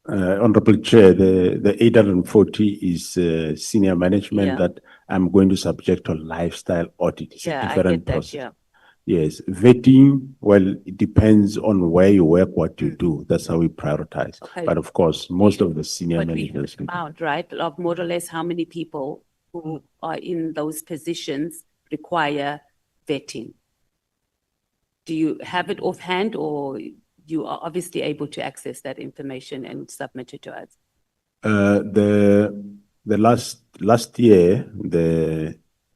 Honorable Chair, the 840 is senior management that I'm going to subject to lifestyle audit. It's a different process. Yes, vetting, well, it depends on where you work, what you do. That's how we prioritize. But of course, most of the senior managers. Amount, right, of more or less how many people who are in those positions require vetting. Do you have it offhand, or you are obviously able to access that information and submit it to us? The last year,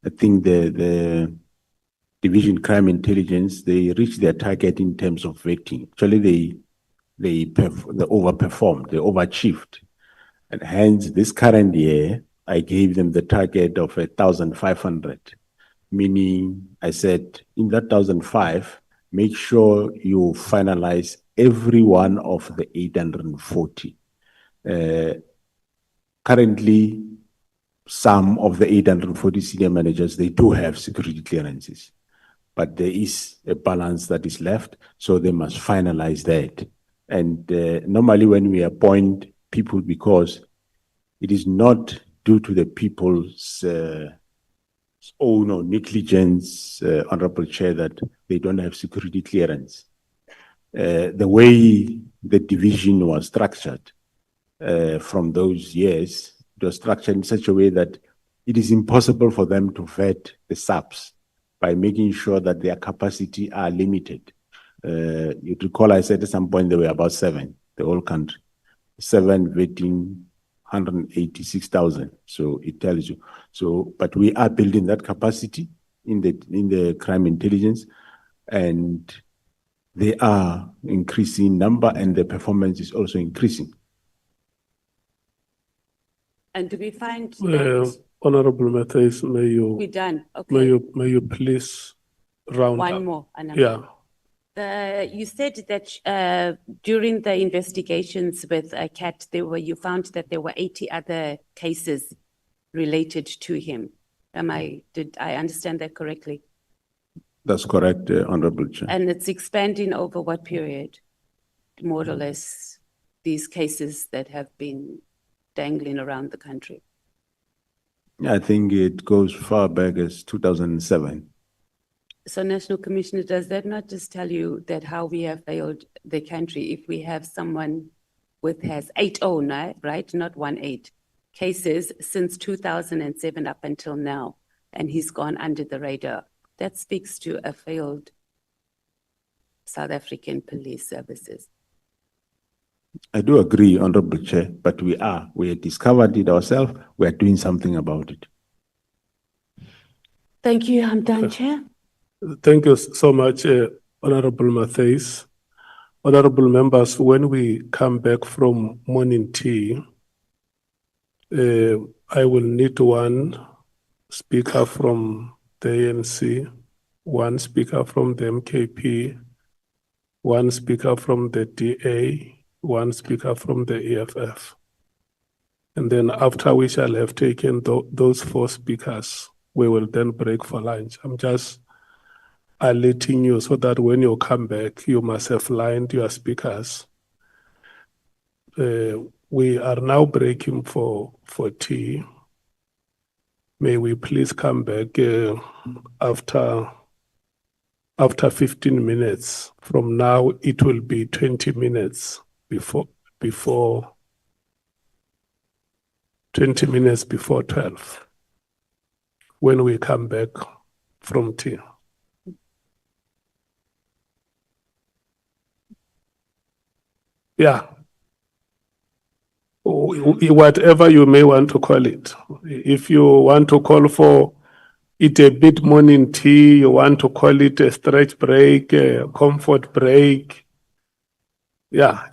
I think the Division Crime Intelligence, they reached their target in terms of vetting. Actually, they overperformed, they overachieved. And hence, this current year, I gave them the target of 1,500, meaning I said, in that 1,005, make sure you finalize every one of the 840. Currently, some of the 840 senior managers, they do have security clearances, but there is a balance that is left, so they must finalize that. And normally when we appoint people, because it is not due to the people's own or negligence, Honorable Chair, that they don't have security clearance. The way the division was structured from those years, it was structured in such a way that it is impossible for them to vet the subs by making sure that their capacity are limited. You recall I said at some point there were about 7, the whole country. 7 vetting 186,000. So it tells you. So, but we are building that capacity in the crime intelligence, and they are increasing number, and the performance is also increasing. And do we find that Honorable Matthias, may we're you, done? Okay, may you please round one up? more. Anand. Yeah. You said that during the investigations with CAT, you found that there were 80 other cases related to him. Did I understand that correctly? That's correct, Honorable Chair. And it's expanding over what period? More or less, these cases that have been dangling around the country. I think it goes far back as 2007. So National Commissioner, does that not just tell you that how we have failed the country if we have someone has 80, right? Not 18 cases since 2007 up until now, and he's gone under the radar. That speaks to a failed South African police services. I do agree, Honorable Chair, but we have discovered it ourselves. We are doing something about it. Thank you. I'm done, Chair. Thank you so much, Honorable Matthias. Honorable members, when we come back from morning tea, I will need one speaker from the ANC, one speaker from the MKP, one speaker from the DA, one speaker from the EFF. And then after we shall have taken those 4 speakers, we will then break for lunch. I'm just alerting you so that when you come back, you must have lined your speakers. We are now breaking for tea. May we please come back after 15 minutes. From now, it will be 20 minutes before 20 minutes before 12 when we come back from tea. Yeah. Whatever you may want to call it. If you want to call for it a bit morning tea, you want to call it a stretch break, a comfort break. Yeah.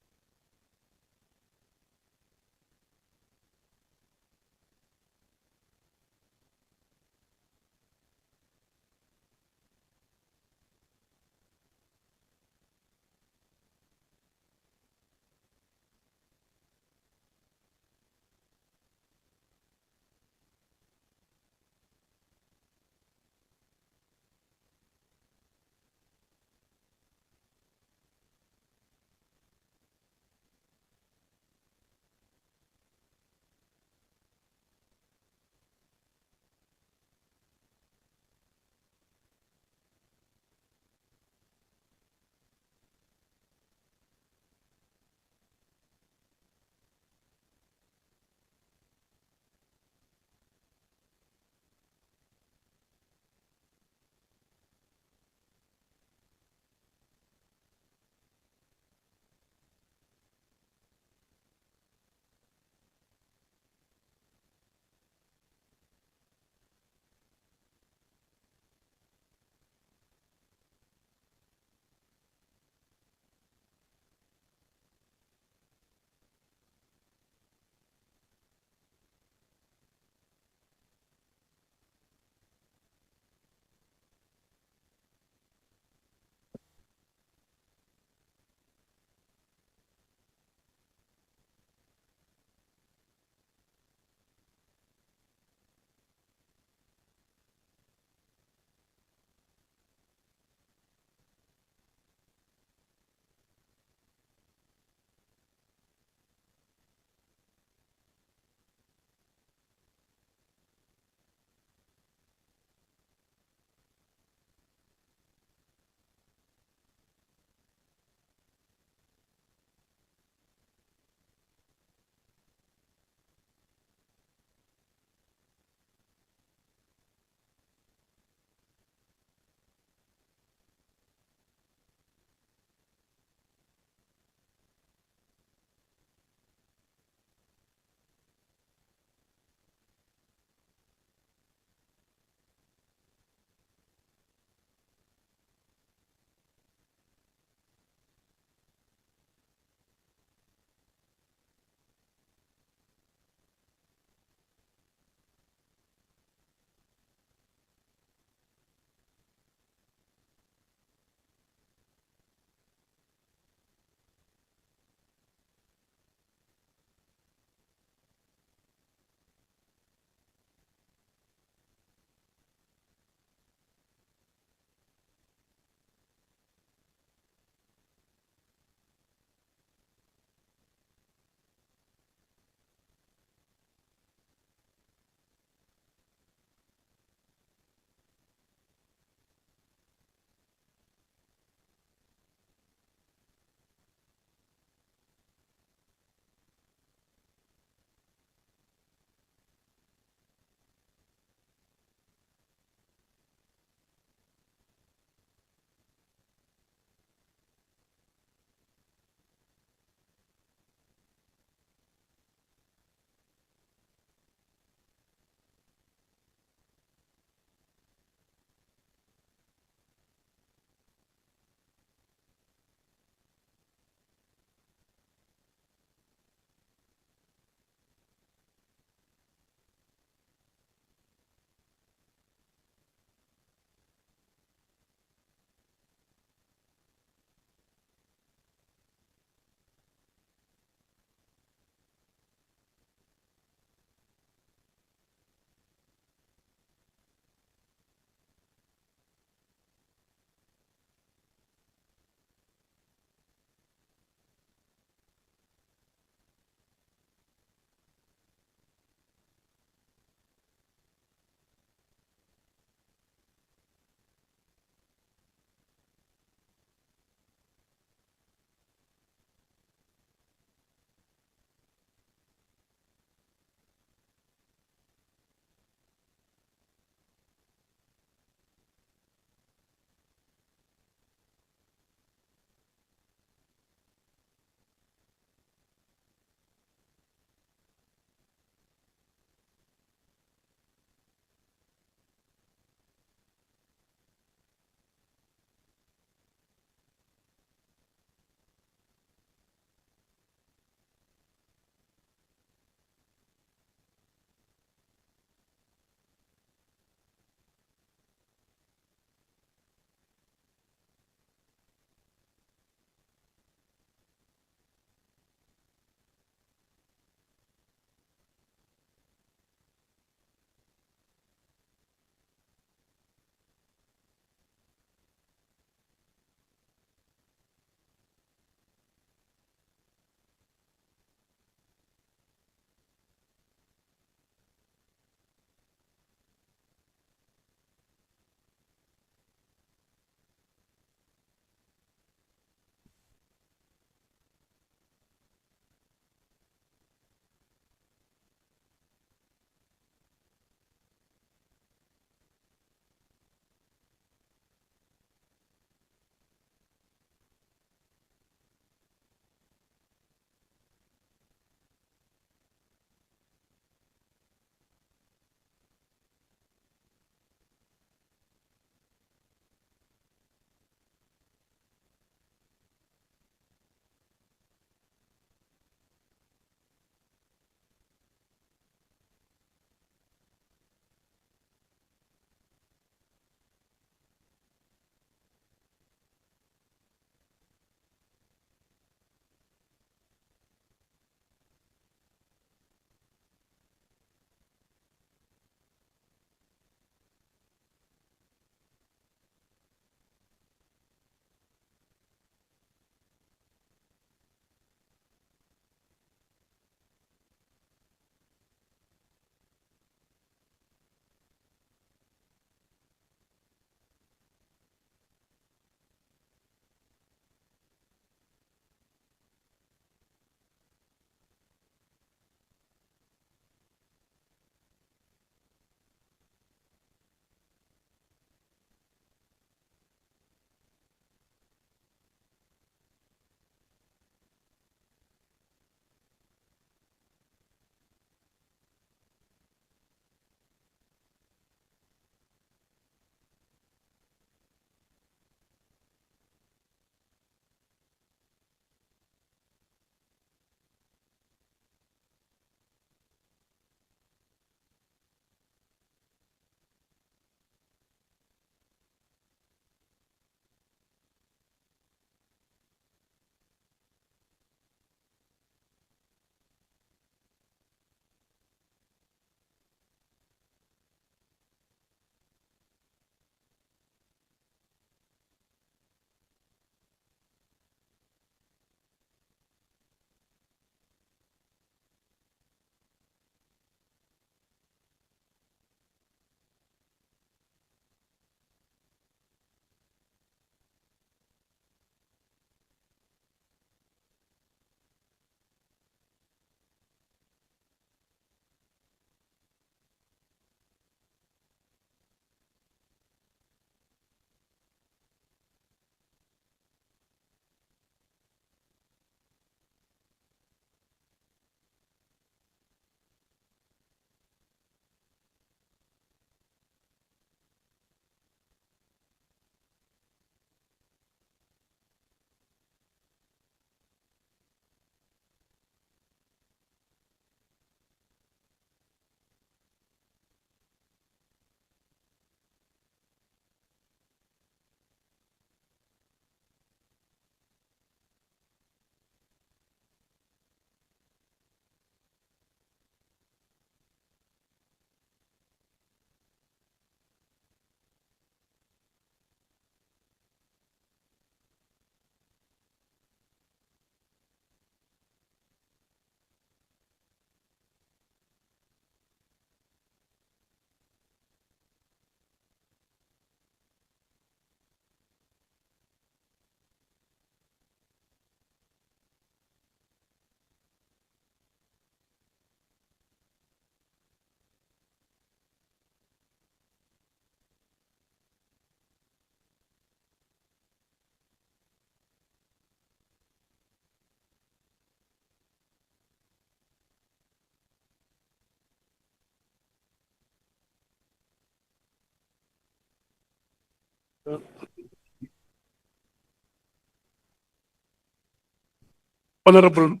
Honorable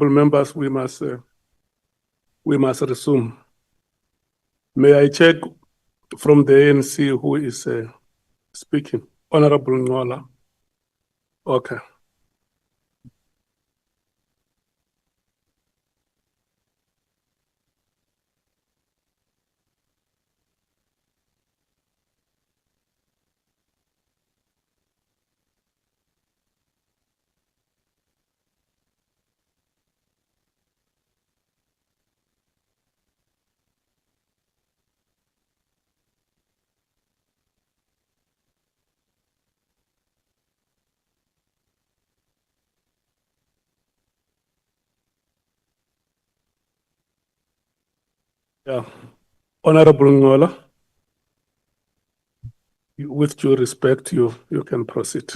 members, we must resume. May I check from the ANC who is speaking? Honorable Nhlanhla. Okay. Yeah. Honorable Nhlanhla, with due respect, you can proceed.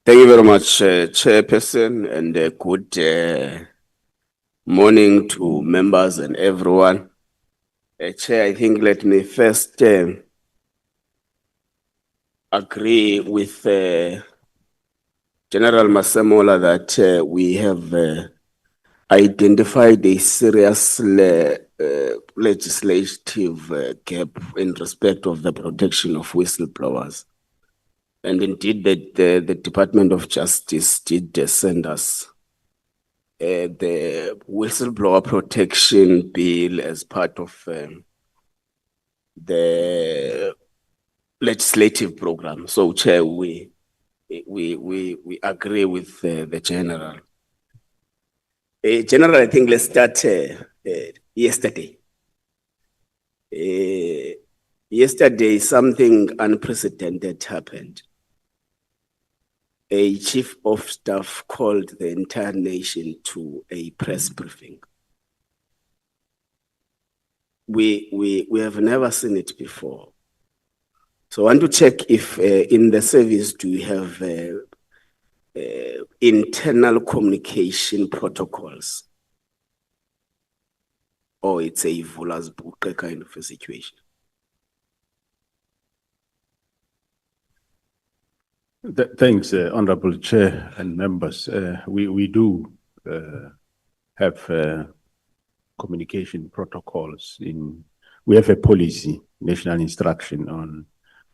Thank you very much, Chairperson, and good morning to members and everyone. Chair, I think let me first agree with General Masemola that we have identified a serious legislative gap in respect of the protection of whistleblowers. And indeed, the Department of Justice did send us the whistleblower protection bill as part of the legislative program. So, Chair, we agree with the General. General, I think let's start yesterday. Yesterday, something unprecedented happened. A chief of staff called the entire nation to a press briefing. We have never seen it before. So I want to check if in the service do you have internal communication protocols, or it's a Vula's book kind of a situation? Thanks, Honorable Chair and members. We do have communication protocols. We have a policy, national instruction on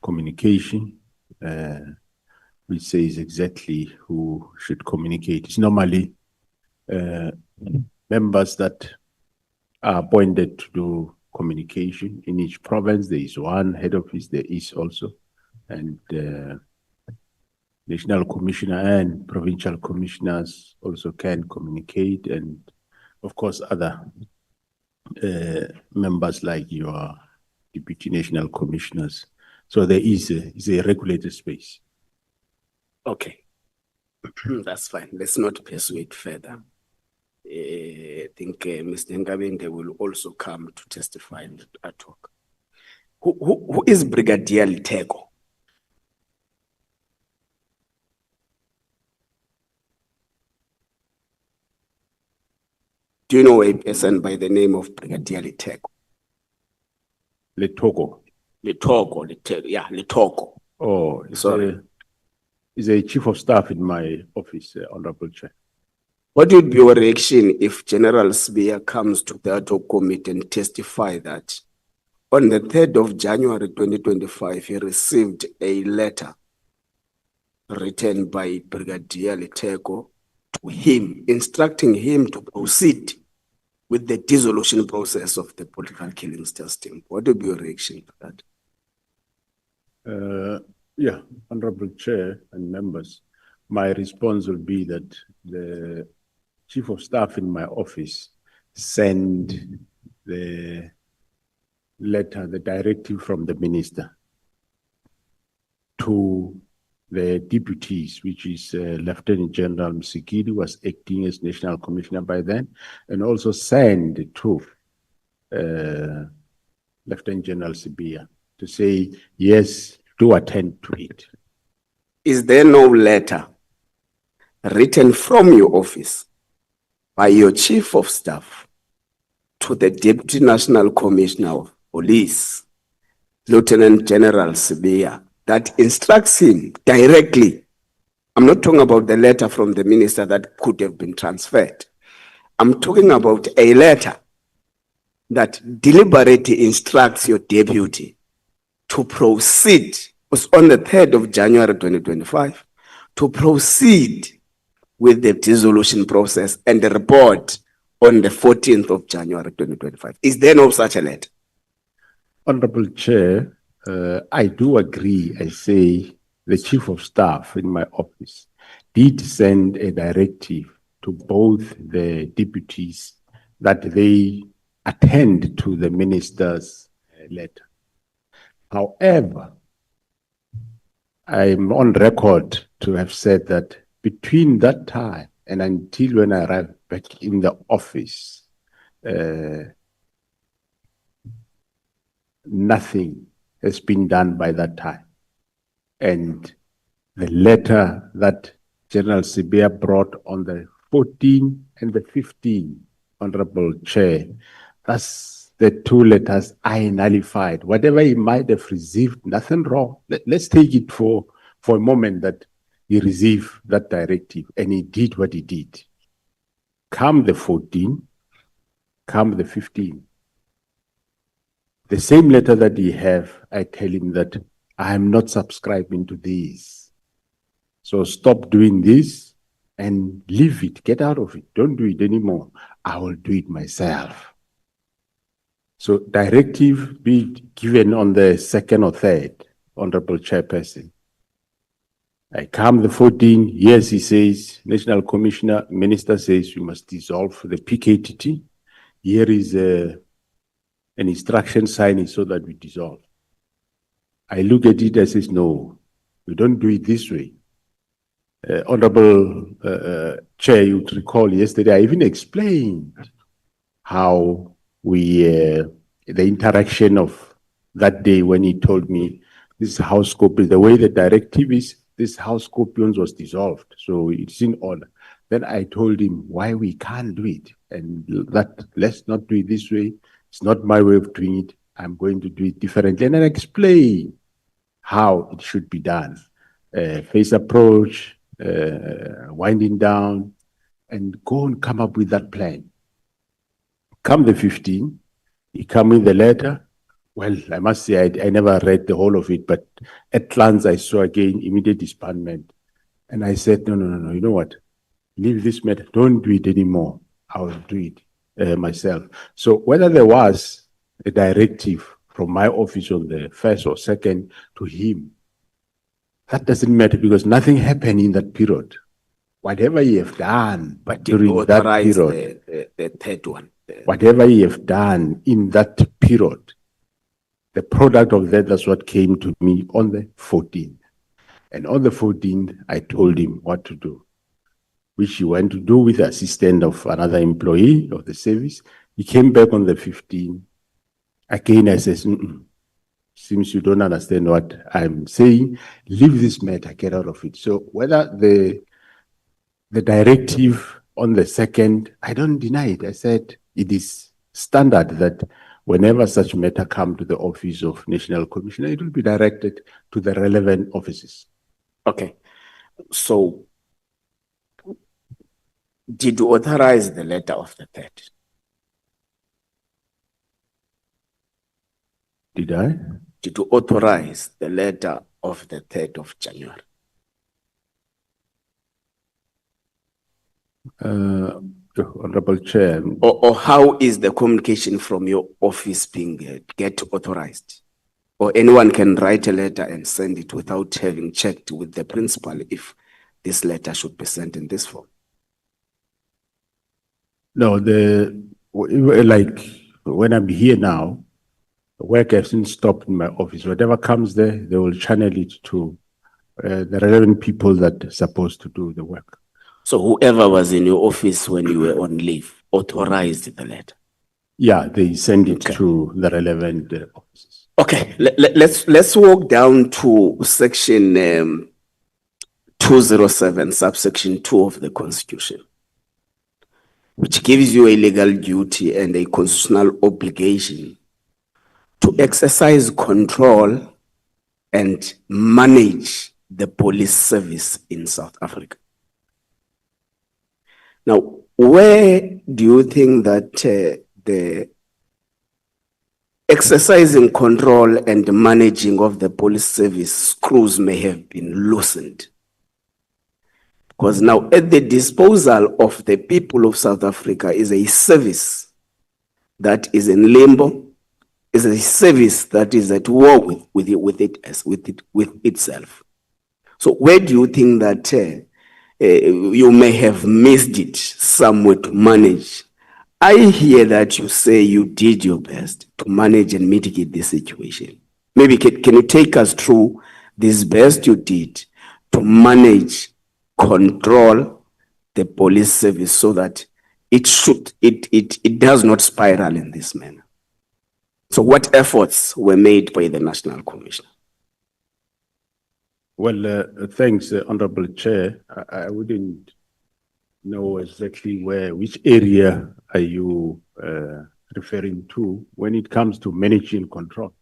communication, which says exactly who should communicate. It's normally members that are appointed to do communication. In each province, there is one head office, there is also, and National Commissioner and provincial commissioners also can communicate, and of course other members like your deputy national commissioners. So there is a regulated space. Okay, that's fine. Let's not persuade further. I think Mr. Ngabende will also come to testify at talk. Who is Brigadier Liteko? Do you know a person by the name of Brigadier Liteko? Letoko. Yeah, Litoko. Oh, Sorry. He's a chief of staff in my office, Honorable Chair. What would be your reaction if General Sbiya comes to the ad hoc committee and testify that on the 3rd of January 2025, he received a letter written by Brigadier Liteko to him, instructing him to proceed with the dissolution process of the political killings testing? What would be your reaction to that? Yeah, Honorable Chair and members, my response will be that the chief of staff in my office sent the letter, the directive from the minister to the deputies, which is Lieutenant General Msikidi, was acting as National Commissioner by then, and also sent to Lieutenant General Sbiya to say, yes, do attend to it. Is there no letter written from your office by your chief of staff to the Deputy National Commissioner of Police Lieutenant General Sibiya, that instructs him directly. I'm not talking about the letter from the minister that could have been transferred. I'm talking about a letter that deliberately instructs your deputy to proceed. It was on the 3rd of January 2025, to proceed with the dissolution process and the report on the 14th of January 2025. Is there no such a letter? Honorable Chair, I do agree. I say the Chief of Staff in my office did send a directive to both the deputies that they attend to the minister's letter. However, I'm on record to have said that between that time and until when I arrived back in the office, nothing has been done by that time. And the letter that General Sibiya brought on the 14th and the 15th, Honorable Chair, that's the two letters I nullified. Whatever he might have received, nothing wrong. Let's take it for a moment that he received that directive and he did what he did. Come the 14th, come the 15th. The same letter that he have, I tell him that I am not subscribing to this. So stop doing this and leave it, get out of it. Don't do it anymore. I will do it myself. So directive be given on the 2nd or 3rd, Honorable Chairperson. I come the 14th, yes, he says, National Commissioner, Minister says we must dissolve the PKTT. Here is an instruction signing so that we dissolve. I look at it and says, no, we don't do it this way. Honorable Chair, you would recall yesterday, I even explained how we, the interaction of that day when he told me this House Scorpions, the way the directive is, this House Scorpions was dissolved, so it's in order. Then I told him why we can't do it, and that let's not do it this way. It's not my way of doing it. I'm going to do it differently, and then explain how it should be done. Phase approach, winding down, and go and come up with that plan. Come the 15th, he come with the letter. Well, I must say I never read the whole of it, but at glance I saw again immediate disbandment. And I said, no, you know what? Leave this matter, don't do it anymore. I will do it myself. So whether there was a directive from my office on the 1st or 2nd to him, that doesn't matter because nothing happened in that period. Whatever you have done But during you that authorize period, the third one. whatever you have done in that period, the product of that's what came to me on the 14th. And on the 14th, I told him what to do, which he went to do with the assistant of another employee of the service. He came back on the 15th. Again, I said, seems you don't understand what I'm saying. Leave this matter, get out of it. So whether the directive on the 2nd, I don't deny it. I said it is standard that whenever such matter come to the office of National Commissioner, it will be directed to the relevant offices. Okay. So, did you authorize the letter of the 3rd? Did I? Did you authorize the letter of the 3rd of January? Honorable Chair. Or how is the communication from your office being get authorized? Or anyone can write a letter and send it without having checked with the principal if this letter should be sent in this form? No, like when I'm here now, the work hasn't stopped in my office. Whatever comes there, they will channel it to the relevant people that are supposed to do the work. So whoever was in your office when you were on leave authorized the letter? Yeah, they send it to the relevant offices. Okay, let's walk down to section 207, subsection 2 of the Constitution, which gives you a legal duty and a constitutional obligation to exercise control and manage the police service in South Africa. Now, where do you think that the exercising control and managing of the police service screws may have been loosened? Because now at the disposal of the people of South Africa is a service that is in limbo, is a service that is at war with itself. So where do you think that you may have missed it somewhere to manage? I hear that you say you did your best to manage and mitigate this situation. Maybe can you take us through this best you did to manage, control the police service so that it does not spiral in this manner? So what efforts were made by the National Commissioner? Well, thanks, Honorable Chair. I wouldn't know exactly which area are you referring to when it comes to managing control.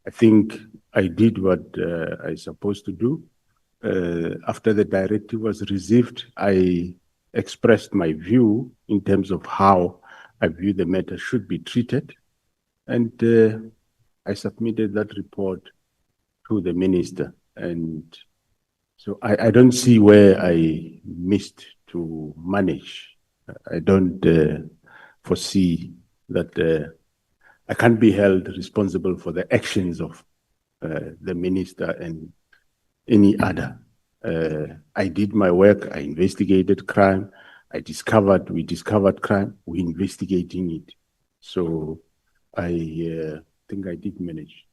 I think I did what I supposed to do. After the directive was received, I expressed my view in terms of how I view the matter should be treated. And I submitted that report to the minister. And so I don't see where I missed to manage. I don't foresee that I can't be held responsible for the actions of the minister and any other. I did my work, I investigated crime, we discovered crime, we're investigating it. So I think I did manage.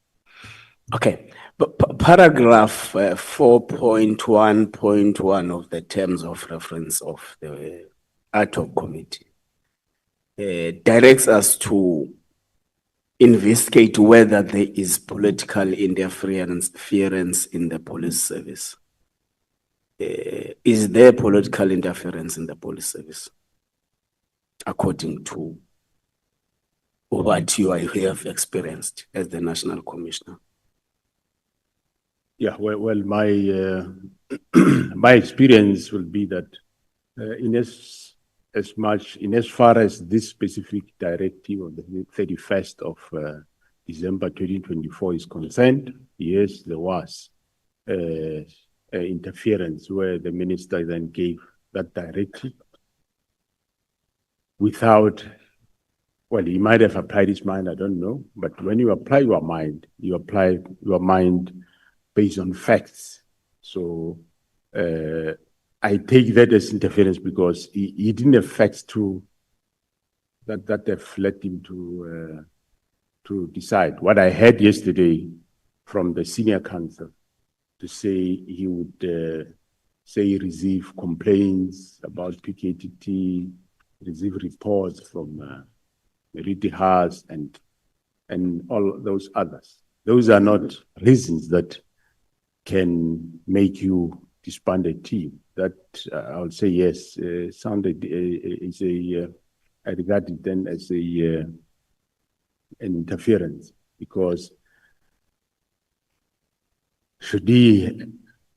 Okay, but paragraph 4.1.1 of the terms of reference of the ad hoc committee directs us to investigate whether there is political interference in the police service. Is there political interference in the police service, according to what you have experienced as the National Commissioner? Yeah, well, my my experience will be that in as far as this specific directive of the 31st of December 2024 is concerned, yes, there was interference where the minister then gave that directive without, well, he might have applied his mind, I don't know, but when you apply your mind, you apply your mind based on facts. So I take that as interference because he didn't have facts that have led him to decide. What I heard yesterday from the senior counsel to say he would say he received complaints about PKTT, receive reports from Riti Haas and all those others. Those are not reasons that can make you disband a team. That I would say yes, sounded is I regard it then as an interference, because should he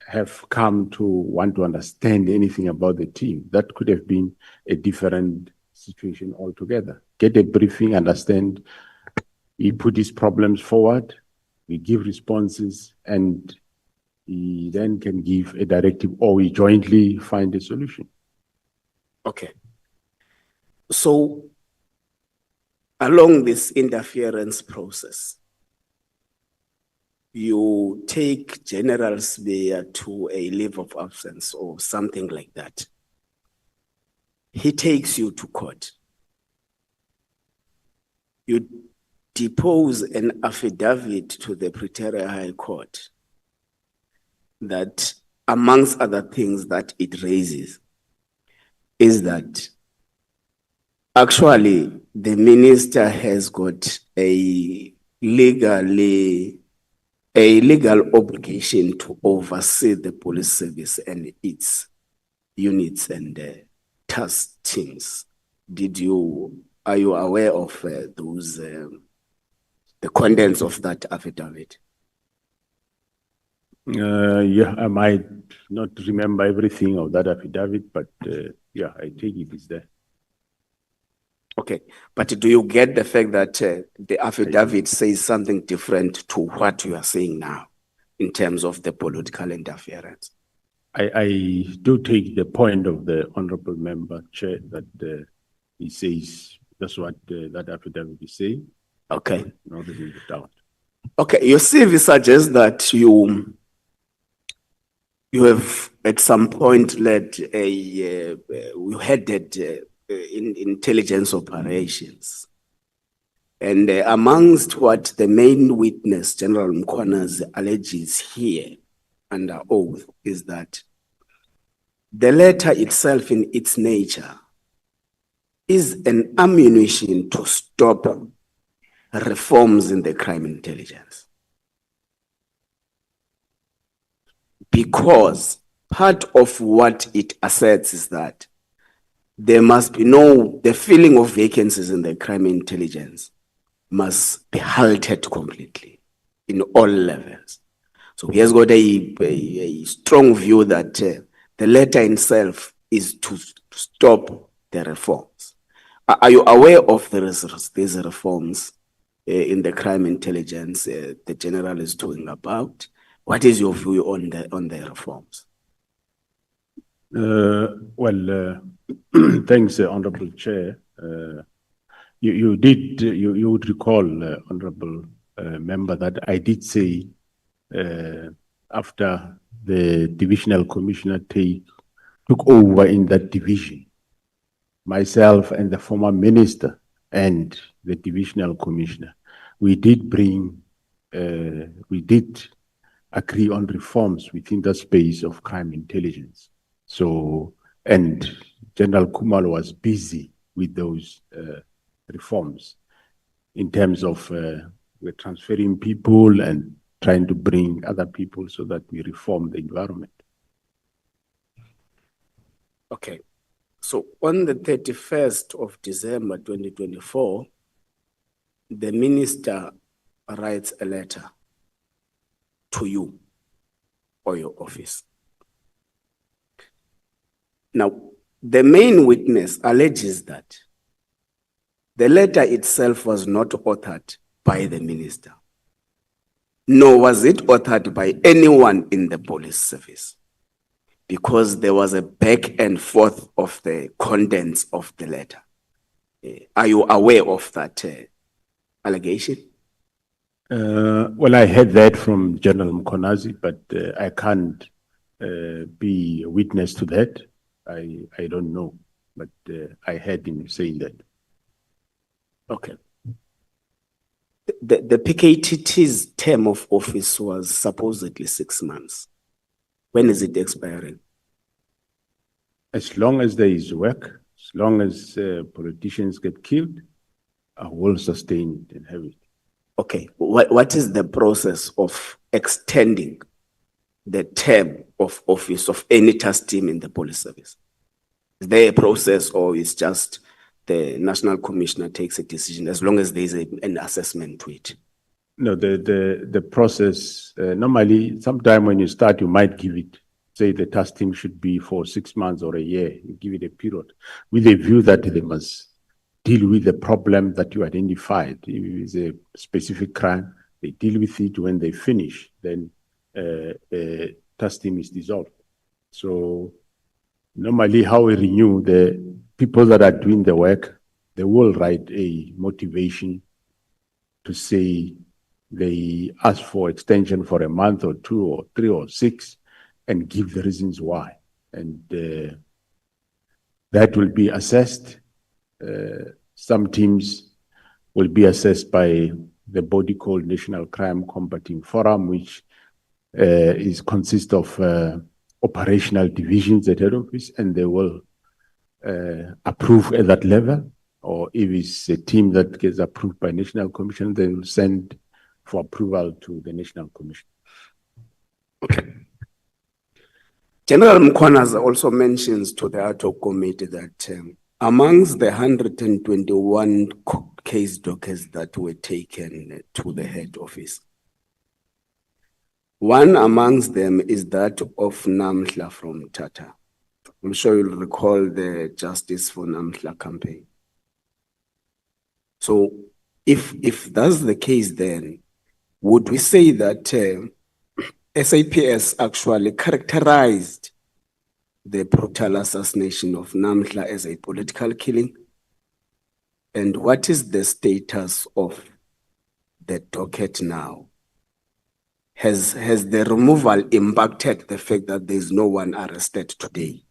have come to want to understand anything about the team, that could have been a different situation altogether. Get a briefing, understand, he put his problems forward, we give responses, and he then can give a directive, or we jointly find a solution. Okay. So, along this interference process, you take General Sbeya to a leave of absence or something like that. He takes you to court. You depose an affidavit to the Pretoria High Court that, amongst other things that it raises, is that actually the minister has got a legal obligation to oversee the police service and its units and task teams. Are you aware of those the contents of that affidavit? Yeah, I might not remember everything of that affidavit, but yeah, I take it is there. Okay, but do you get the fact that the affidavit says something different to what you are saying now in terms of the political interference? I do take the point of the honorable member chair that he says that's what that affidavit is saying. Okay. No, there's no doubt. Okay, your CV suggests that you have at some point led you headed in intelligence operations. And amongst what the main witness, General Mkhwanazi, alleges here under oath is that the letter itself in its nature is an ammunition to stop reforms in the crime intelligence. Because part of what it asserts is that there must be the filling of vacancies in the crime intelligence must be halted completely in all levels. So he has got a strong view that the letter itself is to stop the reforms. Are you aware of these reforms in the crime intelligence the general is talking about? What is your view on the reforms? Well, thanks, Honorable Chair. You would recall, Honorable Member, that I did say after the divisional commissioner took over in that division, myself and the former minister and the divisional commissioner, we did agree on reforms within the space of crime intelligence. So, and General Kumalo was busy with those reforms in terms of we're transferring people and trying to bring other people so that we reform the environment. Okay. So on the 31st of December 2024, the minister writes a letter to you or your office. Now, the main witness alleges that the letter itself was not authored by the minister, nor was it authored by anyone in the police service, because there was a back and forth of the contents of the letter. Are you aware of that allegation? Well, I heard that from General Mkhwanazi, but I can't be a witness to that. I don't know, but I heard him saying that. Okay. The PKTT's term of office was supposedly 6 months. When is it expiring? As long as there is work, as long as politicians get killed, I will sustain it and have it. Okay, what is the process of extending the term of office of any task team in the police service? Is there a process, or is just the national commissioner takes a decision as long as there is an assessment to it? No, the process, normally, sometime when you start, you might give it, say the task team should be for 6 months or a year, you give it a period, with a view that they must deal with the problem that you identified. If it's a specific crime, they deal with it. When they finish, then task team is dissolved. So normally how we renew, the people that are doing the work, they will write a motivation to say they ask for extension for a month or 2 or 3 or 6 and give the reasons why. And that will be assessed. Some teams will be assessed by the body called National Crime Combating Forum, which consists of operational divisions at head office, and they will approve at that level. Or if it's a team that gets approved by National Commission, they will send for approval to the National Commission. Okay. General Mkhwanazi also mentions to the ad hoc committee that Amongst the 121 case dockets that were taken to the head office, one amongst them is that of Nhlanhla from Tata. I'm sure you'll recall the Justice for Nhlanhla campaign. So if that's the case, then would we say that SAPS actually characterized the brutal assassination of Nhlanhla as a political killing? And what is the status of the docket now? Has the removal impacted the fact that there's no one arrested today?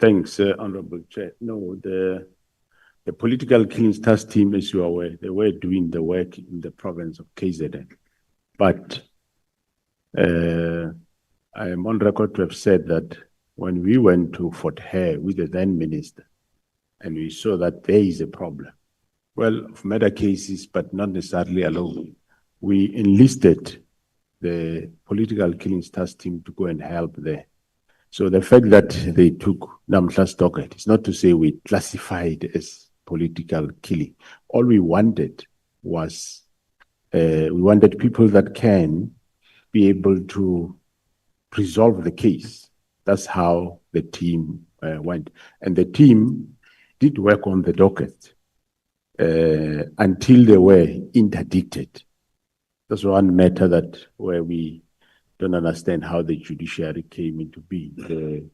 Thanks, Honorable Chair. No, the political killings task team, as you are aware, they were doing the work in the province of KZN. But I am on record to have said that when we went to Fort Hare with the then minister, and we saw that there is a problem, well, of murder cases, but not necessarily alone, we enlisted the political killings task team to go and help there. So the fact that they took Nhlanhla's docket is not to say we classified as political killing. All we wanted was, we wanted people that can be able to resolve the case. That's how the team went. And the team did work on the docket until they were interdicted. That's one matter that where we don't understand how the judiciary came into being.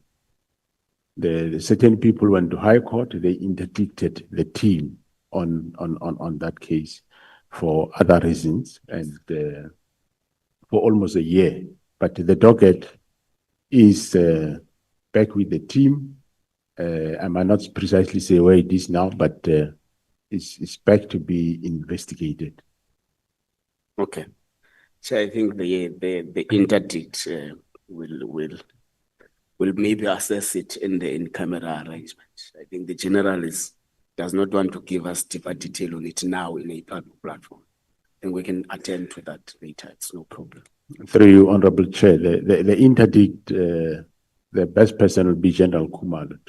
The certain people went to High Court, they interdicted the team on that case for other reasons and for almost a year. But the docket is back with the team. I might not precisely say where it is now, but it's back to be investigated. Okay. So I think the interdict will maybe assess it in the in-camera arrangement. I think the general does not want to give us deeper detail on it now in a public platform. And we can attend to that later. It's no problem. Through you, Honorable Chair, the interdict, the best person will be General Khumalo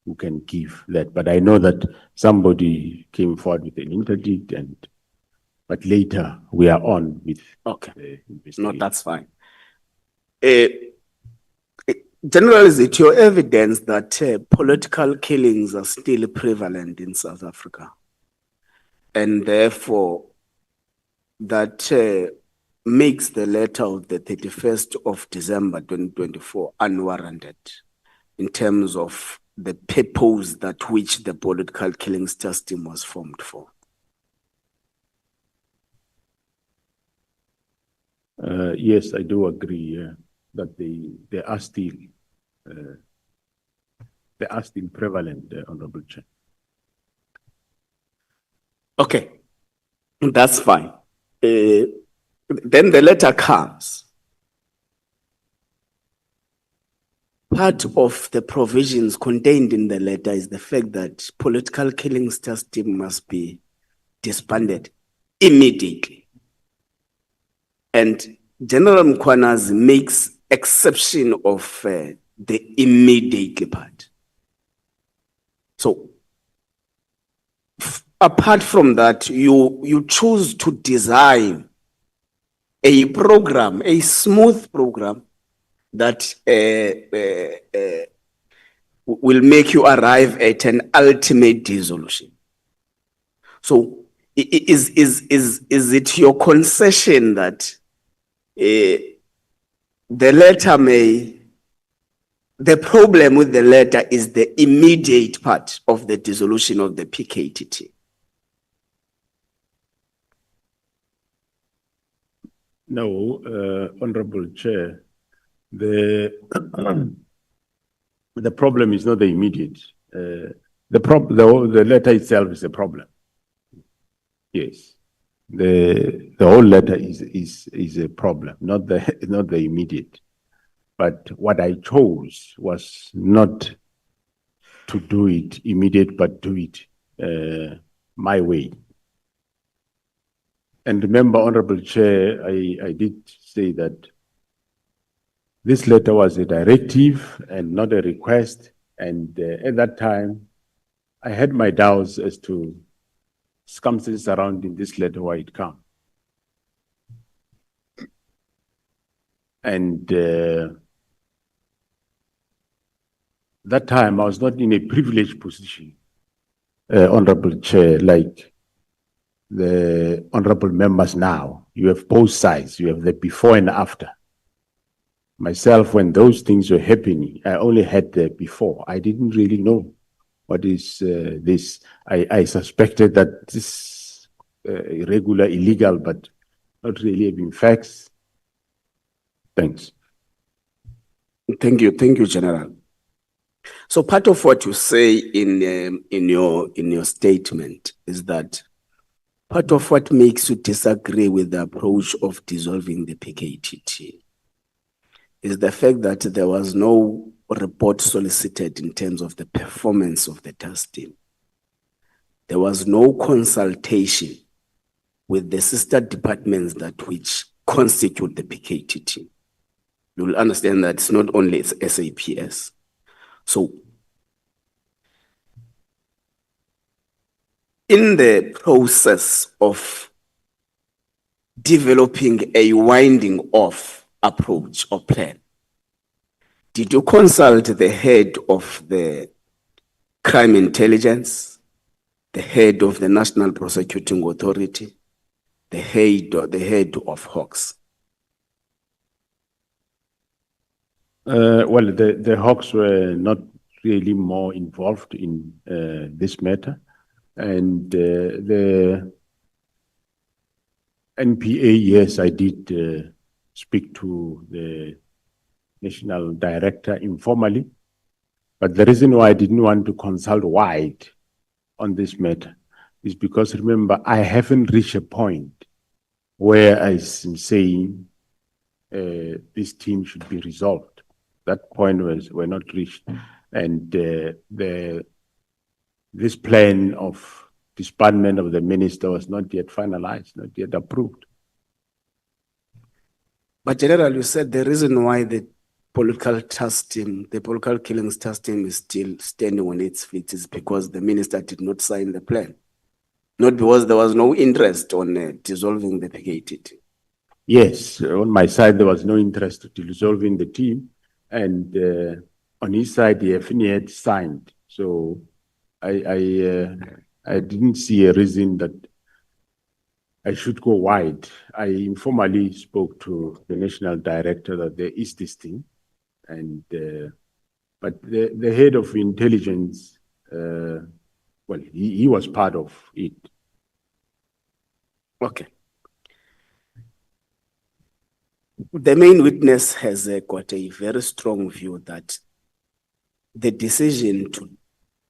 who can give that. But I know that somebody came forward with an interdict, but later we are on with okay. No, that's fine. General, is it your evidence that political killings are still prevalent in South Africa? And therefore, that makes the letter of the 31st of December 2024 unwarranted in terms of the purpose that which the political killings task team was formed for? Yes, I do agree that they are still prevalent, Honorable Chair. Okay, that's fine. Then the letter comes. Part of the provisions contained in the letter is the fact that political killings task team must be disbanded immediately. And General Mkhwanazi makes exception of the immediately part. So, apart from that, you choose to design a program, a smooth program that will make you arrive at an ultimate dissolution. So, is it your concession that the letter the problem with the letter is the immediate part of the dissolution of the PKTT? No, Honorable Chair, the problem is not the immediate. The letter itself is a problem. Yes, the whole letter is a problem, not the immediate. But what I chose was not to do it immediate, but do it my way. And remember, Honorable Chair, I did say that This letter was a directive and not a request. And at that time, I had my doubts as to circumstances surrounding this letter, why it came. And that time, I was not in a privileged position, Honorable Chair, like the honorable members now. You have both sides. You have the before and after. Myself, when those things were happening, I only had the before. I didn't really know what is this. I suspected that this irregular, illegal, but not really having facts. Thanks. Thank you, General. So part of what you say in your statement is that part of what makes you disagree with the approach of dissolving the PKTT is the fact that there was no report solicited in terms of the performance of the task team. There was no consultation with the sister departments that which constitute the PKTT. You will understand that it's not only SAPS. So in the process of developing a winding off approach or plan, did you consult the head of the crime intelligence, the head of the National Prosecuting Authority, the head of Hawks? Well, the Hawks were not really more involved in this matter. And the NPA, yes, I did speak to the national director informally. But the reason why I didn't want to consult wide on this matter is because, remember, I haven't reached a point where I'm saying this team should be resolved. That point were not reached. And this plan of disbandment of the minister was not yet finalized, not yet approved. But General, you said the reason why the political task team, the political killings task team is still standing on its feet is because the minister did not sign the plan. Not because there was no interest on dissolving the PKTT. Yes, on my side, there was no interest in dissolving the team. And on his side, the FNE had signed. So I didn't see a reason that I should go wide. I informally spoke to the national director that there is this thing. And but the head of intelligence, well, he was part of it. Okay. The main witness has got a very strong view that the decision to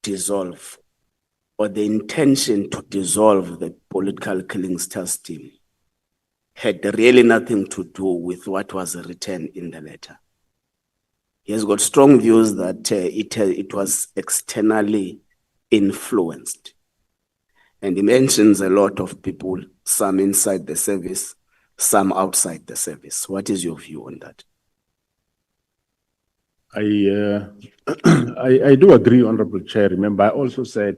dissolve or the intention to dissolve the political killings task team had really nothing to do with what was written in the letter. He has got strong views that it was externally influenced. And he mentions a lot of people, some inside the service, some outside the service. What is your view on that? I do agree, Honorable Chair. Remember, I also said,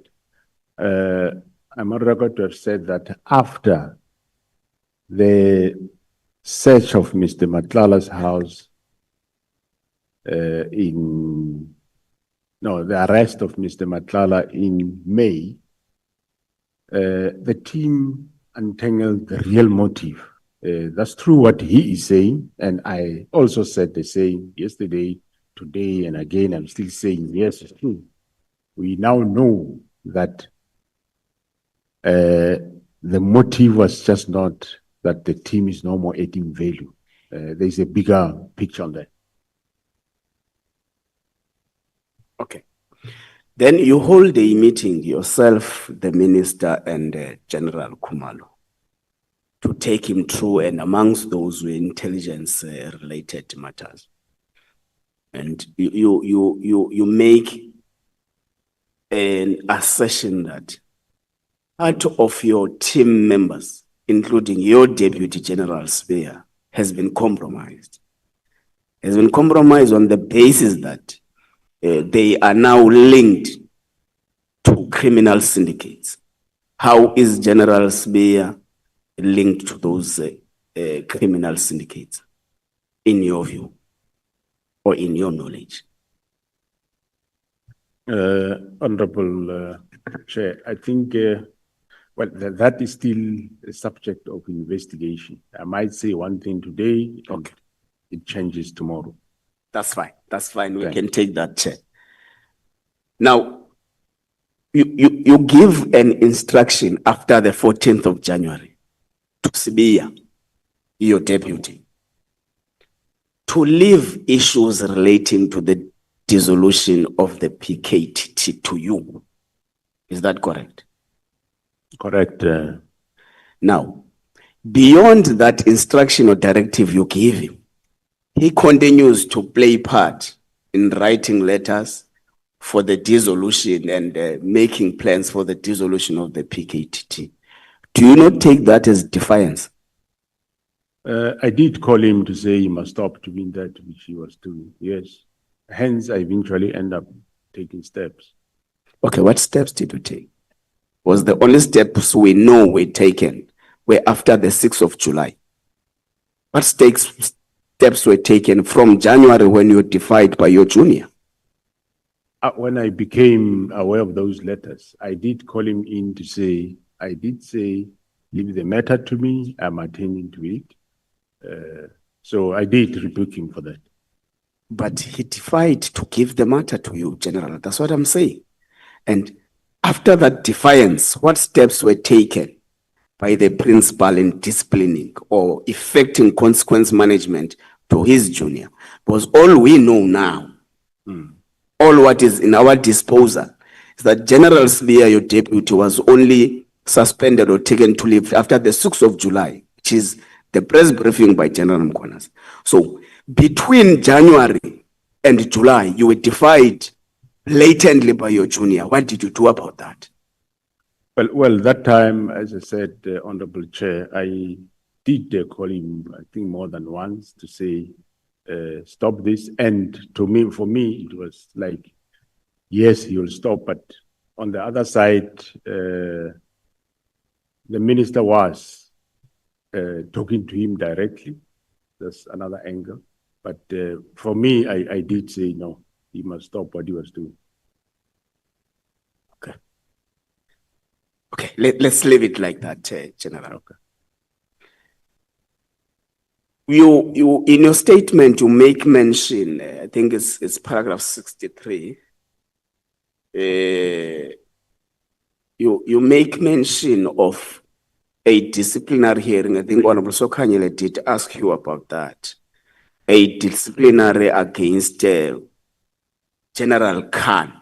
I'm on record to have said that after the search of Mr. Nhlanhla's house, the arrest of Mr. Nhlanhla in May, the team untangled the real motive. That's true what he is saying, and I also said the same yesterday, today, and again, I'm still saying, yes, it's true. We now know that the motive was just not that the team is no more adding value. There's a bigger picture on that. Okay. Then you hold a meeting, yourself, the minister, and General Khumalo, to take him through, and amongst those were intelligence-related matters. And you make an assertion that part of your team members, including your Deputy General Spear, has been compromised. has been compromised on the basis that they are now linked to criminal syndicates. How is General Sbeya linked to those criminal syndicates, in your view, or in your knowledge? Honorable Chair, I think, well, that is still a subject of investigation. I might say one thing today, and it changes tomorrow. That's fine. That's fine. We Thank can take that, Chair. Now, you give an instruction after the 14th of January to Sbeya, your deputy, to leave issues relating to the dissolution of the PKTT to you. Is that correct? Correct. Now, beyond that instruction or directive you give him, he continues to play part in writing letters for the dissolution and making plans for the dissolution of the PKTT. Do you not take that as defiance? I did call him to say he must stop doing that, which he was doing. Yes. Hence, I eventually end up taking steps. Okay, what steps did you take? Was the only steps we know were taken were after the 6th of July? What steps were taken from January when you were defied by your junior? When I became aware of those letters, I did call him in to say, I did say, leave the matter to me, I'm attending to it. So I did rebuke him for that. But he defied to give the matter to you, General. That's what I'm saying. And after that defiance, what steps were taken by the principal in disciplining or effecting consequence management to his junior? Because all we know now, all what is in our disposal, is that General Sbeya, your deputy, was only suspended or taken to leave after the 6th of July, which is the press briefing by General Mkhwanazi. So between January and July, you were defied blatantly by your junior. What did you do about that? Well, that time, as I said, Honorable Chair, I did call him, I think, more than once to say, stop this. And for me, it was like, yes, he will stop. But on the other side, the minister was talking to him directly. That's another angle. But for me, I did say, no, he must stop what he was doing. Okay. Okay, let's leave it like that, General. Okay. You in your statement, you make mention, I think it's paragraph 63. You make mention of a disciplinary hearing. I think Honorable Sokanyele did ask you about that. A disciplinary against General Khan.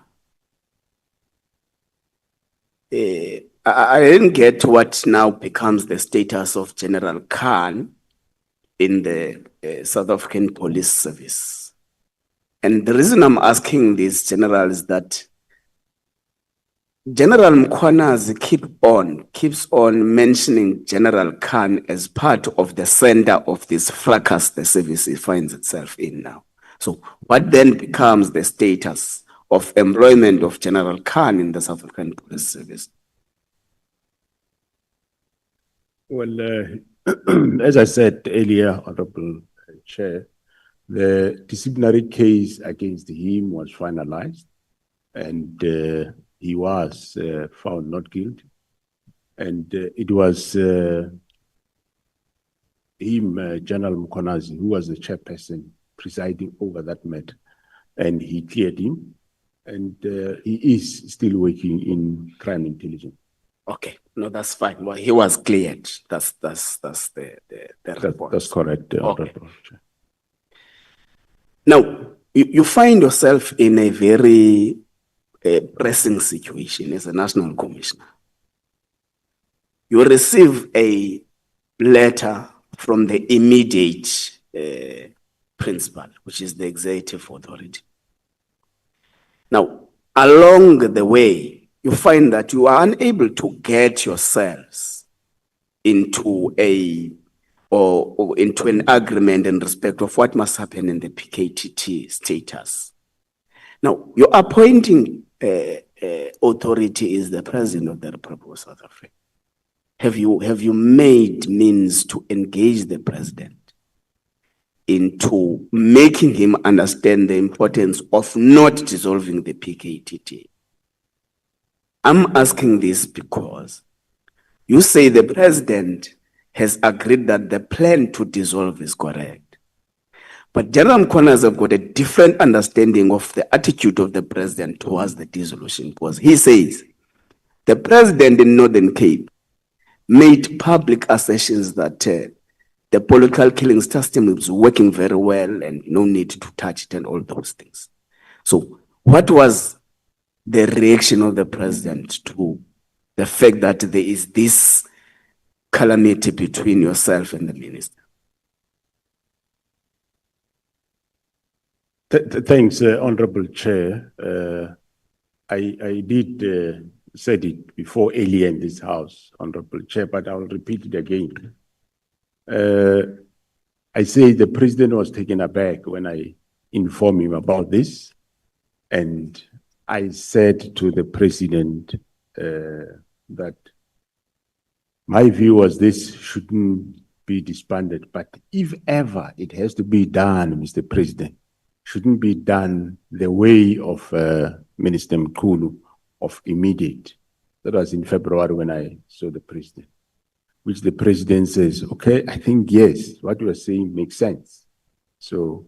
I didn't get what now becomes the status of General Khan in the South African Police Service. And the reason I'm asking this, General, is that General Mkhwanazi keeps on mentioning General Khan as part of the center of this fracas the service finds itself in now. So what then becomes the status of employment of General Khan in the South African Police Service? Well, as I said earlier, Honorable Chair, the disciplinary case against him was finalized, and he was found not guilty. And it was him, General Mkhwanazi, who was the chairperson presiding over that matter, and he cleared him, and he is still working in crime intelligence. Okay, no, that's fine. Well, he was cleared. That's the report. That's correct, Okay. Honorable Chair. Now, you find yourself in a very pressing situation as a national commissioner. You receive a letter from the immediate principal, which is the executive authority. Now, along the way, you find that you are unable to get yourselves into or into an agreement in respect of what must happen in the PKTT status. Now, your appointing authority is the President of the Republic of South Africa. Have you made means to engage the President into making him understand the importance of not dissolving the PKTT? I'm asking this because you say the President has agreed that the plan to dissolve is correct. But General Mkhwanazi have got a different understanding of the attitude of the President towards the dissolution, because he says the President in Northern Cape made public assertions that the political killing system is working very well and no need to touch it and all those things. So what was the reaction of the President to the fact that there is this calamity between yourself and the minister? Thanks, Honorable Chair. I did said it before earlier in this House, Honorable Chair, but I will repeat it again. I say the President was taken aback when I informed him about this, and I said to the President that my view was this shouldn't be disbanded, but if ever it has to be done, Mr. President, shouldn't be done the way of Minister Mkhulu of immediate. That was in February when I saw the President, which the President says, okay, I think yes, what you are saying makes sense. So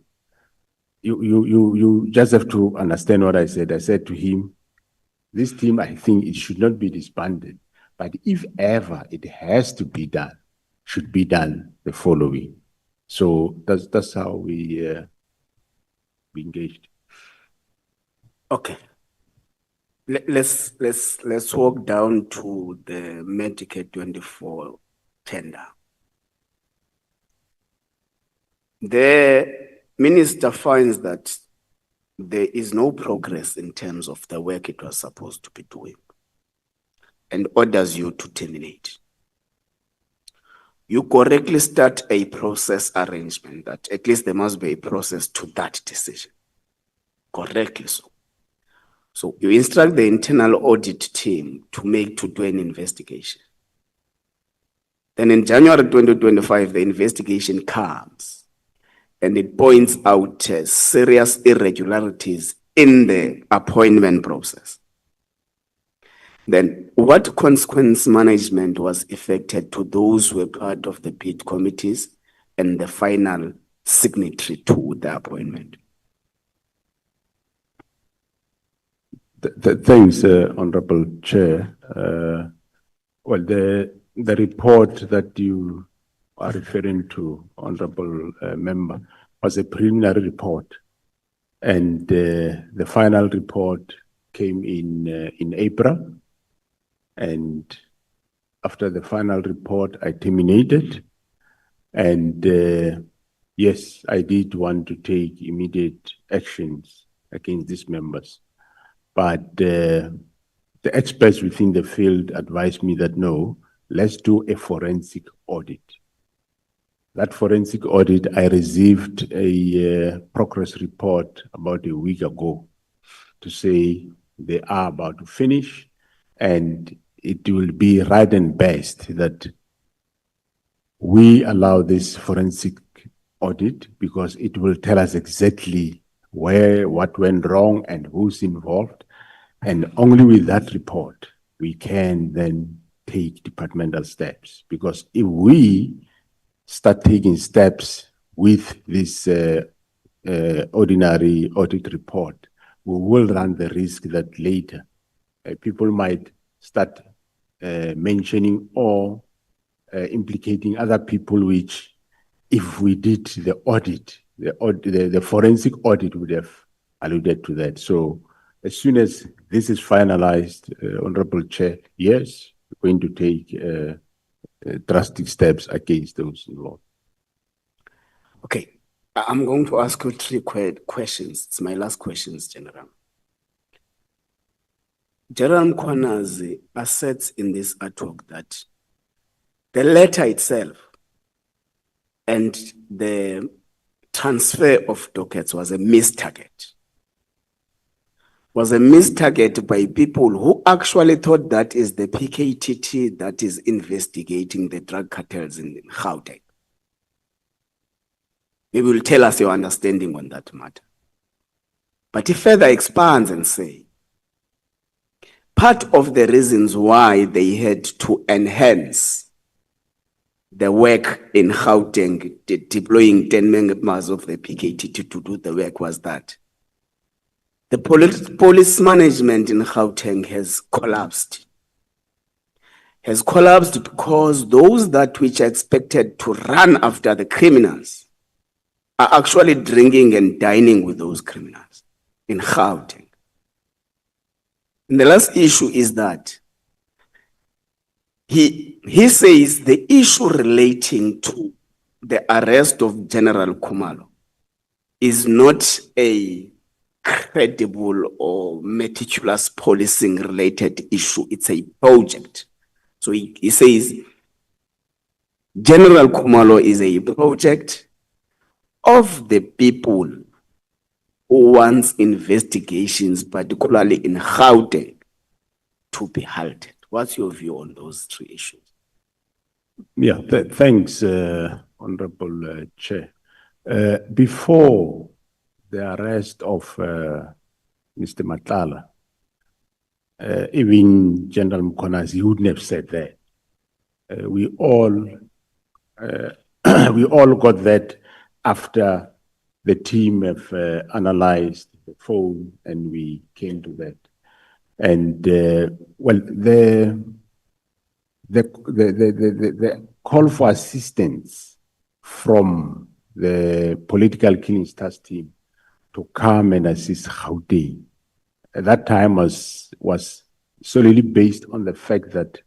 you just have to understand what I said. I said to him, this team, I think it should not be disbanded, but if ever it has to be done, should be done the following. So that's how we engaged. Okay. Let's walk down to the Medicare 24 tender. The minister finds that there is no progress in terms of the work it was supposed to be doing and orders you to terminate. You correctly start a process arrangement that at least there must be a process to that decision. Correctly so. So you instruct the internal audit team to do an investigation. Then in January 2025, the investigation comes and it points out serious irregularities in the appointment process. Then what consequence management was effected to those who were part of the bid committees and the final signatory to the appointment? Thanks, Honorable Chair. Well, the report that you are referring to, Honorable Member, was a preliminary report, and the final report came in April. And after the final report, I terminated. And yes, I did want to take immediate actions against these members. But the experts within the field advised me that no, let's do a forensic audit. That forensic audit, I received a progress report about a week ago to say they are about to finish, and it will be right and best that we allow this forensic audit because it will tell us exactly what went wrong and who's involved. And only with that report, we can then take departmental steps. Because if we start taking steps with this ordinary audit report, we will run the risk that later people might start mentioning or implicating other people, which if we did the audit, the forensic audit would have alluded to that. So as soon as this is finalized, Honorable Chair, yes, we're going to take drastic steps against those involved. Okay, I'm going to ask you three questions. It's my last questions, General. General Mkhwanazi asserts in this ad hoc that the letter itself and the transfer of dockets was a missed target. Was a missed target by people who actually thought that is the PKTT that is investigating the drug cartels in Gauteng. Maybe will tell us your understanding on that matter. But he further expands and say, part of the reasons why they had to enhance the work in Gauteng, deploying 10 members of the PKTT to do the work was that the police management in Gauteng has collapsed. Has collapsed because those that which are expected to run after the criminals are actually drinking and dining with those criminals in Gauteng. And the last issue is that he says the issue relating to the arrest of General Khumalo is not a credible or meticulous policing related issue. It's a project. So he says General Khumalo is a project of the people who wants investigations, particularly in Gauteng, to be halted. What's your view on those three issues? Yeah, thanks, Honorable Chair. Before the arrest of Mr. Nhlanhla, even General Mkhwanazi wouldn't have said that. We all got that after the team have analyzed the phone and we came to that. And well, the call for assistance from the political killings task team to come and assist Gauteng at that time was solely based on the fact that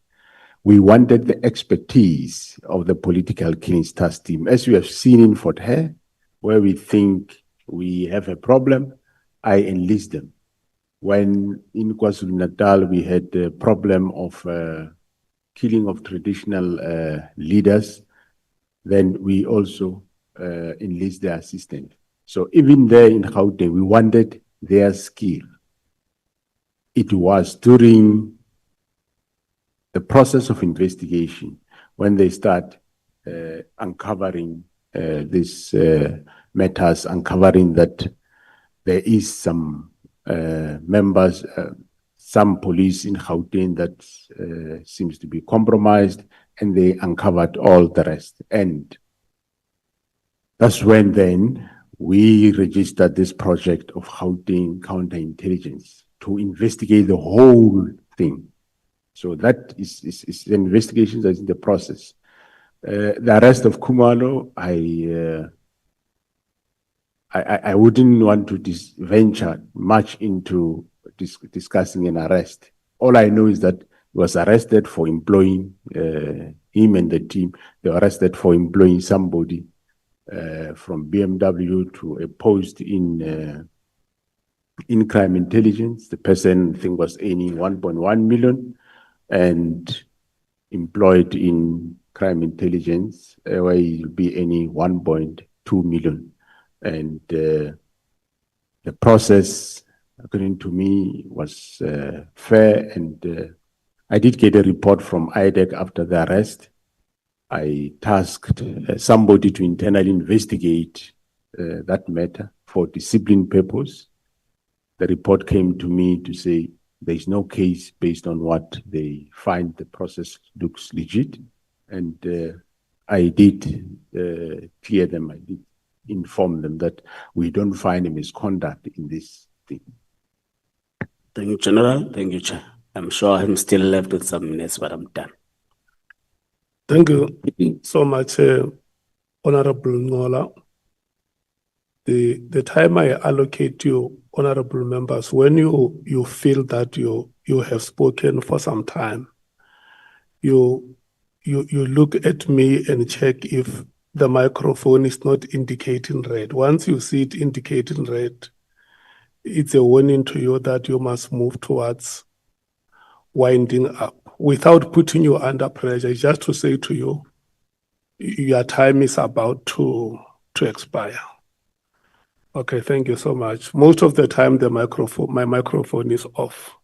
we wanted the expertise of the political killings task team, as we have seen in Fort Hare, where we think we have a problem. I enlist them. When in KwaZulu-Natal we had the problem of killing of traditional leaders, then we also enlist their assistance. So even there in Gauteng, we wanted their skill. It was during the process of investigation when they start uncovering these matters, uncovering that there is some members, some police in Gauteng that seems to be compromised, and they uncovered all the rest. And that's when then we registered this project of Gauteng counterintelligence to investigate the whole thing. So that is the investigation that's in the process. The arrest of Khumalo, I wouldn't want to venture much into discussing an arrest. All I know is that he was arrested for employing him and the team. They were arrested for employing somebody from BMW to a post in crime intelligence. The person, I think, was earning 1.1 million and employed in crime intelligence, where he'll be earning 1.2 million. And the process, according to me, was fair. And I did get a report from IDEC after the arrest. I tasked somebody to internally investigate that matter for discipline purpose. The report came to me to say there is no case based on what they find the process looks legit. And I did clear them, I did inform them that we don't find a misconduct in this thing. Thank you, General. Thank you, Chair. I'm sure I'm still left with some minutes, but I'm done. Thank you so much, Honorable Nhlanhla. The time I allocate you, honorable members, when you feel that you have spoken for some time, you look at me and check if the microphone is not indicating red. Once you see it indicating red, it's a warning to you that you must move towards winding up without putting you under pressure. Just to say to you, your time is about to expire. Okay, thank you so much. Most of the time, my microphone is off.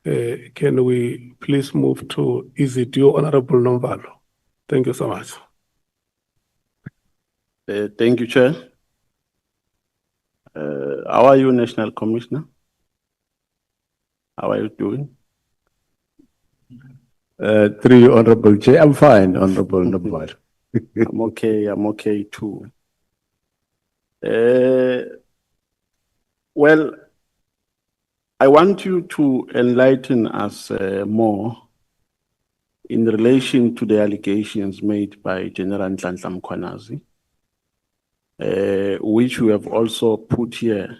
Can we please move to, is it you, Honorable Nomvalo? Thank you so much. Thank you, Chair. How are you, National Commissioner? How are you doing? Through you, Honorable Chair, I'm fine, Honorable Nomvalo. I'm okay too. Well, I want you to enlighten us more in relation to the allegations made by General Nhlanhla Mkhwanazi, which we have also put here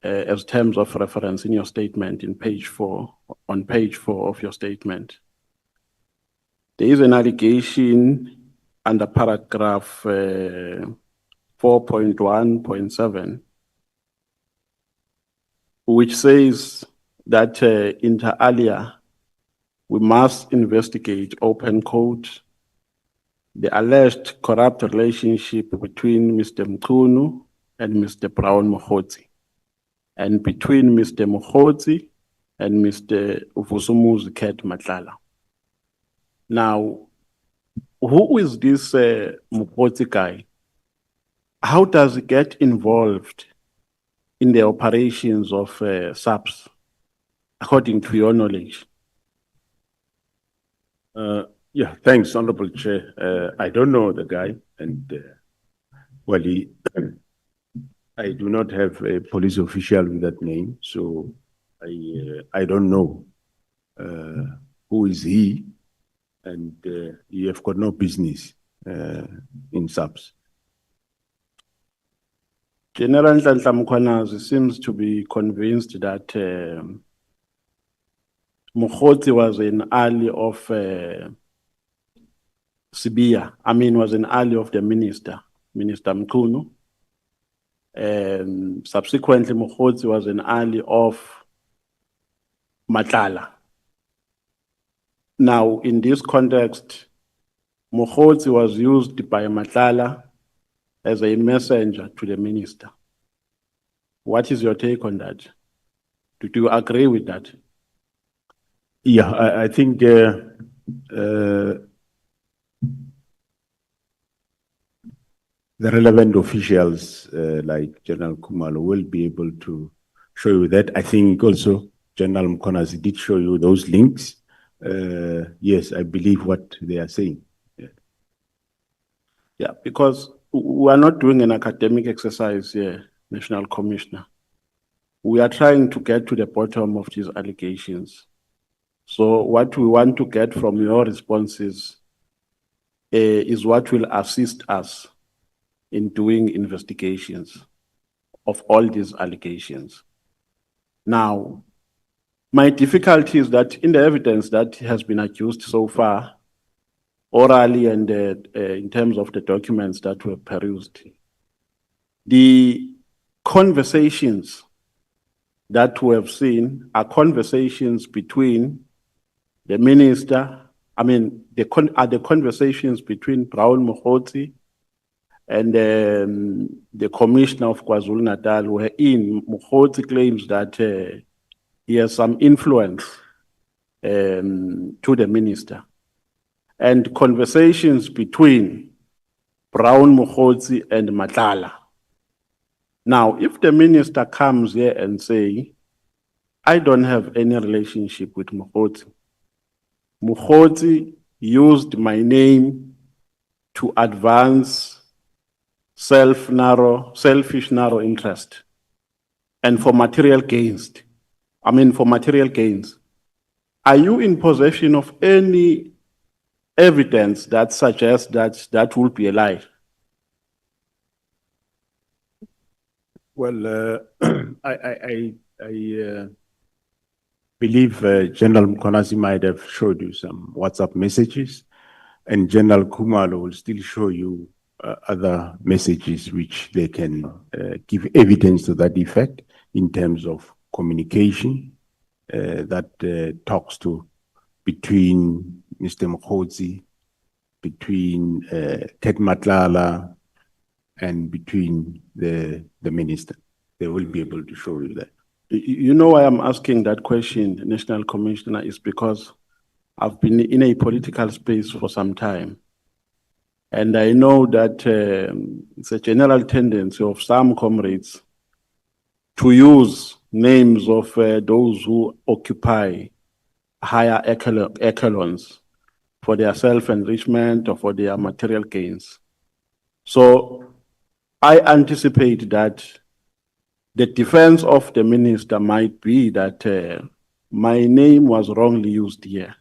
as terms of reference in your statement in page 4, on page 4 of your statement. There is an allegation under paragraph 4.1.7, which says that inter alia, we must investigate, open quote, the alleged corrupt relationship between Mr. Mkhunu and Mr. Brown Mkhwanazi, and between Mr. Mkhwanazi and Mr. Vusumuzi Nhlanhla. Now, who is this Mkhwanazi guy? How does he get involved in the operations of SAPS, according to your knowledge? Yeah, thanks, Honorable Chair. I don't know the guy, and well, I do not have a police official with that name, so I don't know who is he, and you have got no business in SAPS. General Nhlanhla Mkhwanazi seems to be convinced that Mkhwanazi was an ally of Sibiya. I mean, was an ally of the Minister Mkhunu. Subsequently, Mkhwanazi was an ally of Nhlanhla. Now, in this context, Mkhwanazi was used by Nhlanhla as a messenger to the minister. What is your take on that? Do you agree with that? Yeah, I think the relevant officials like General Khumalo will be able to show you that. I think also General Mkhwanazi did show you those links. Yes, I believe what they are saying. Yeah, because we are not doing an academic exercise here, National Commissioner. We are trying to get to the bottom of these allegations. So what we want to get from your responses is what will assist us in doing investigations of all these allegations. Now, my difficulty is that in the evidence that has been accused so far, orally and in terms of the documents that were perused, the conversations that we have seen are conversations between the minister, are the conversations between Brown Mkhwanazi and the Commissioner of KwaZulu-Natal, wherein Mkhwanazi claims that he has some influence to the minister, and conversations between Brown Mkhwanazi and Nhlanhla. Now, if the minister comes here and say, I don't have any relationship with Mkhwanazi, Mkhwanazi used my name to advance selfish narrow interest and for material gains. Are you in possession of any evidence that suggests that that will be a lie? Well, I believe General Mkhwanazi might have showed you some WhatsApp messages, and General Khumalo will still show you other messages which they can give evidence to that effect in terms of communication that talks to between Mr. Mkhwanazi between Ted Nhlanhla and between the minister. They will be able to show you that. You know why I'm asking that question, National Commissioner, is because I've been in a political space for some time. And I know that it's a general tendency of some comrades to use names of those who occupy higher echelons for their self-enrichment or for their material gains. So I anticipate that the defense of the minister might be that my name was wrongly used here.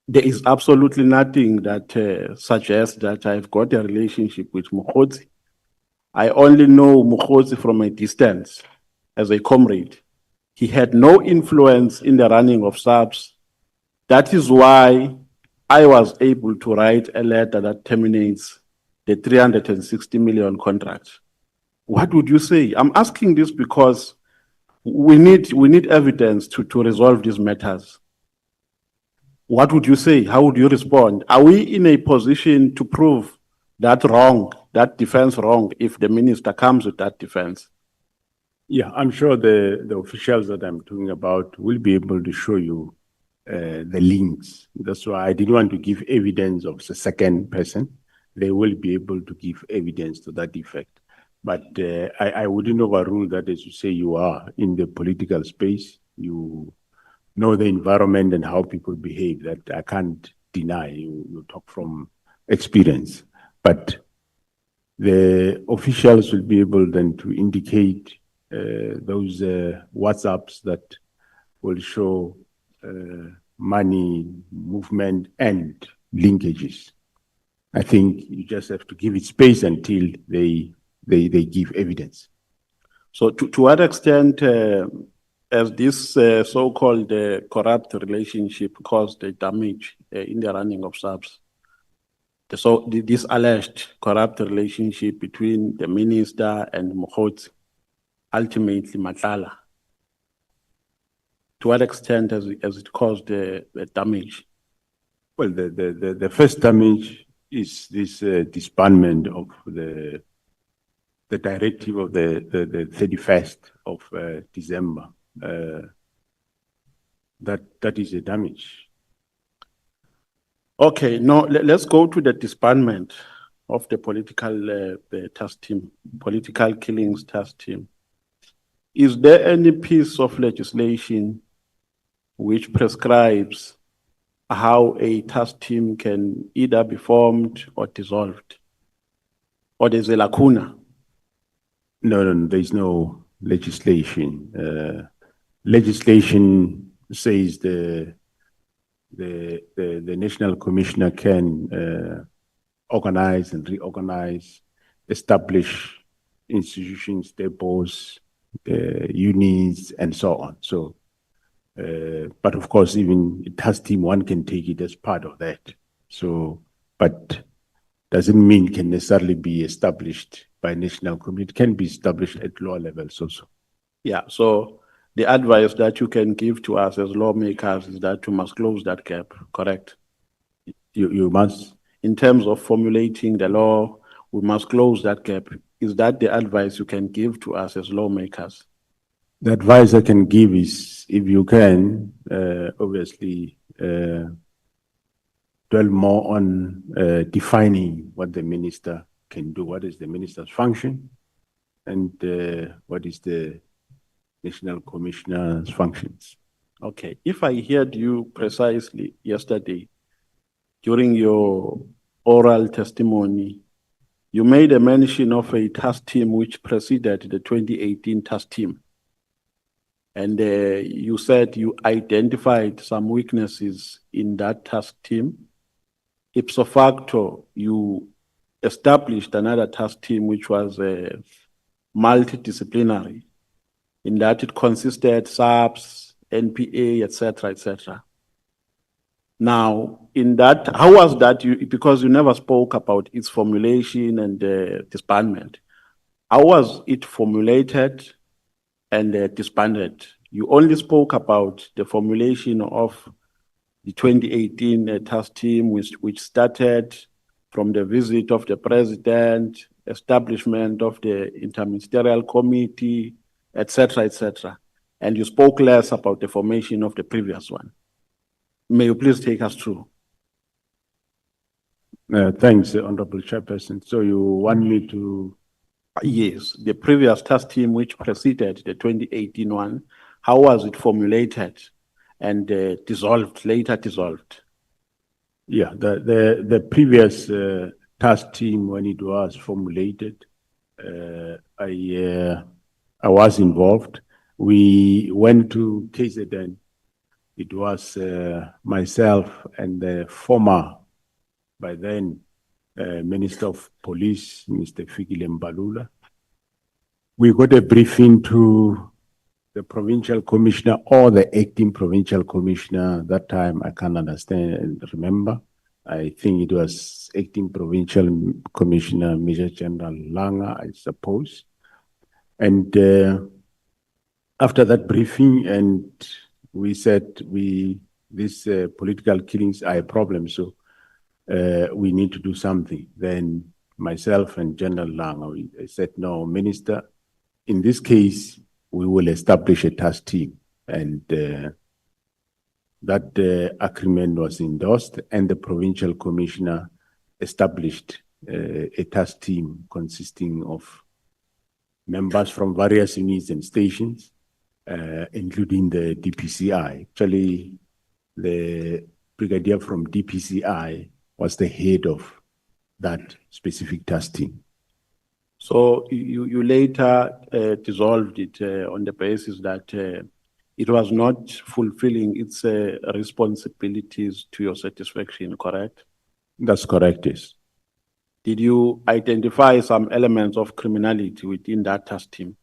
There is absolutely nothing that suggests that I've got a relationship with Mkhwanazi. I only know Mkhwanazi from a distance as a comrade. He had no influence in the running of SAPS. That is why I was able to write a letter that terminates the 360 million contract. What would you say? I'm asking this because we need evidence to resolve these matters. What would you say? How would you respond? Are we in a position to prove that wrong, that defense wrong, if the minister comes with that defense? Yeah, I'm sure the officials that I'm talking about will be able to show you the links. That's why I didn't want to give evidence of the second person. They will be able to give evidence to that effect. But I wouldn't overrule that, as you say, you are in the political space. You know the environment and how people behave. That I can't deny. You talk from experience. But the officials will be able then to indicate those WhatsApps that will show money, movement, and linkages. I think you just have to give it space until they give evidence. So to what extent, as this so-called corrupt relationship caused the damage in the running of SAPS, so this alleged corrupt relationship between the minister and Mkhwanazi, ultimately Nhlanhla, to what extent has it caused the damage? Well, the first damage is this disbandment of the directive of the 31st of December. That is a damage. Okay, now let's go to the disbandment of the political task team, political killings task team. Is there any piece of legislation which prescribes how a task team can either be formed or dissolved? Or there's a lacuna? No, there's no legislation. Legislation says the National Commissioner can organize and reorganize, establish institutions, depots, unions, and so on. So, but of course, even a task team, one can take it as part of that. So, but doesn't mean can necessarily be established by national committee. It can be established at lower levels also. Yeah, so the advice that you can give to us as lawmakers is that you must close that gap, correct? You must, in terms of formulating the law, we must close that gap. Is that the advice you can give to us as lawmakers? The advice I can give is, if you can, obviously, dwell more on defining what the minister can do. What is the minister's function? And what is the National Commissioner's functions? Okay, if I heard you precisely yesterday, during your oral testimony, you made a mention of a task team which preceded the 2018 task team. And you said you identified some weaknesses in that task team. Ipso facto, you established another task team which was multidisciplinary, in that it consisted SAPS, NPA, etc., etc. Now, in that, how was that? Because you never spoke about its formulation and disbandment. How was it formulated and disbanded? You only spoke about the formulation of the 2018 task team, which started from the visit of the president, establishment of the interministerial committee, etc., etc. And you spoke less about the formation of the previous one. May you please take us through? Thanks, Honorable Chairperson. So you want me to? Yes, the previous task team which preceded the 2018 one, how was it formulated and later dissolved? Yeah, the previous task team, when it was formulated, I was involved. We went to KZN. It was myself and the former, by then, Minister of Police, Mr. Fikile Mbalula. We got a briefing to the provincial commissioner or the acting provincial commissioner. That time, I can't understand and remember. I think it was acting provincial commissioner, Major General Nhlanhla, I suppose. And after that briefing, and we said these political killings are a problem, so we need to do something. Then myself and General Nhlanhla, I said, no, Minister, in this case, we will establish a task team. And that agreement was endorsed, and the provincial commissioner established a task team consisting of members from various units and stations, including the DPCI. Actually, the brigadier from DPCI was the head of that specific task team. So you later dissolved it on the basis that it was not fulfilling its responsibilities to your satisfaction, correct? That's correct, yes. Did you identify some elements of criminality within that task team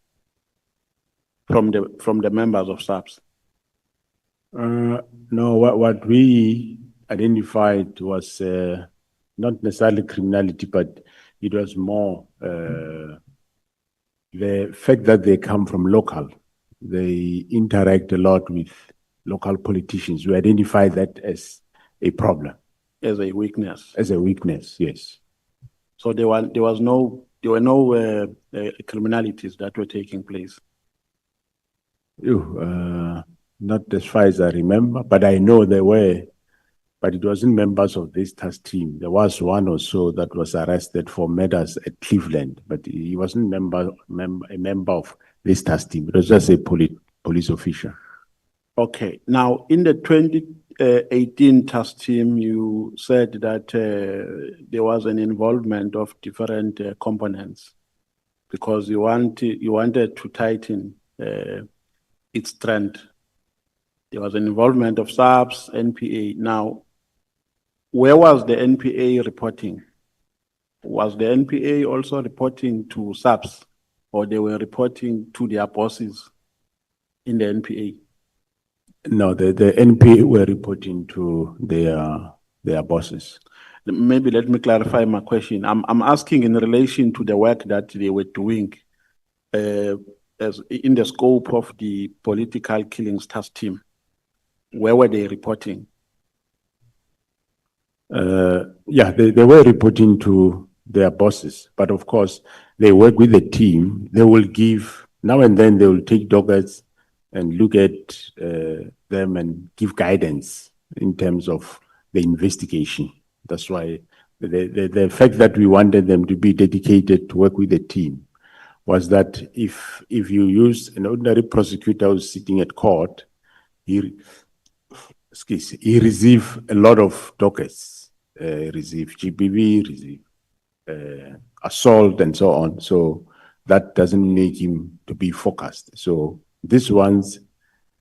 from the members of SAPS? No, what we identified was not necessarily criminality, but it was more the fact that they come from local. They interact a lot with local politicians. We identify that as a problem. As a weakness? As a weakness, yes. So there were no criminalities that were taking place? Not as far as I remember, but I know there were, but it wasn't members of this task team. There was one or so that was arrested for murders at Cleveland, but he wasn't a member of this task team. It was just a police official. Okay. Now, in the 2018 task team, you said that there was an involvement of different components because you wanted to tighten its strength. There was an involvement of SAPS, NPA. Now, where was the NPA reporting? Was the NPA also reporting to SAPS, or they were reporting to their bosses in the NPA? No, the NPA were reporting to their bosses. Maybe let me clarify my question. I'm asking in relation to the work that they were doing as in the scope of the political killings task team. Where were they reporting? Yeah, they were reporting to their bosses, but of course, they work with the team. They will give, now and then they will take dockets and look at them and give guidance in terms of the investigation. That's why the fact that we wanted them to be dedicated to work with the team was that if you use an ordinary prosecutor who's sitting at court, he received a lot of dockets, receive GBV, receive assault and so on. So that doesn't make him to be focused. So these ones,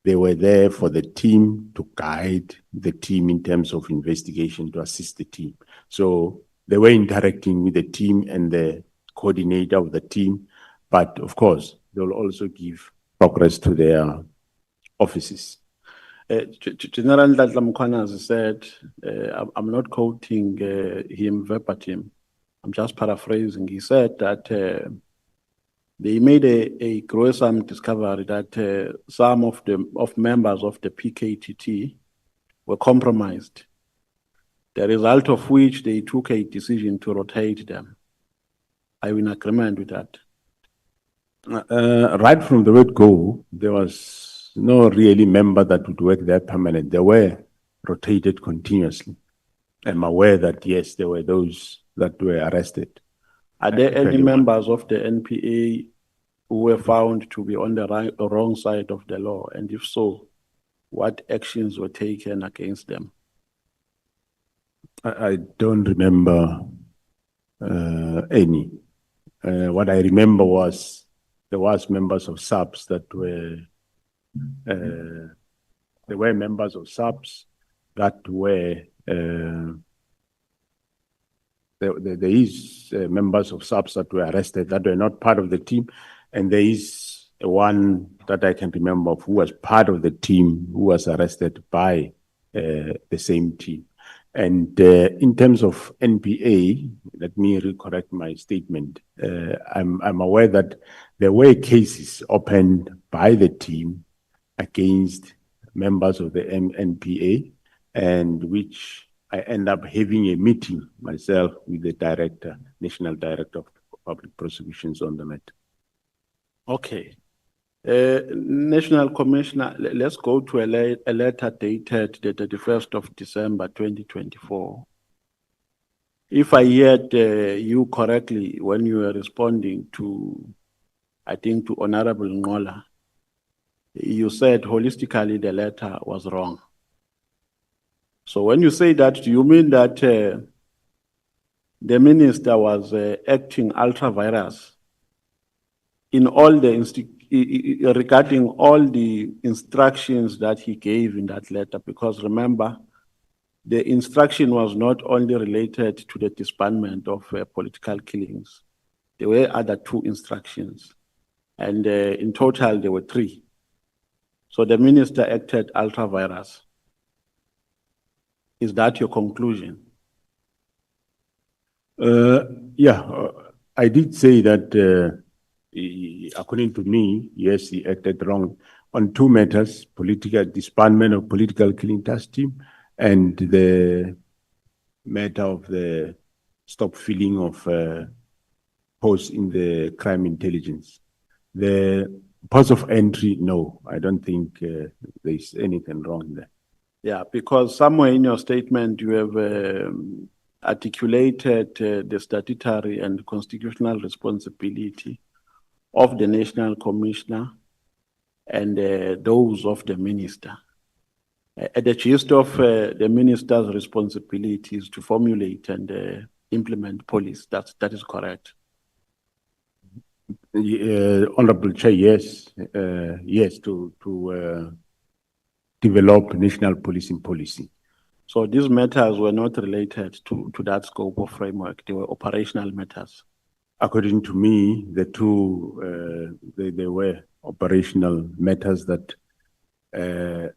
they were there for the team to guide the team in terms of investigation, to assist the team. So they were interacting with the team and the coordinator of the team. But of course, they'll also give progress to their offices. General Mkhwanazi said, I'm not quoting him verbatim, I'm just paraphrasing. He said that they made a gruesome discovery that some of members of the PKTT were compromised, the result of which they took a decision to rotate them. Are you in agreement with that? Right from the word go, there was no really member that would work there permanent. They were rotated continuously. I'm aware that, yes, there were those that were arrested. Are there any 21. members of the NPA who were found to be on the wrong side of the law? And if so, what actions were taken against them? I don't remember any. What I remember was there was members of SAPS that were, there were members of SAPS that were, there is members of SAPS that were arrested that were not part of the team. And there is one that I can remember of who was part of the team who was arrested by the same team. And in terms of NPA, let me recorrect my statement. I'm aware that there were cases opened by the team against members of the NPA, and which I end up having a meeting myself with the director, National Director of Public Prosecutions on the matter. Okay. National Commissioner, let's go to a letter dated the 31st of December 2024. If I heard you correctly when you were responding to, I think, to Honorable Nhlanhla, you said holistically the letter was wrong. So when you say that, do you mean that the minister was acting ultra vires in all the regarding all the instructions that he gave in that letter? Because remember, the instruction was not only related to the disbandment of political killings. There were other 2 instructions, and in total there were 3. So the minister acted ultra vires. Is that your conclusion? I did say that according to me, yes, he acted wrong on 2 matters: political disbandment of political killing task team and the matter of the stop filling of posts in the crime intelligence. The post of entry, no, I don't think there's anything wrong there. Yeah, because somewhere in your statement you have articulated the statutory and constitutional responsibility of the National Commissioner and those of the minister. The gist of the minister's responsibility is to formulate and implement policy. That is correct. Honorable Chair, yes, yes, to develop national policing policy. So these matters were not related to that scope of framework. They were operational matters. According to me, the 2, they were operational matters that were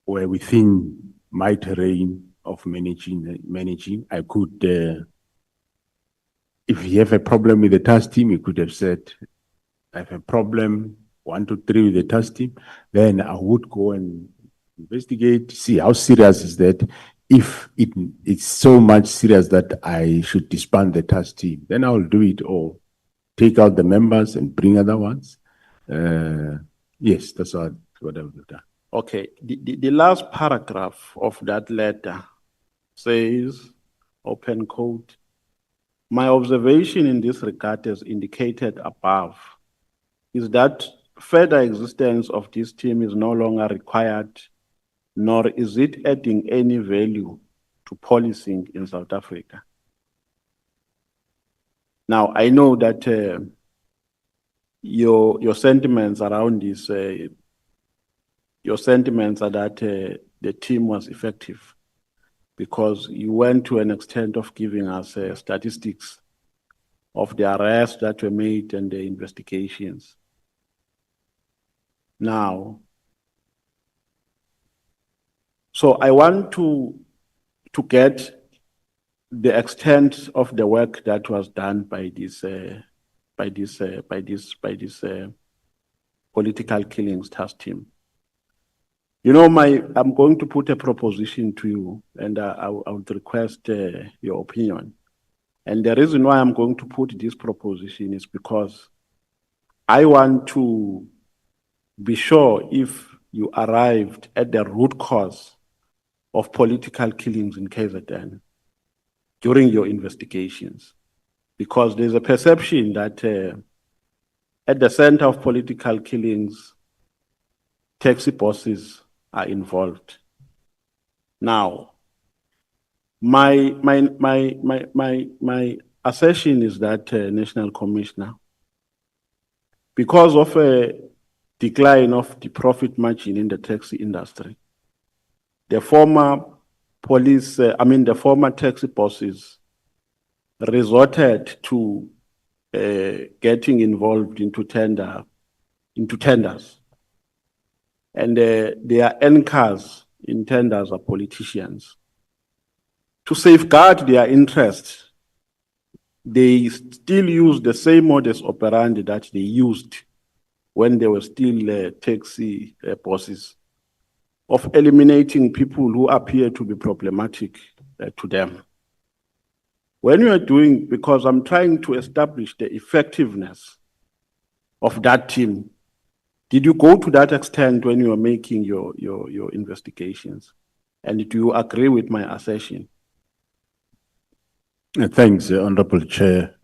within my terrain of managing. I could, if you have a problem with the task team, you could have said, I have a problem, 1, 2, 3 with the task team. Then I would go and investigate, see how serious is that. If it's so much serious that I should disband the task team, then I will do it, or take out the members and bring other ones. Yes, that's what I would have done. Okay, the last paragraph of that letter says, open quote, "My observation in this regard, as indicated above, is that further existence of this team is no longer required, nor is it adding any value to policing in South Africa." Now, I know that your sentiments around this, your sentiments are that the team was effective because you went to an extent of giving us statistics of the arrests that were made and the investigations. Now, so I want to get the extent of the work that was done by this political killings task team. You know, I'm going to put a proposition to you, and I would request your opinion. And the reason why I'm going to put this proposition is because I want to be sure if you arrived at the root cause of political killings in KZN during your investigations. Because there's a perception that at the center of political killings, taxi bosses are involved. Now, my assertion is that, National Commissioner, because of a decline of the profit margin in the taxi industry, the former the former taxi bosses resorted to getting involved into tenders. And their anchors in tenders are politicians. To safeguard their interests, they still use the same modus operandi that they used when they were still taxi bosses, of eliminating people who appear to be problematic to them. When you are doing, because I'm trying to establish the effectiveness of that team, did you go to that extent when you were making your investigations? And do you agree with my assertion? Thanks, Honorable Chair.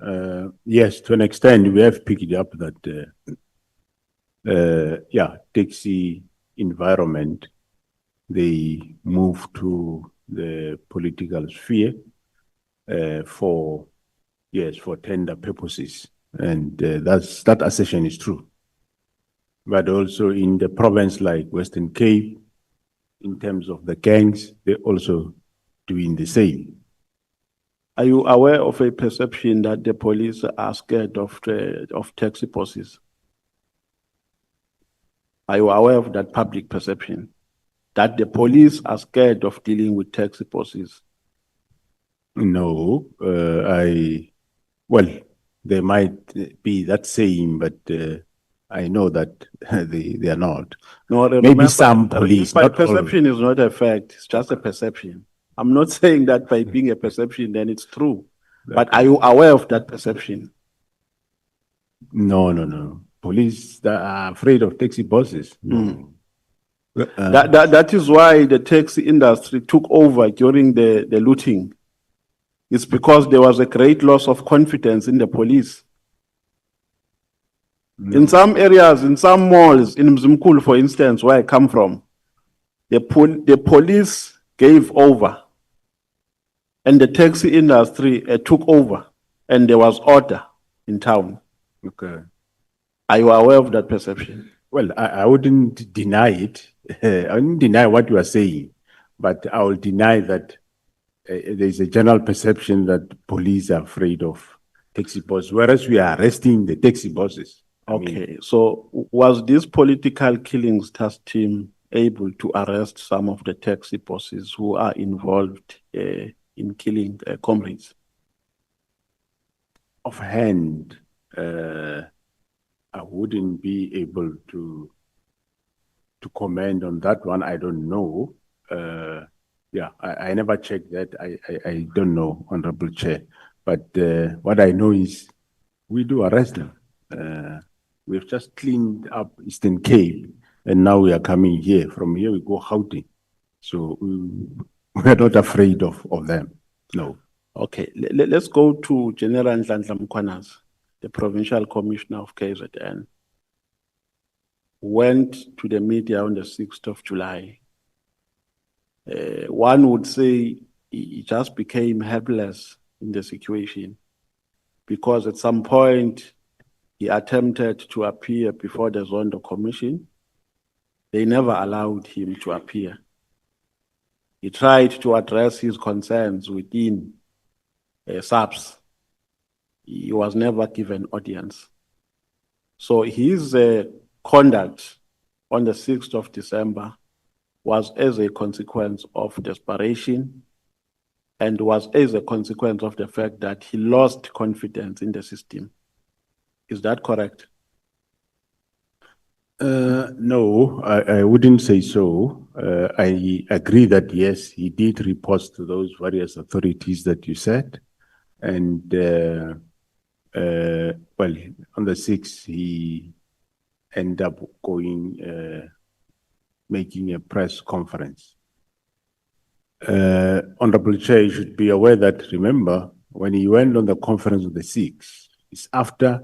Yes, to an extent, we have picked up that, taxi environment, they move to the political sphere for tender purposes. And that assertion is true. But also in the province like Western Cape, in terms of the gangs, they're also doing the same. Are you aware of a perception that the police are scared of taxi bosses? Are you aware of that public perception? That the police are scared of dealing with taxi bosses? No, there might be that saying, but I know that they are not. No, Maybe remember, some police, by not all. perception is not a fact, it's just a perception. I'm not saying that by being a perception, then it's true. But are you aware of that perception? No. Police that are afraid of taxi bosses. No. That is why the taxi industry took over during the looting. It's because there was a great loss of confidence in the police. No. In some areas, in some malls, in Mzimkulu, for instance, where I come from, the police gave over and the taxi industry took over, and there was order in town. Okay. Are you aware of that perception? Well, I wouldn't deny it. I wouldn't deny what you are saying, but I will deny that there's a general perception that police are afraid of taxi bosses, whereas we are arresting the taxi bosses. Okay, so was this political killings task team able to arrest some of the taxi bosses who are involved in killing comrades? Offhand, I wouldn't be able to comment on that one. I don't know. I never checked that. I don't know, Honorable Chair. But what I know is we do arrest them. We've just cleaned up Eastern Cape, and now we are coming here. From here, we go Gauteng. So we're not afraid of them. No. Okay, let's go to General Nhlanhla Mkhwanazi, the Provincial Commissioner of KZN. Went to the media on the 6th of July. One would say he just became helpless in the situation because at some point he attempted to appear before the Zondo Commission. They never allowed him to appear. He tried to address his concerns within SAPS. He was never given audience. So his conduct on the 6th of December was as a consequence of desperation and was as a consequence of the fact that he lost confidence in the system. Is that correct? No, I wouldn't say so. I agree that yes, he did report to those various authorities that you said. And, well, on the 6th, he ended up going, making a press conference. Honorable Chair, you should be aware that, remember, when he went on the conference of the 6th, it's after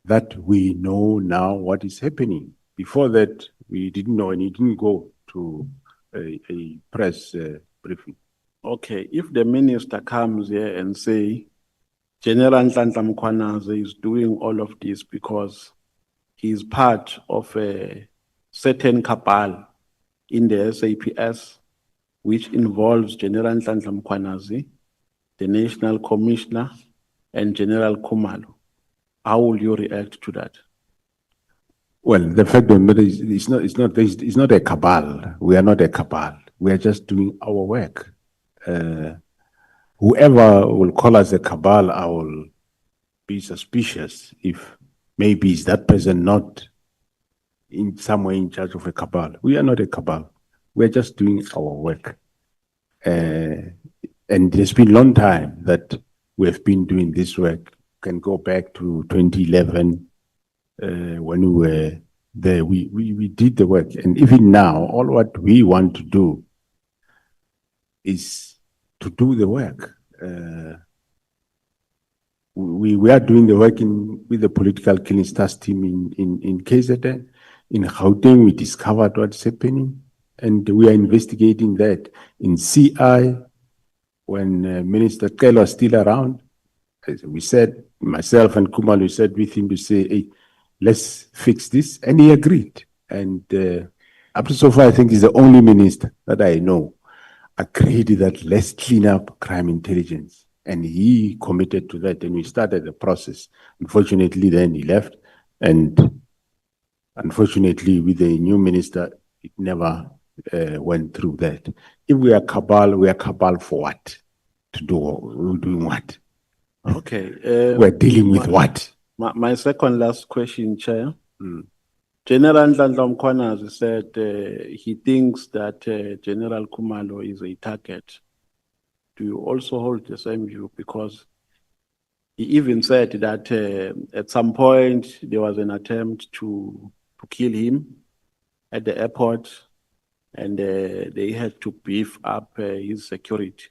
that we know now what is happening. Before that, we didn't know, and he didn't go to a press briefing. Okay, if the minister comes here and say, General Nhlanhla Mkhwanazi is doing all of this because he is part of a certain cabal in the SAPS, which involves General Nhlanhla Mkhwanazi, the National Commissioner, and General Khumalo, how will you react to that? Well, the fact of the matter is, it's not a cabal. We are not a cabal. We are just doing our work. Whoever will call us a cabal, I will be suspicious if maybe is that person not in some way in charge of a cabal. We are not a cabal. We are just doing our work. And it's been a long time that we have been doing this work. Can go back to 2011 when we were there. We did the work. And even now, all what we want to do is to do the work. We are doing the work with the political killing task team in KZN. In Gauteng, we discovered what's happening, and we are investigating that. In CI, when Minister Kel was still around, we said, myself and Khumalo, we said with him to say, hey, let's fix this, and he agreed. And up to so far, I think he's the only minister that I know agreed that let's clean up crime intelligence. And he committed to that, and we started the process. Unfortunately, then he left, and unfortunately, with the new minister, it never went through that. If we are cabal for what? To do, we're doing what? Okay. We're dealing with what? My second last question, Chair. General Nhlanhla Mkhwanazi said he thinks that General Khumalo is a target. Do you also hold the same view? Because he even said that at some point there was an attempt to kill him at the airport, and they had to beef up his security.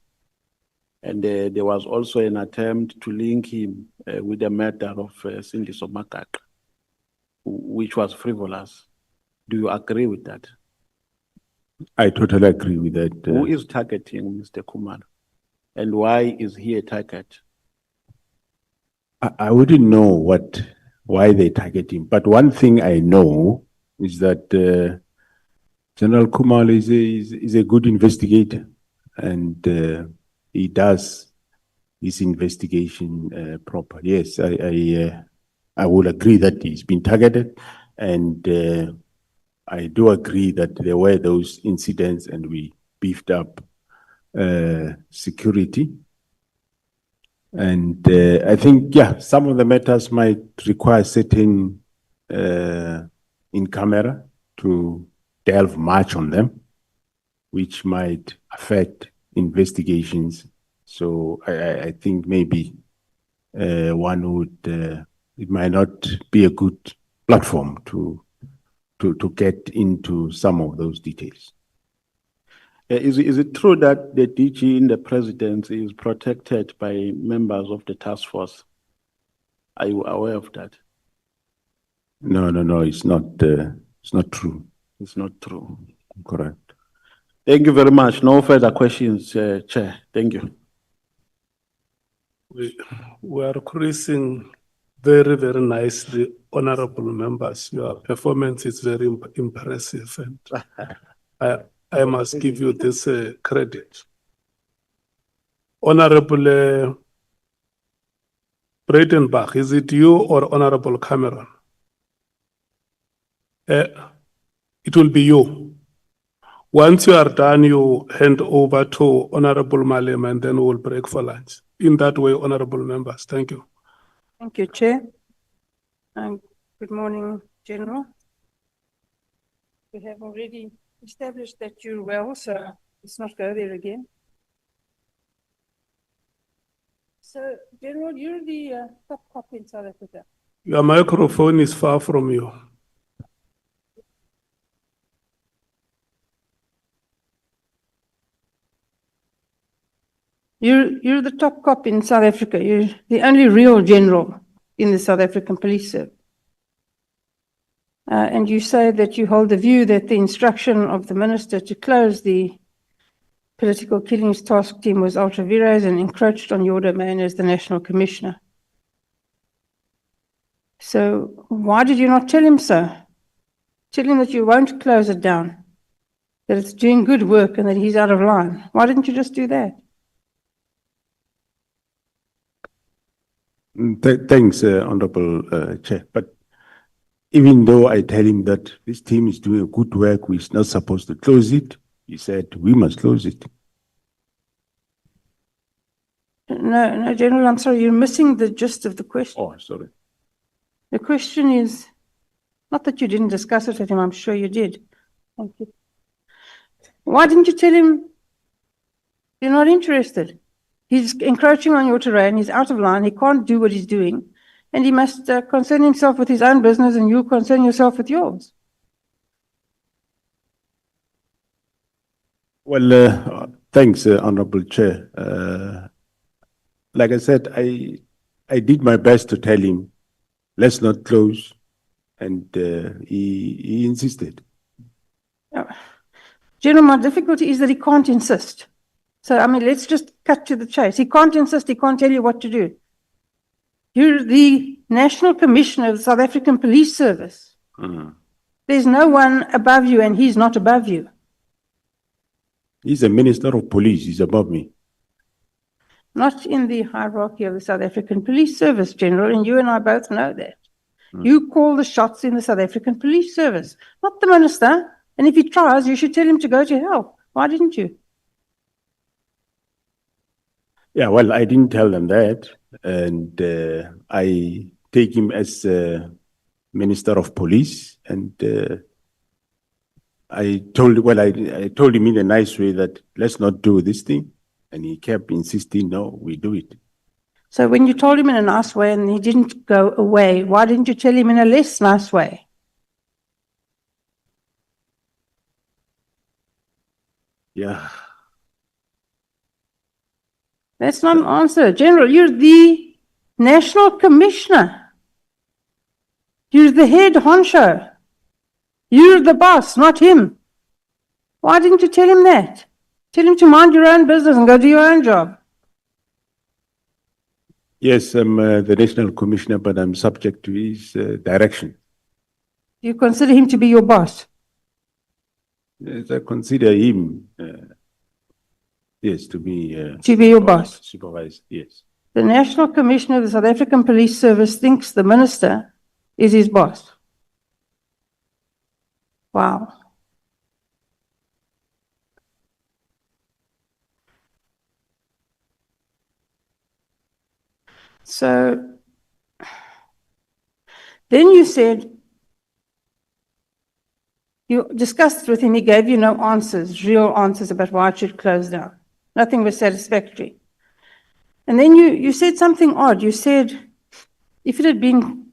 And there was also an attempt to link him with the murder of Cindy Somakaka, which was frivolous. Do you agree with that? I totally agree with that. Who is targeting Mr. Khumalo? And why is he a target? I wouldn't know why they target him, but one thing I know is that General Khumalo is a good investigator, and he does his investigation proper. Yes, I would agree that he's been targeted, and I do agree that there were those incidents, and we beefed up security. And I think, yeah, some of the matters might require certain in camera to delve much on them, which might affect investigations. So I think maybe one would, it might not be a good platform to get into some of those details. Is it true that the DG in the presidency is protected by members of the task force? Are you aware of that? No, it's not true. It's not true. Correct. Thank you very much. No further questions, Chair. Thank you. We are cruising very, very nicely, honorable members. Your performance is very impressive, and I must give you this credit. Honorable Breitenbach, is it you or Honorable Cameron? It will be you. Once you are done, you hand over to Honorable Malema, and then we'll break for lunch. In that way, honorable members, thank you. Thank you, Chair. And good morning, General. We have already established that you're well, so let's not go there again. So, General, you're the top cop in South Africa. Your microphone is far from you. You're the top cop in South Africa. You're the only real general in the South African Police Service. And you say that you hold the view that the instruction of the minister to close the political killings task team was ultra vires and encroached on your domain as the National Commissioner. So why did you not tell him so? Tell him that you won't close it down, that it's doing good work and that he's out of line. Why didn't you just do that? Thanks, Honorable Chair. But even though I tell him that this team is doing a good work, we're not supposed to close it, he said we must close it. No, General, I'm sorry, you're missing the gist of the question. Oh, sorry. The question is, not that you didn't discuss it with him, I'm sure you did. Thank you. Why didn't you tell him you're not interested? He's encroaching on your terrain, he's out of line, he can't do what he's doing, and he must concern himself with his own business and you concern yourself with yours. Well, thanks, Honorable Chair. Like I said, I did my best to tell him, let's not close, and he insisted. General, my difficulty is that he can't insist. So, I mean, let's just cut to the chase. He can't insist, he can't tell you what to do. You're the National Commissioner of the South African Police Service. There's no one above you and he's not above you. He's a Minister of Police, he's above me. Not in the hierarchy of the South African Police Service, General, and you and I both know that. You call the shots in the South African Police Service, not the minister. And if he tries, you should tell him to go to hell. Why didn't you? Yeah, well, I didn't tell them that. And I take him as Minister of Police. And I told him in a nice way that let's not do this thing. And he kept insisting, no, we do it. So when you told him in a nice way and he didn't go away, why didn't you tell him in a less nice way? Yeah. That's not an answer. General, you're the National Commissioner. You're the head honcho. You're the boss, not him. Why didn't you tell him that? Tell him to mind your own business and go do your own job. Yes, I'm the National Commissioner, but I'm subject to his direction. You consider him to be your boss? Yes, I consider him, yes, to be your boss. Supervised, yes. The National Commissioner of the South African Police Service thinks the minister is his boss. Wow. So then you said, you discussed with him, he gave you no answers, real answers about why it should close down. Nothing was satisfactory. And then you said something odd. You said, if it had been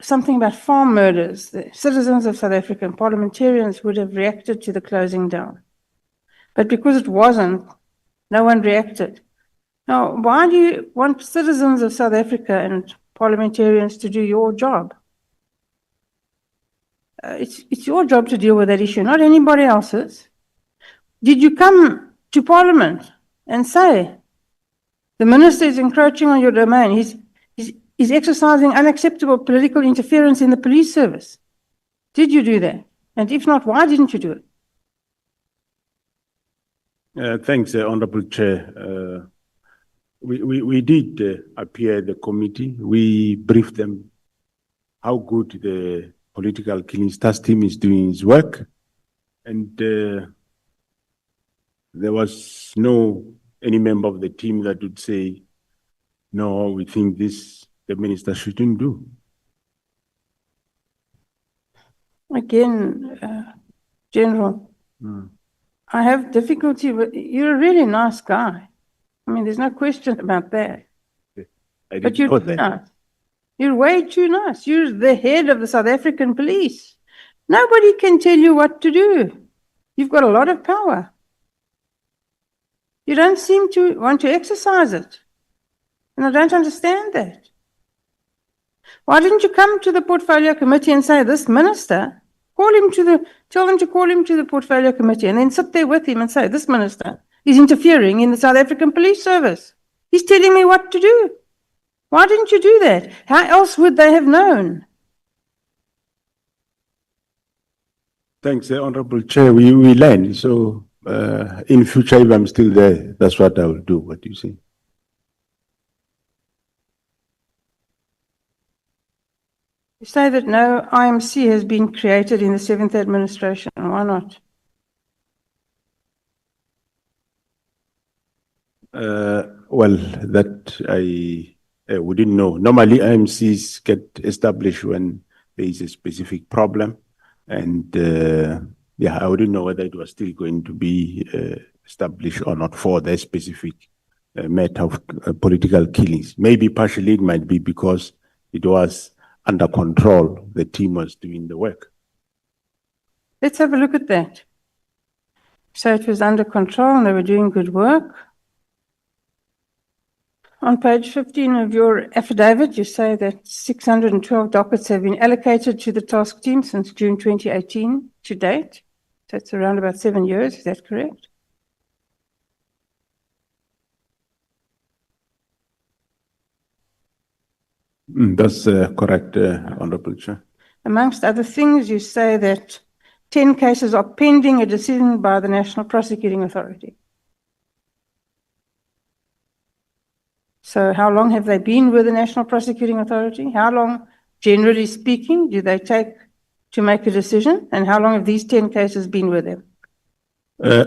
something about farm murders, the citizens of South Africa and parliamentarians would have reacted to the closing down. But because it wasn't, no one reacted. Now, why do you want citizens of South Africa and parliamentarians to do your job? It's your job to deal with that issue, not anybody else's. Did you come to Parliament and say, the minister is encroaching on your domain, he's exercising unacceptable political interference in the police service? Did you do that? And if not, why didn't you do it? Thanks, Honorable Chair. We did appear at the committee. We briefed them how good the political killings task team is doing its work. And there was any member of the team that would say, no, we think this the minister shouldn't do. Again, General, I have difficulty with, you're a really nice guy. I mean, there's no question about that. I But didn't you're know too that. nice. You're way too nice. You're the head of the South African police. Nobody can tell you what to do. You've got a lot of power. You don't seem to want to exercise it. And I don't understand that. Why didn't you come to the portfolio committee and say, this minister, tell them to call him to the portfolio committee and then sit there with him and say, this minister is interfering in the South African police service. He's telling me what to do. Why didn't you do that? How else would they have known? Thanks, Honorable Chair. We learn. So in future, if I'm still there, that's what I will do. What do you say? You say that no IMC has been created in the 7th administration. Why not? Well, that we didn't know. Normally, IMCs get established when there is a specific problem. And yeah, I wouldn't know whether it was still going to be established or not for that specific matter of political killings. Maybe partially it might be because it was under control. The team was doing the work. Let's have a look at that. So it was under control and they were doing good work. On page 15 of your affidavit, you say that 612 dockets have been allocated to the task team since June 2018 to date. So it's around about 7 years, is that correct? That's correct, Honorable Chair. Amongst other things, you say that 10 cases are pending a decision by the National Prosecuting Authority. So how long have they been with the National Prosecuting Authority? How long, generally speaking, do they take to make a decision? And how long have these 10 cases been with them?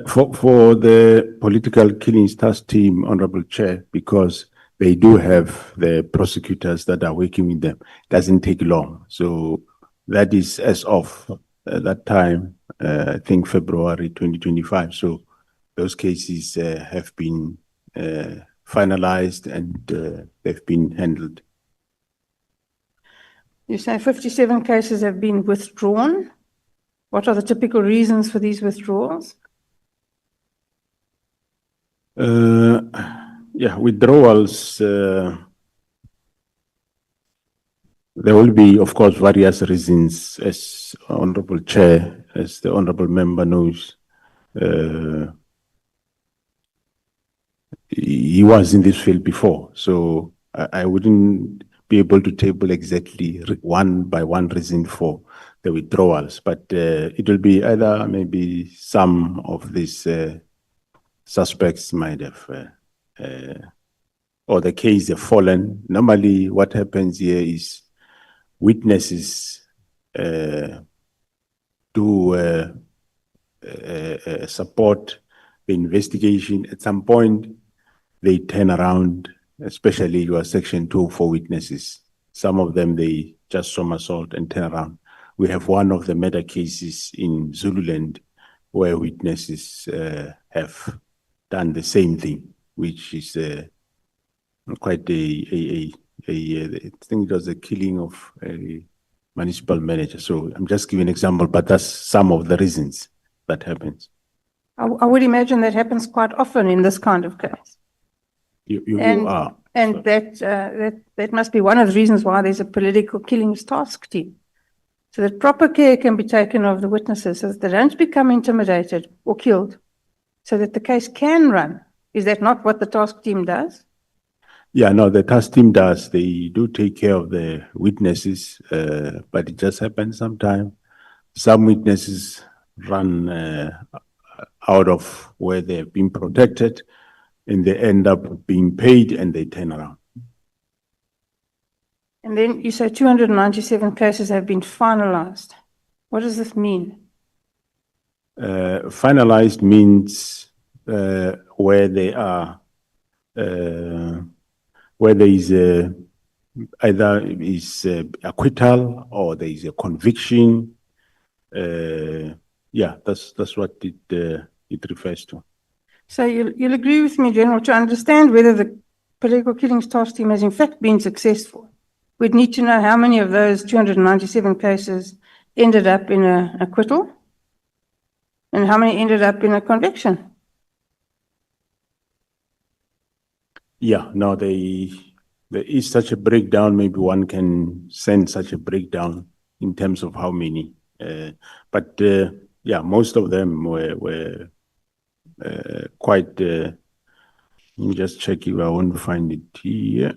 For the political killings task team, Honorable Chair, because they do have the prosecutors that are working with them, it doesn't take long. So that is as of that time, I think February 2025. So those cases have been finalized and they've been handled. You say 57 cases have been withdrawn. What are the typical reasons for these withdrawals? Yeah, withdrawals, there will be, of course, various reasons, as Honorable Chair, as the Honorable Member knows. He was in this field before, so I wouldn't be able to table exactly one by one reason for the withdrawals, but it will be either maybe some of these suspects might have, or the case have fallen. Normally, what happens here is witnesses do support the investigation. At some point, they turn around, especially your Section 204 witnesses. Some of them, they just somersault and turn around. We have one of the murder cases in Zululand where witnesses have done the same thing, which is quite I think it was the killing of a municipal manager. So I'm just giving an example, but that's some of the reasons that happens. I would imagine that happens quite often in this kind of case. You are. And that must be one of the reasons why there's a political killings task team. So that proper care can be taken of the witnesses so that they don't become intimidated or killed, so that the case can run. Is that not what the task team does? Yeah, no, the task team does. They do take care of the witnesses, but it just happens sometimes. Some witnesses run out of where they've been protected, and they end up being paid and they turn around. And then you say 297 cases have been finalized. What does this mean? Finalized means where they are, where there is either is acquittal or there is a conviction. Yeah, that's what it refers to. So you'll agree with me, General, to understand whether the political killings task team has in fact been successful. We'd need to know how many of those 297 cases ended up in an acquittal and how many ended up in a conviction. Yeah, no, there is such a breakdown. Maybe one can send such a breakdown in terms of how many. But yeah, most of them were quite. Let me just check if I want to find it here.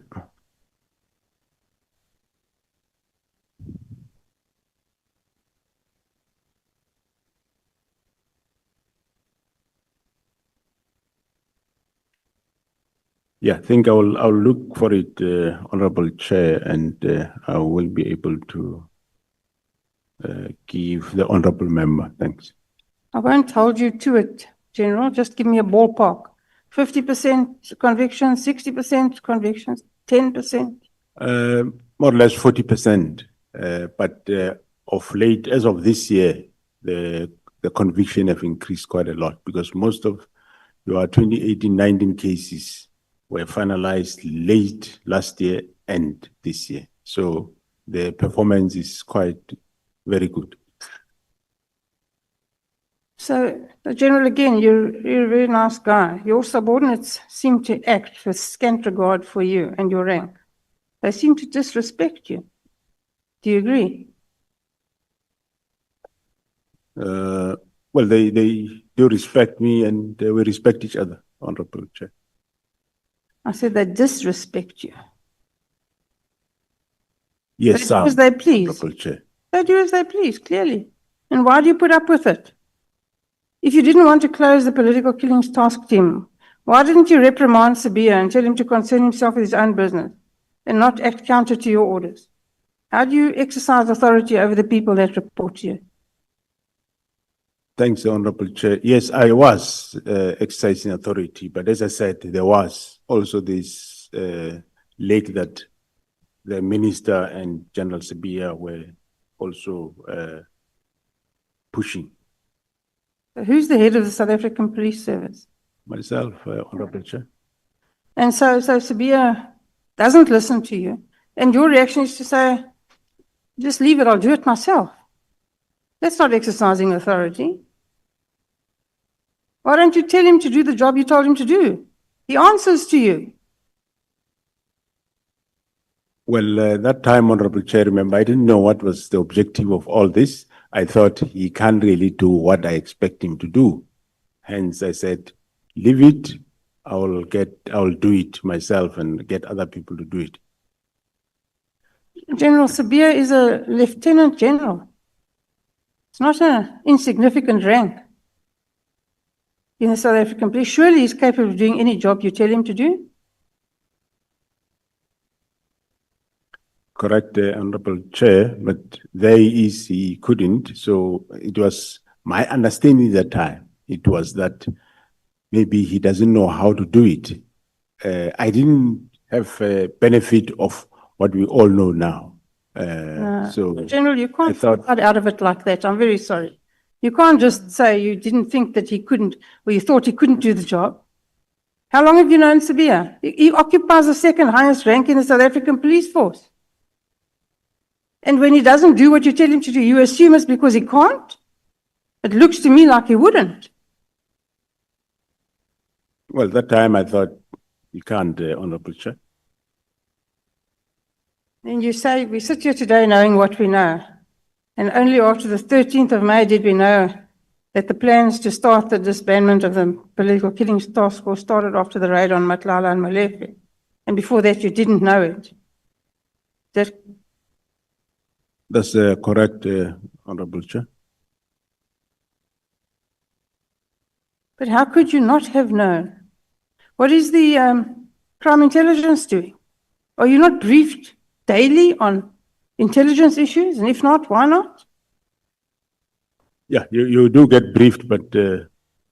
Yeah, I think I'll look for it, Honorable Chair, and I will be able to give the Honorable Member. Thanks. I won't hold you to it, General. Just give me a ballpark. 50% convictions, 60% convictions, 10%. More or less 40%. But of late, as of this year, the conviction have increased quite a lot because most of your 2018-19 cases were finalized late last year and this year. So the performance is quite very good. So, General, again, you're a very nice guy. Your subordinates seem to act with scant regard for you and your rank. They seem to disrespect you. Do you agree? Well, they do respect me and we respect each other, Honorable Chair. I said they disrespect you. Yes, They sir. do as they please. Honorable Chair. They do as they please, clearly. And why do you put up with it? If you didn't want to close the political killings task team, why didn't you reprimand Sabia and tell him to concern himself with his own business and not act counter to your orders? How do you exercise authority over the people that report to you? Thanks, Honorable Chair. Yes, I was exercising authority, but as I said, there was also this lake that the Minister and General Sabia were also pushing. Who's the head of the South African Police Service? Myself, Honorable Chair. And so Sabia doesn't listen to you. And your reaction is to say, just leave it, I'll do it myself. That's not exercising authority. Why don't you tell him to do the job you told him to do? He answers to you. Well, that time, Honorable Chair, remember, I didn't know what was the objective of all this. I thought he can't really do what I expect him to do. Hence, I said, leave it. I'll do it myself and get other people to do it. General Sabia is a lieutenant general. It's not an insignificant rank in the South African police. Surely he's capable of doing any job you tell him to do. Correct, Honorable Chair, but he couldn't. So it was my understanding at that time. It was that maybe he doesn't know how to do it. I didn't have a benefit of what we all know now. So General, you can't cut out of it like that. I'm very sorry. You can't just say you didn't think that he couldn't, or you thought he couldn't do the job. How long have you known Sabia? He occupies the second highest rank in the South African police force. And when he doesn't do what you tell him to do, you assume it's because he can't? It looks to me like he wouldn't. Well, that time I thought you can't, Honorable Chair. And you say, we sit here today knowing what we know. And only after the 13th of May did we know that the plans to start the disbandment of the political killings task force started after the raid on Nhlanhla and Molefe. And before that, you didn't know it. That's correct, Honorable Chair. But how could you not have known? What is the crime intelligence doing? Are you not briefed daily on intelligence issues? And if not, why not? Yeah, you do get briefed, but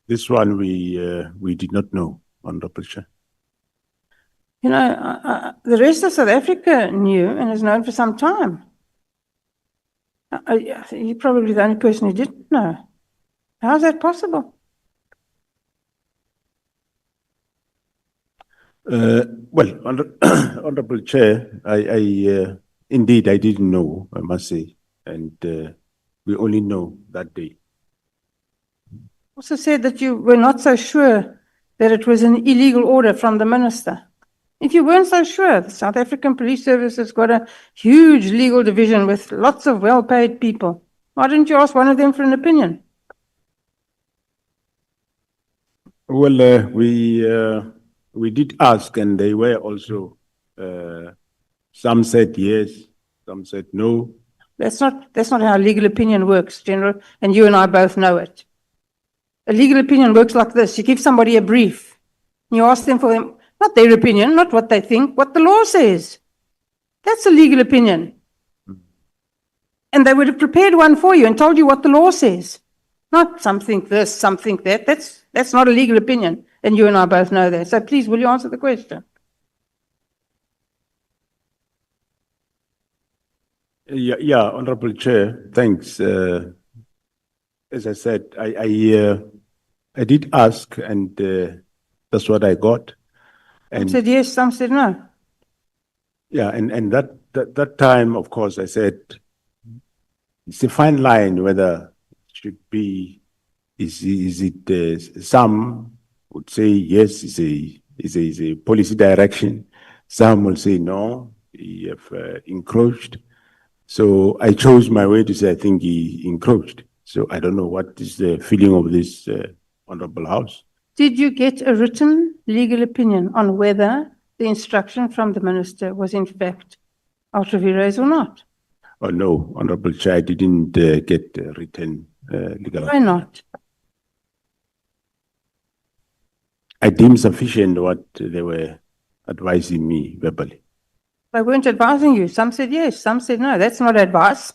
this one we did not know, Honorable Chair. You know, the rest of South Africa knew and has known for some time. Yeah, you're probably the only person who didn't know. How's that possible? Well, Honorable Chair, indeed, I didn't know, I must say, and we only know that day. Also said that you were not so sure that it was an illegal order from the minister. If you weren't so sure, the South African Police Service has got a huge legal division with lots of well-paid people. Why didn't you ask one of them for an opinion? Well, we did ask, and they were also, some said yes, some said no. That's not how legal opinion works, General, and you and I both know it. A legal opinion works like this. You give somebody a brief. You ask them for them, not their opinion, not what they think, what the law says. That's a legal opinion. And they would have prepared one for you and told you what the law says. Not something this, something that. That's not a legal opinion. And you and I both know that. So please, will you answer the question? Yeah, Honorable Chair, thanks. As I said, I did ask, and that's what I got. Some And said yes, some said no. yeah, and that time, of course, I said it's a fine line whether it should be. Is it some would say yes, is a policy direction. Some will say no, you have encroached. So I chose my way to say I think he encroached. So I don't know what is the feeling of this Honorable House. Did you get a written legal opinion on whether the instruction from the minister was in fact ultra vires or not? Oh no, Honorable Chair, I didn't get a written legal. Why not? I deemed sufficient what they were advising me verbally. They weren't advising you. Some said yes, some said no. That's not advice.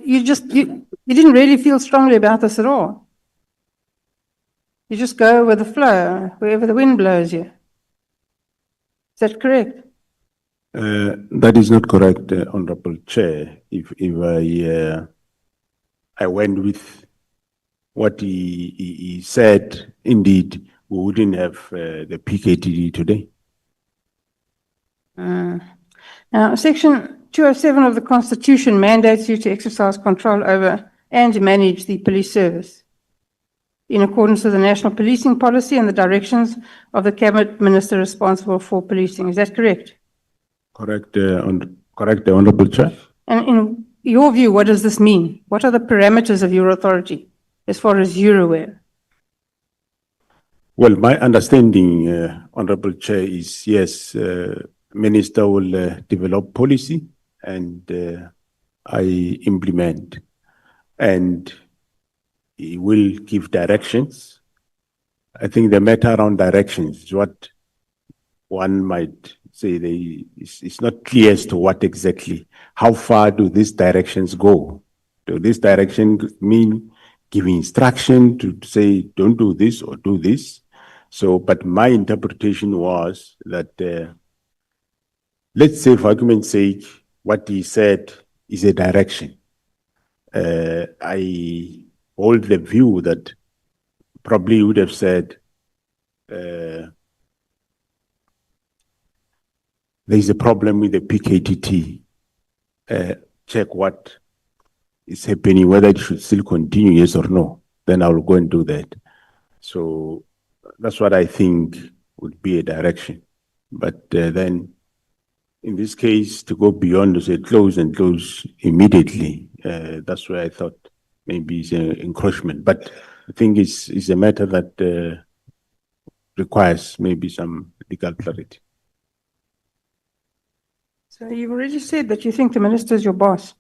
You didn't really feel strongly about this at all. You just go with the flow, wherever the wind blows you. Is that correct? That is not correct, Honorable Chair. If I went with what he said, indeed, we wouldn't have the PKTD today. Now, Section 207 of the Constitution mandates you to exercise control over and manage the police service in accordance with the national policing policy and the directions of the cabinet minister responsible for policing. Is that correct? Correct, correct, Honorable Chair. And in your view, what does this mean? What are the parameters of your authority as far as you're aware? Well, my understanding, Honorable Chair, is yes, Minister will develop policy and I implement, and he will give directions. I think the matter around directions is what one might say it's not clear as to what exactly, how far do these directions go? Do these directions mean giving instruction to say, don't do this or do this? So, but my interpretation was that, let's say for argument's sake, what he said is a direction. I hold the view that probably would have said, there's a problem with the PKTT. Check what is happening, whether it should still continue, yes or no. Then I will go and do that. So that's what I think would be a direction. But then, in this case, to go beyond to say close and close immediately, that's where I thought maybe it's an encroachment. But I think it's a matter that requires maybe some legal clarity. So you've already said that you think the minister is your boss.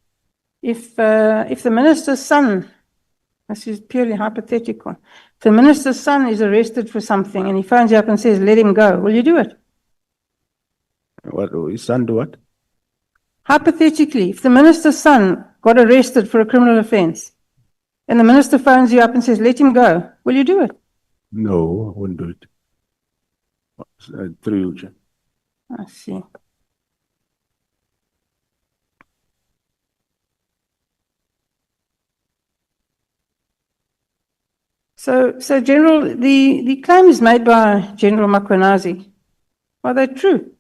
If the minister's son, this is purely hypothetical, if the minister's son is arrested for something and he phones you up and says, let him go, will you do it? What, his son do what? Hypothetically, if the minister's son got arrested for a criminal offense and the minister phones you up and says, let him go, will you do it? No, I wouldn't do it. Through you, Chair. I see. So General, the claims made by General Mkhwanazi, are they true?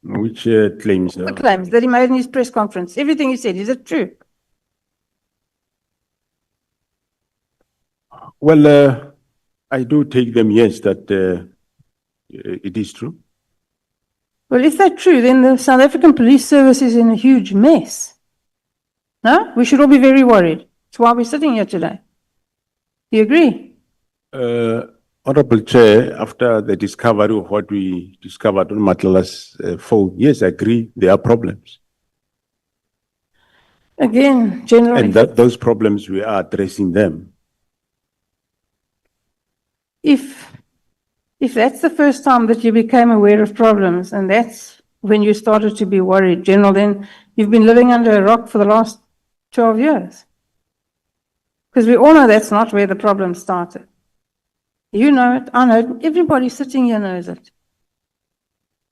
Which claims? The claims that he made in his press conference, everything he said, is it true? Well, I do take them, yes, that it is true. Well, if they're true, then the South African Police Service is in a huge mess. No? We should all be very worried. That's why we're sitting here today. Do you agree? Honorable Chair, after the discovery of what we discovered on Nhlanhla's phone, yes, I agree, there are problems. Again, General, And that those problems, we are addressing them. if that's the first time that you became aware of problems, and that's when you started to be worried, General, then you've been living under a rock for the last 12 years. Because we all know that's not where the problem started. You know it, I know it, everybody sitting here knows it.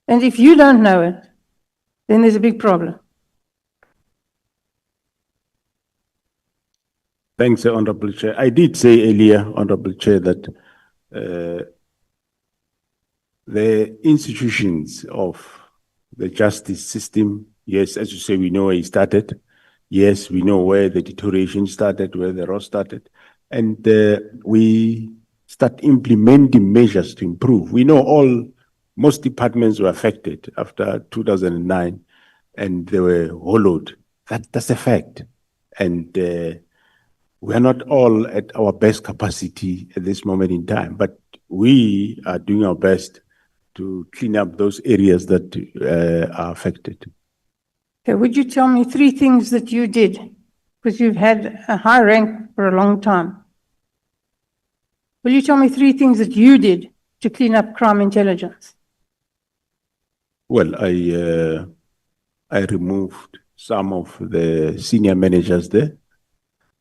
And if you don't know it, then there's a big problem. Thanks, Honorable Chair. I did say earlier, Honorable Chair, that the institutions of the justice system, yes, as you say, we know where it started. Yes, we know where the deterioration started, where the rot started. And we start implementing measures to improve. We know most departments were affected after 2009 and they were hollowed. That's a fact. And we are not all at our best capacity at this moment in time, but we are doing our best to clean up those areas that are affected. Okay, would you tell me 3 things that you did? Because you've had a high rank for a long time. Will you tell me 3 things that you did to clean up crime intelligence? Well, I removed some of the senior managers there.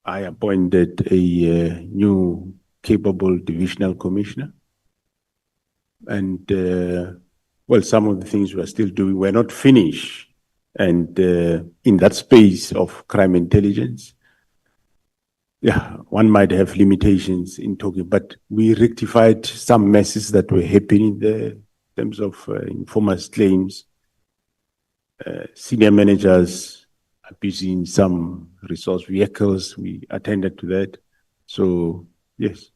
I appointed a new capable divisional commissioner. And, well, some of the things we're still doing, we're not finished. And in that space of crime intelligence, yeah, one might have limitations in talking, but we rectified some messes that were happening there in terms of informers' claims, senior managers abusing some resource vehicles. We attended to that. So, yes.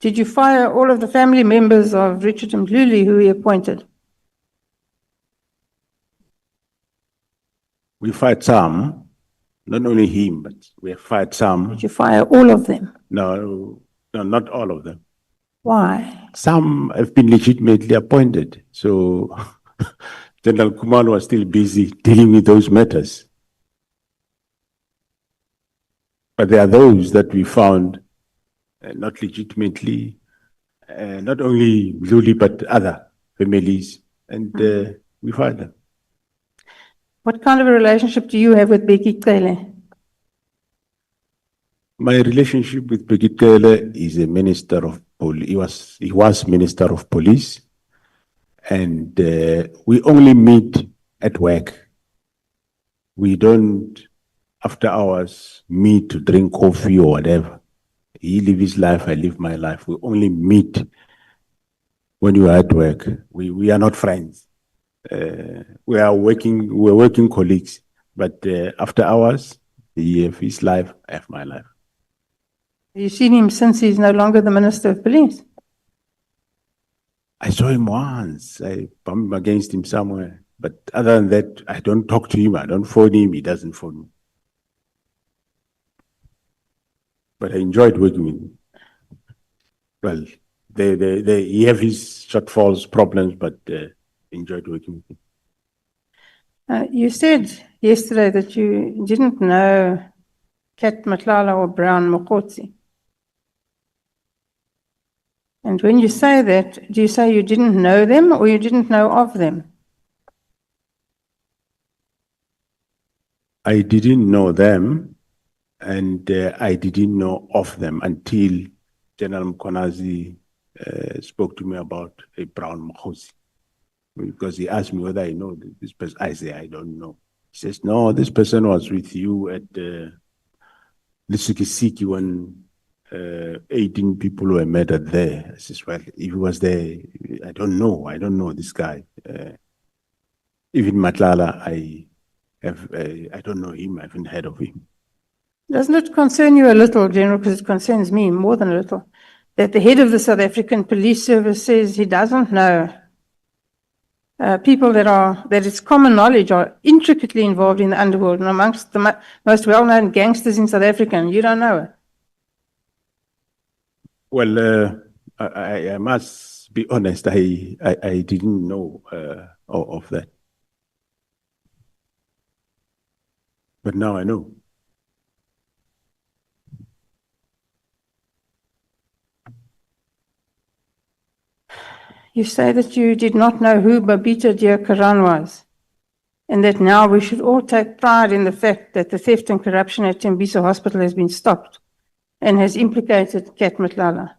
Did you fire all of the family members of Richard Mkhwanazi who he appointed? We fired some, not only him, but we have fired some. Did you fire all of them? No, not all of them. Why? Some have been legitimately appointed. So General Kumalo was still busy dealing with those matters. But there are those that we found not legitimately, not only Mkhwanazi, but other families, and we fired them. What kind of a relationship do you have with Becky Cele? My relationship with Becky Cele is a minister of police. He was minister of police, and we only meet at work. We don't, after hours, meet to drink coffee or whatever. He lives his life, I live my life. We only meet when you are at work. We are not friends. We're working colleagues, but after hours, he has his life, I have my life. Have you seen him since he's no longer the Minister of Police? I saw him once. I bumped against him somewhere. But other than that, I don't talk to him. I don't phone him. He doesn't phone me. But I enjoyed working with him. Well, he have his shortfalls, problems, but enjoyed working with him. You said yesterday that you didn't know Kat Nhlanhla or Brown Mkhwanazi. And when you say that, do you say you didn't know them or you didn't know of them? I didn't know them, and I didn't know of them until General Mkhwanazi spoke to me about a brown Mkhwanazi, because he asked me whether I know this person. I say, I don't know. He says, no, this person was with you at Lisukisiki when 18 people were murdered there. I says, well, if he was there, I don't know this guy. Even Nhlanhla, I don't know him, I haven't heard of him. Doesn't it concern you a little, General, because it concerns me more than a little, that the head of the South African Police Service says he doesn't know people that it's common knowledge are intricately involved in the underworld and amongst the most well-known gangsters in South Africa, and you don't know it? Well, I must be honest, I didn't know of that. But now I know. You say that you did not know who Babita Deokaran was, and that now we should all take pride in the fact that the theft and corruption at Tembisa Hospital has been stopped and has implicated Kat Nhlanhla.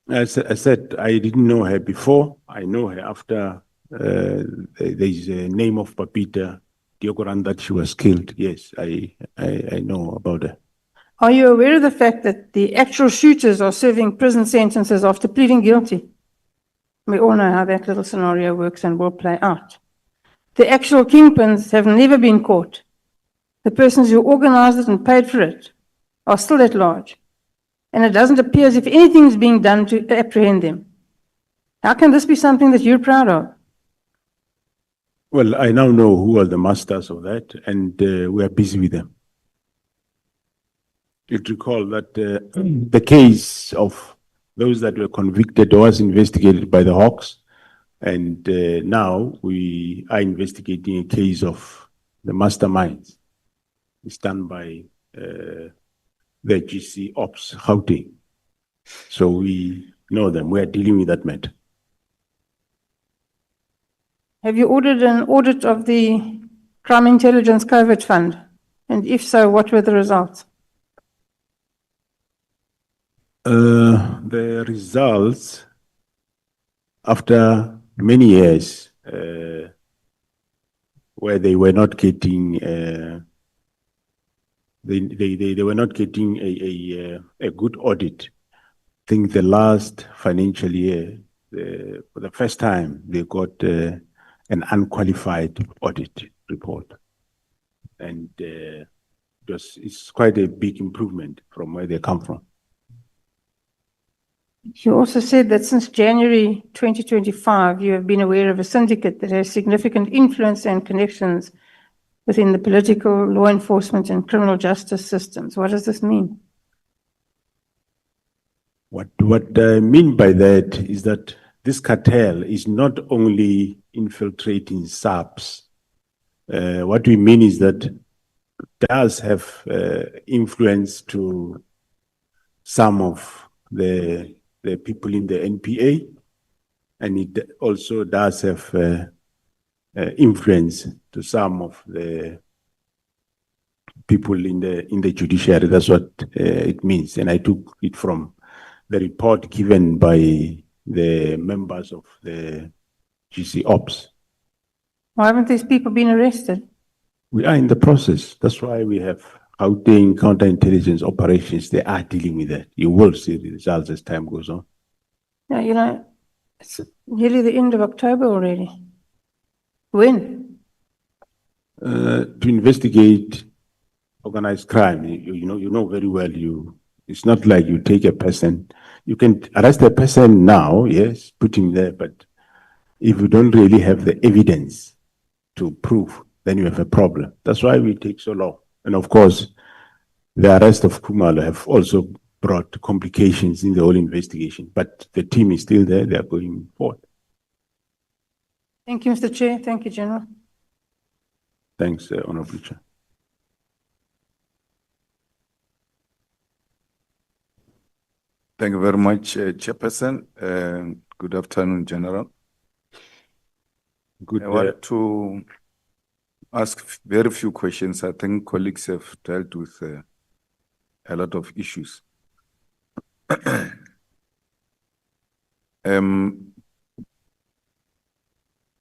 I said I didn't know her before. I know her after there's a name of Babita Deokaran that she was killed. Yes, I know about her. Are you aware of the fact that the actual shooters are serving prison sentences after pleading guilty? We all know how that little scenario works and will play out. The actual kingpins have never been caught. The persons who organized it and paid for it are still at large. And it doesn't appear as if anything is being done to apprehend them. How can this be something that you're proud of? Well, I now know who are the masters of that, and we are busy with them. You'd recall that the case of those that were convicted was investigated by the Hawks, and now we are investigating a case of the masterminds. It's done by the GC Ops Gauteng. So we know them. We are dealing with that matter. Have you ordered an audit of the Crime Intelligence Covert Fund? And if so, what were the results? The results, after many years, where they were not getting, they were not getting a good audit. I think the last financial year, for the first time, they got an unqualified audit report, and it's quite a big improvement from where they come from. You also said that since January 2025, you have been aware of a syndicate that has significant influence and connections within the political, law enforcement, and criminal justice systems. What does this mean? What I mean by that is that this cartel is not only infiltrating SAPS. What we mean is that it does have influence to some of the people in the NPA, and it also does have influence to some of the people in the judiciary. That's what it means, and I took it from the report given by the members of the GC Ops. Why haven't these people been arrested? We are in the process. That's why we have Gauteng counterintelligence operations. They are dealing with that. You will see the results as time goes on. Yeah, you know, it's nearly the end of October already. When? To investigate organized crime, you know very well. It's not like you take a person. You can arrest a person now, yes, put him there, but if you don't really have the evidence to prove, then you have a problem. That's why we take so long. And of course, the arrest of Khumalo have also brought complications in the whole investigation, but the team is still there. They are going forward. Thank you, Mr. Chair. Thank you, General. Thanks, Honorable Chair. Thank you very much, Chairperson. Good afternoon, General. Good. I want to ask very few questions. I think colleagues have dealt with a lot of issues.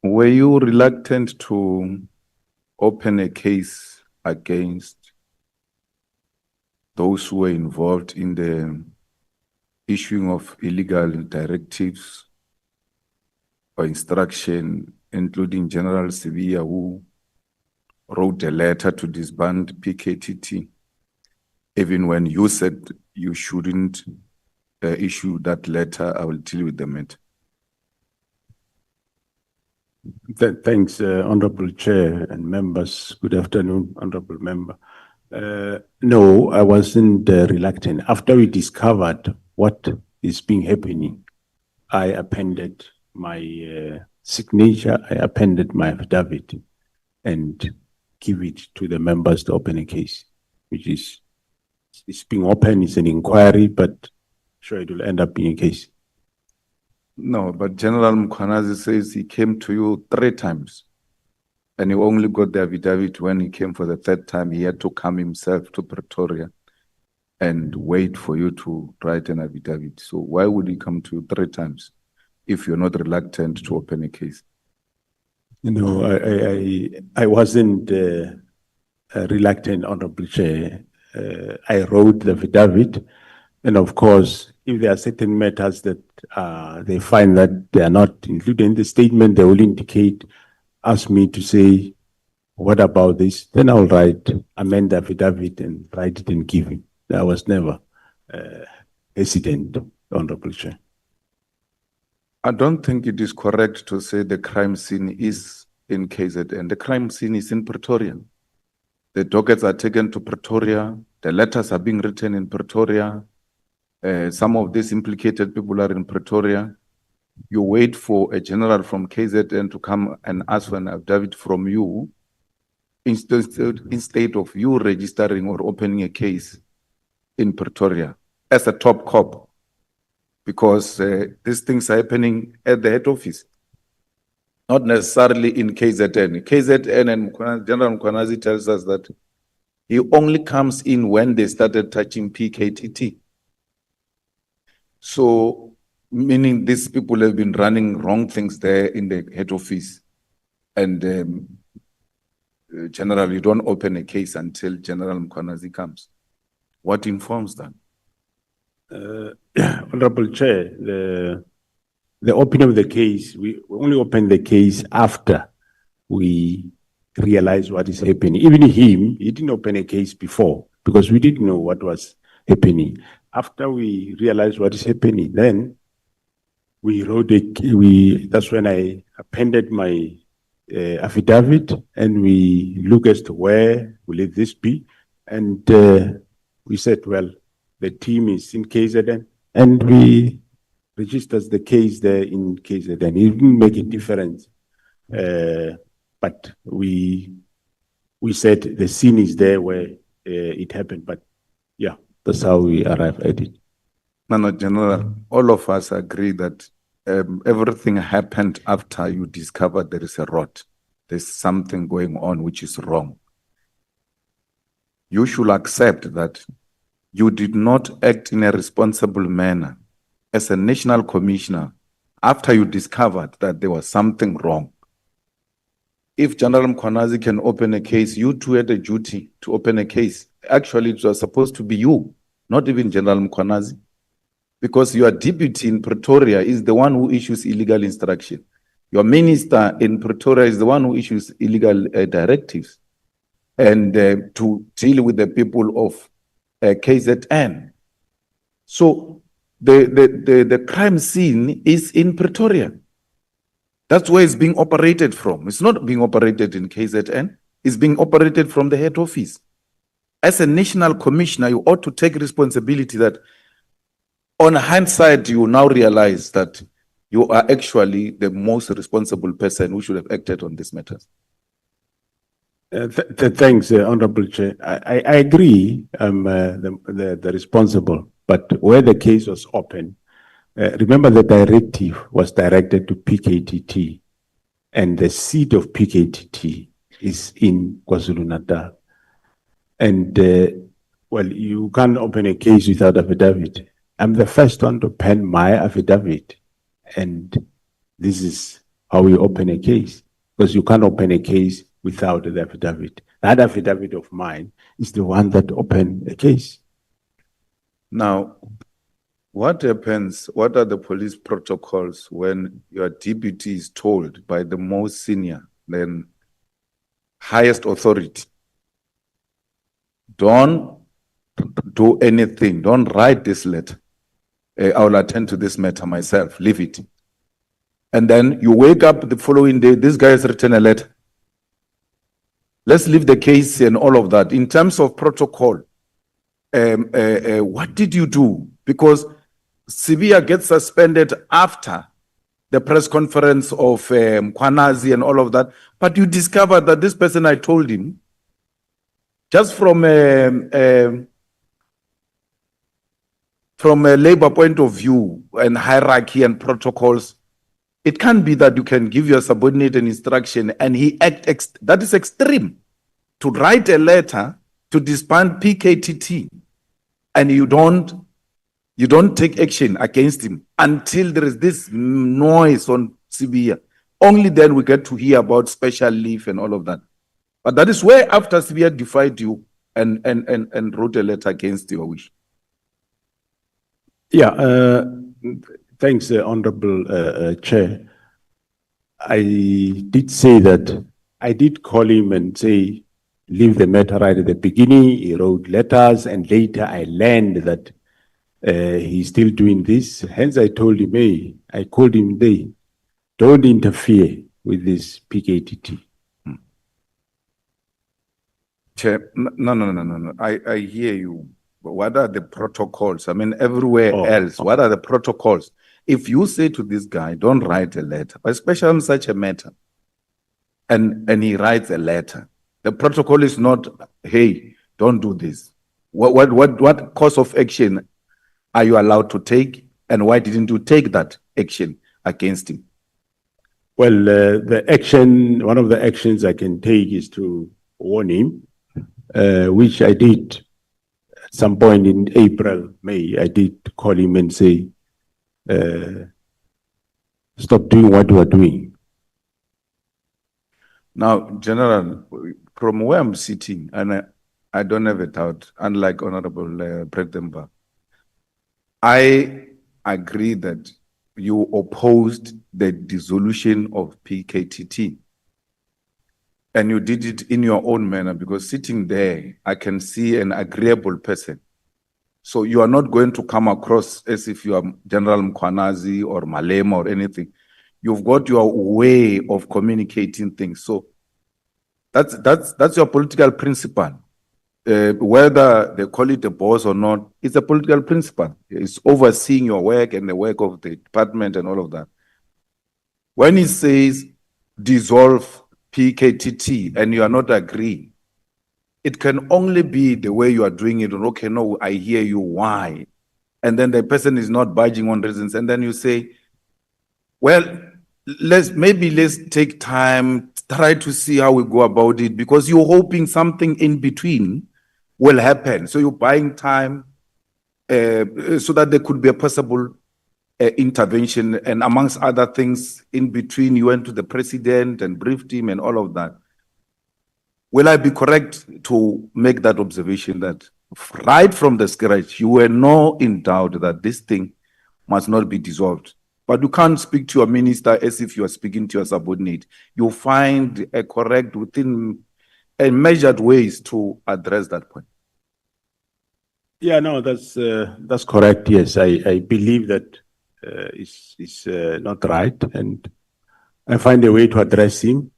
Were you reluctant to open a case against those who were involved in the issuing of illegal directives or instruction, including General Sibiya, who wrote a letter to disband PKTT, even when you said you shouldn't issue that letter? I will deal with the matter. Thanks, Honorable Chair and members. Good afternoon, Honorable Member. No, I wasn't reluctant. After we discovered what is being happening, I appended my signature, I appended my affidavit and give it to the members to open a case, which is, it's being open, it's an inquiry, but sure it will end up being a case. No, but General Mkhwanazi says he came to you 3 times and he only got the affidavit when he came for the 3rd time. He had to come himself to Pretoria and wait for you to write an affidavit. So why would he come to you 3 times if you're not reluctant to open a case? You know, I wasn't reluctant, Honorable Chair. I wrote the affidavit, and of course, if there are certain matters that they find that they are not included in the statement, they will indicate, ask me to say, what about this? Then I'll amend the affidavit and write it and give him. I was never hesitant, Honorable Chair. I don't think it is correct to say the crime scene is in KZN. The crime scene is in Pretoria. The dockets are taken to Pretoria. The letters are being written in Pretoria. Some of these implicated people are in Pretoria. You wait for a general from KZN to come and ask for an affidavit from you instead of you registering or opening a case in Pretoria as a top cop, because these things are happening at the head office, not necessarily in KZN. KZN and General Mkhwanazi tells us that he only comes in when they started touching PKTT. So, meaning these people have been running wrong things there in the head office. And General, you don't open a case until General Mkhwanazi comes. What informs that? Honorable Chair, the opening of the case, we only opened the case after we realized what is happening. Even he didn't open a case before because we didn't know what was happening. After we realized what is happening, then we wrote that's when I appended my affidavit and we look as to where will this be. And we said, well, the team is in KZN and we registered the case there in KZN. It didn't make a difference. But we said the scene is there where it happened, but yeah, that's how we arrived at it. No, General, all of us agree that everything happened after you discovered there is a rot. There's something going on which is wrong. You should accept that you did not act in a responsible manner as a national commissioner after you discovered that there was something wrong. If General Mkhwanazi can open a case, you too had a duty to open a case. Actually, it was supposed to be you, not even General Mkhwanazi, because your deputy in Pretoria is the one who issues illegal instruction. Your minister in Pretoria is the one who issues illegal directives and to deal with the people of KZN. So the crime scene is in Pretoria. That's where it's being operated from. It's not being operated in KZN. It's being operated from the head office. As a national commissioner, you ought to take responsibility that on hindsight, you now realize that you are actually the most responsible person who should have acted on these matters. Thanks, Honorable Chair. I agree, the responsible, but where the case was open, remember the directive was directed to PKTT, and the seat of PKTT is in KwaZulu-Natal. And, well, you can't open a case without affidavit. I'm the first one to pen my affidavit. And this is how we open a case. Because you can't open a case without the affidavit. That affidavit of mine is the one that opened a case. Now, what happens, what are the police protocols when your deputy is told by the most senior, then highest authority, don't do anything, don't write this letter. I'll attend to this matter myself, leave it. And then you wake up the following day, this guy has written a letter. Let's leave the case and all of that. In terms of protocol, what did you do? Because Sibia gets suspended after the press conference of Mkhwanazi and all of that, but you discovered that this person, I told him, just from a labor point of view and hierarchy and protocols, it can't be that you can give your subordinate an instruction and he that is extreme. To write a letter to disband PKTT and you don't take action against him until there is this noise on Sibia. Only then we get to hear about special leave and all of that. But that is where after Sibia defied you and wrote a letter against your wish. Yeah, thanks, Honorable Chair. I did say that I did call him and say, leave the matter right at the beginning. He wrote letters, and later I learned that he's still doing this. Hence, I told him, hey, I called him, don't interfere with this PKTT. Chair, no. I hear you. But what are the protocols? I mean, everywhere else, what are the protocols? If you say to this guy, don't write a letter, especially on such a matter, and he writes a letter, the protocol is not, hey, don't do this. What course of action are you allowed to take, and why didn't you take that action against him? Well, one of the actions I can take is to warn him, which I did. At some point in April, May, I did call him and say, stop doing what you are doing. Now, General, from where I'm sitting, and I don't have a doubt, unlike Honorable President, I agree that you opposed the dissolution of PKTT. And you did it in your own manner, because sitting there, I can see an agreeable person. So you are not going to come across as if you are General Mkhwanazi or Malema or anything. You've got your way of communicating things. So that's your political principle. Whether they call it a boss or not, it's a political principle. It's overseeing your work and the work of the department and all of that. When he says dissolve PKTT and you are not agreeing, it can only be the way you are doing it. Okay, no, I hear you, why? And then the person is not budging on reasons. And then you say, well, let's take time, try to see how we go about it, because you're hoping something in between will happen. So you're buying time so that there could be a possible intervention. And amongst other things, in between, you went to the president and briefed him and all of that. Will I be correct to make that observation that right from the scratch, you were not in doubt that this thing must not be dissolved? But you can't speak to your minister as if you are speaking to your subordinate. You find a correct, within a measured ways to address that point. Yeah, no, that's correct. Yes, I believe that it's not right, and I find a way to address him,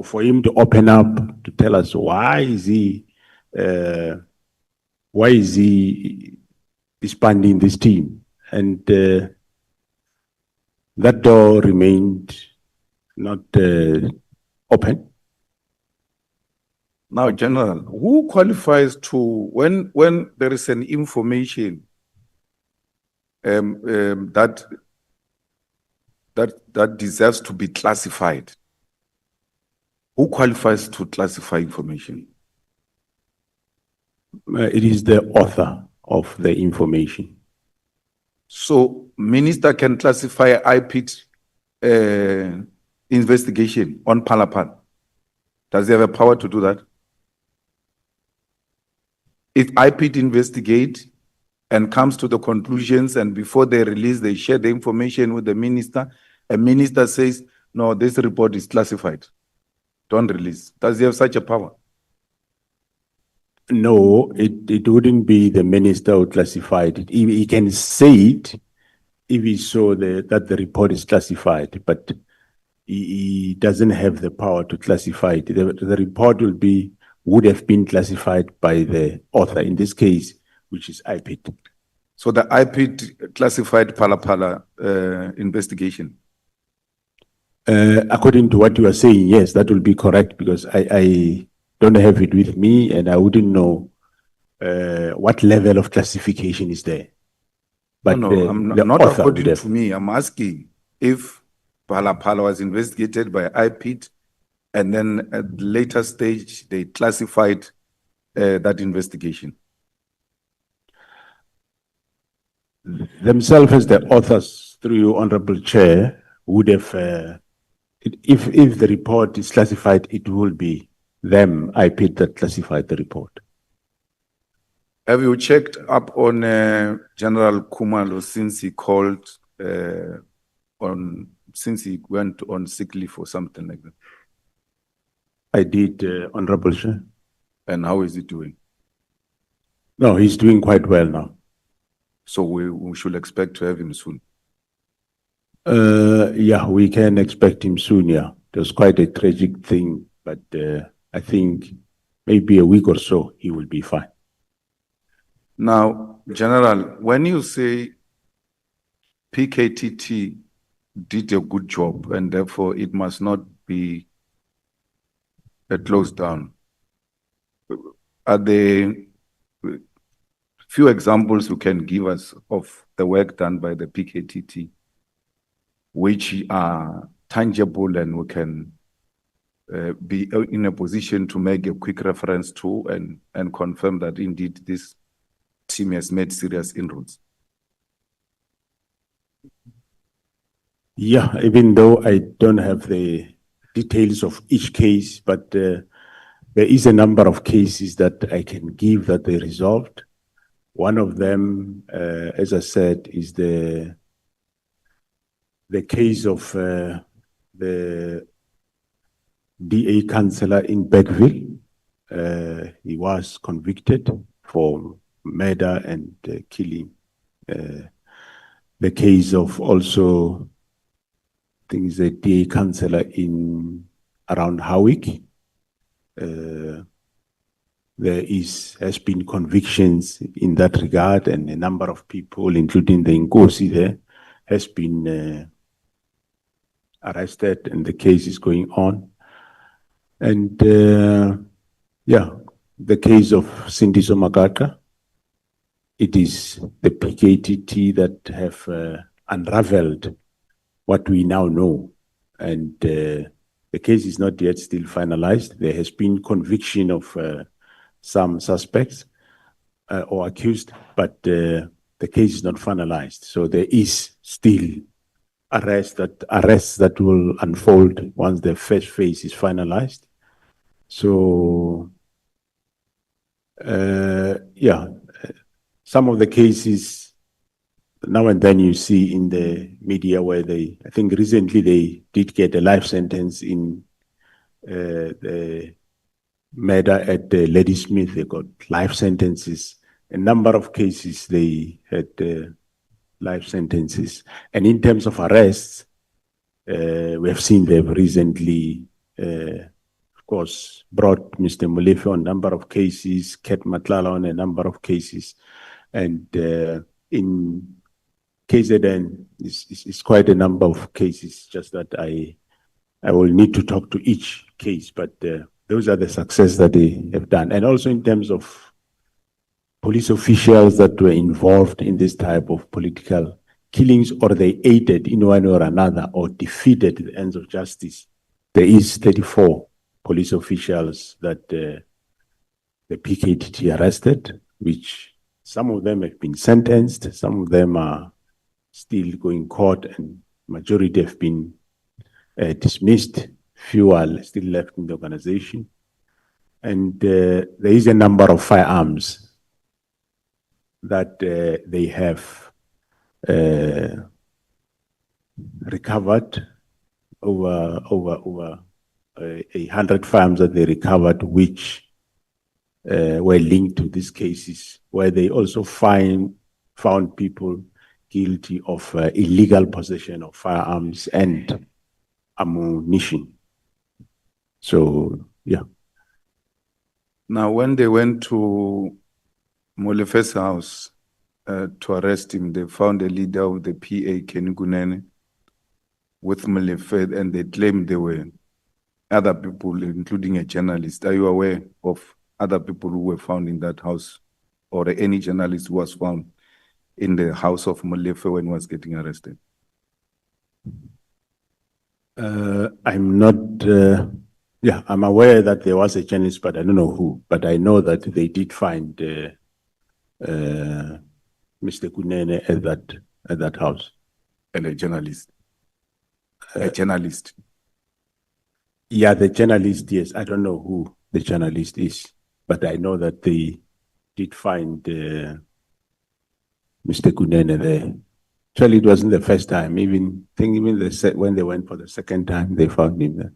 for him to open up, to tell us why is he disbanding this team, and that door remained not open. Now, General, who qualifies to, when there is an information that deserves to be classified, who qualifies to classify information? It is the author of the information. So minister can classify IPIT investigation on Palapal. Does he have a power to do that? If IPIT investigate and comes to the conclusions and before they release, they share the information with the minister, a minister says, no, this report is classified. Don't release. Does he have such a power? No, it wouldn't be the minister who classified it. He can say it if he saw that the report is classified, but he doesn't have the power to classify it. The report would have been classified by the author, in this case, which is IPIT. So the IPIT classified Palapala investigation. According to what you are saying, yes, that will be correct, because I don't have it with me and I wouldn't know what level of classification is there. But No, I'm the not author would according have. to me. I'm asking if Palapala was investigated by IPIT and then at the later stage they classified that investigation. Themselves as the authors, through your honorable chair, would have, if the report is classified, it will be them, IPIT, that classified the report. Have you checked up on General Kumalo since he called since he went on sick leave or something like that? I did, honorable chair. And how is he doing? No, he's doing quite well now. So we should expect to have him soon. Yeah, we can expect him soon, yeah. It was quite a tragic thing, but I think maybe a week or so, he will be fine. Now, General, when you say PKTT did a good job and therefore it must not be closed down, are there few examples you can give us of the work done by the PKTT which are tangible and we can be in a position to make a quick reference to and confirm that indeed this team has made serious inroads? Yeah, even though I don't have the details of each case, but there is a number of cases that I can give that they resolved. One of them, as I said, is the case of the DA councillor in Bergville. He was convicted for murder and killing. The case of also, I think it's a DA councillor around Howick. There has been convictions in that regard, and a number of people, including the Nkosi there, has been arrested, and the case is going on. And yeah, the case of Sindiso Makata, it is the PKTT that have unraveled what we now know. And the case is not yet still finalized. There has been conviction of some suspects or accused, but the case is not finalized. So there is still arrests that will unfold once the first phase is finalized. So yeah, some of the cases now and then you see in the media where I think recently they did get a life sentence in the murder at Lady Smith. They got life sentences. A number of cases they had life sentences. And in terms of arrests, we have seen they've recently, of course, brought Mr. Molefe on a number of cases, Ket Matlala on a number of cases. And in KZN, it's quite a number of cases, just that I will need to talk to each case, but those are the success that they have done. And also in terms of police officials that were involved in this type of political killings, or they aided in one or another or defeated the ends of justice, there is 34 police officials that the PKTT arrested, which Some of them have been sentenced, some of them are still going court, and majority have been dismissed. Few are still left in the organization. And there is a number of firearms that they have recovered, over 100 firearms that they recovered, which were linked to these cases, where they also found people guilty of illegal possession of firearms and ammunition. So, yeah. Now, when they went to Molefe's house to arrest him, they found a leader of the PA, Kenny Kunene, with Molefe, and they claimed there were other people, including a journalist. Are you aware of other people who were found in that house, or any journalist who was found in the house of Molefe when he was getting arrested? I'm not, yeah, I'm aware that there was a journalist, but I don't know who. But I know that they did find Mr. Kunene at that house. And a journalist. A journalist. Yeah, the journalist, yes. I don't know who the journalist is, but I know that they did find Mr. Kunene there. Actually, it wasn't the first time. Even when they went for the second time, they found him there.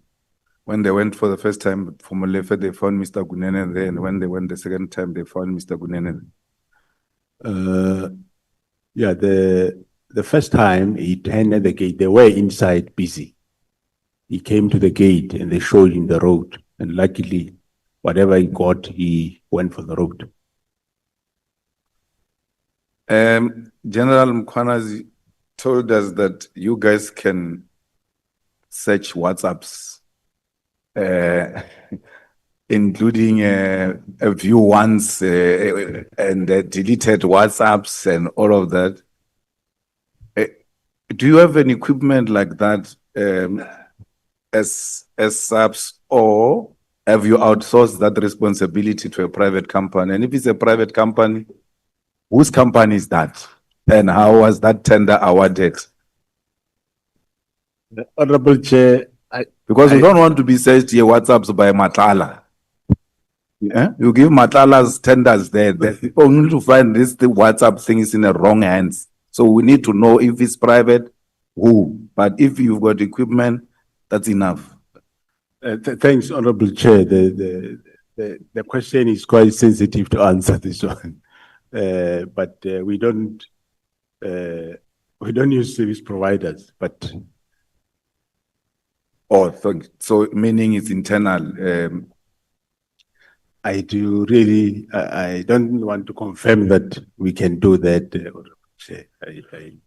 When they went for the first time for Molefe, they found Mr. Kunene there, and when they went the second time, they found Mr. Kunene there. Yeah, the first time he turned the gate, they were inside busy. He came to the gate and they showed him the road. And luckily, whatever he got, he went for the road. General Mkhwanazi told us that you guys can search WhatsApps, including a view once and deleted WhatsApps and all of that. Do you have an equipment like that as subs, or have you outsourced that responsibility to a private company? And if it's a private company, whose company is that? And how was that tender awarded? Honorable Chair, because we don't want to be searched here WhatsApps by Nhlanhla. Yeah? You give Nhlanhla's tenders there, only to find the WhatsApp thing is in the wrong hands. So we need to know if it's private, who. But if you've got equipment, that's enough. Thanks, Honorable Chair. The question is quite sensitive to answer this one. But we don't use service providers, but. Oh, so meaning it's internal. I do really, I don't want to confirm that we can do that.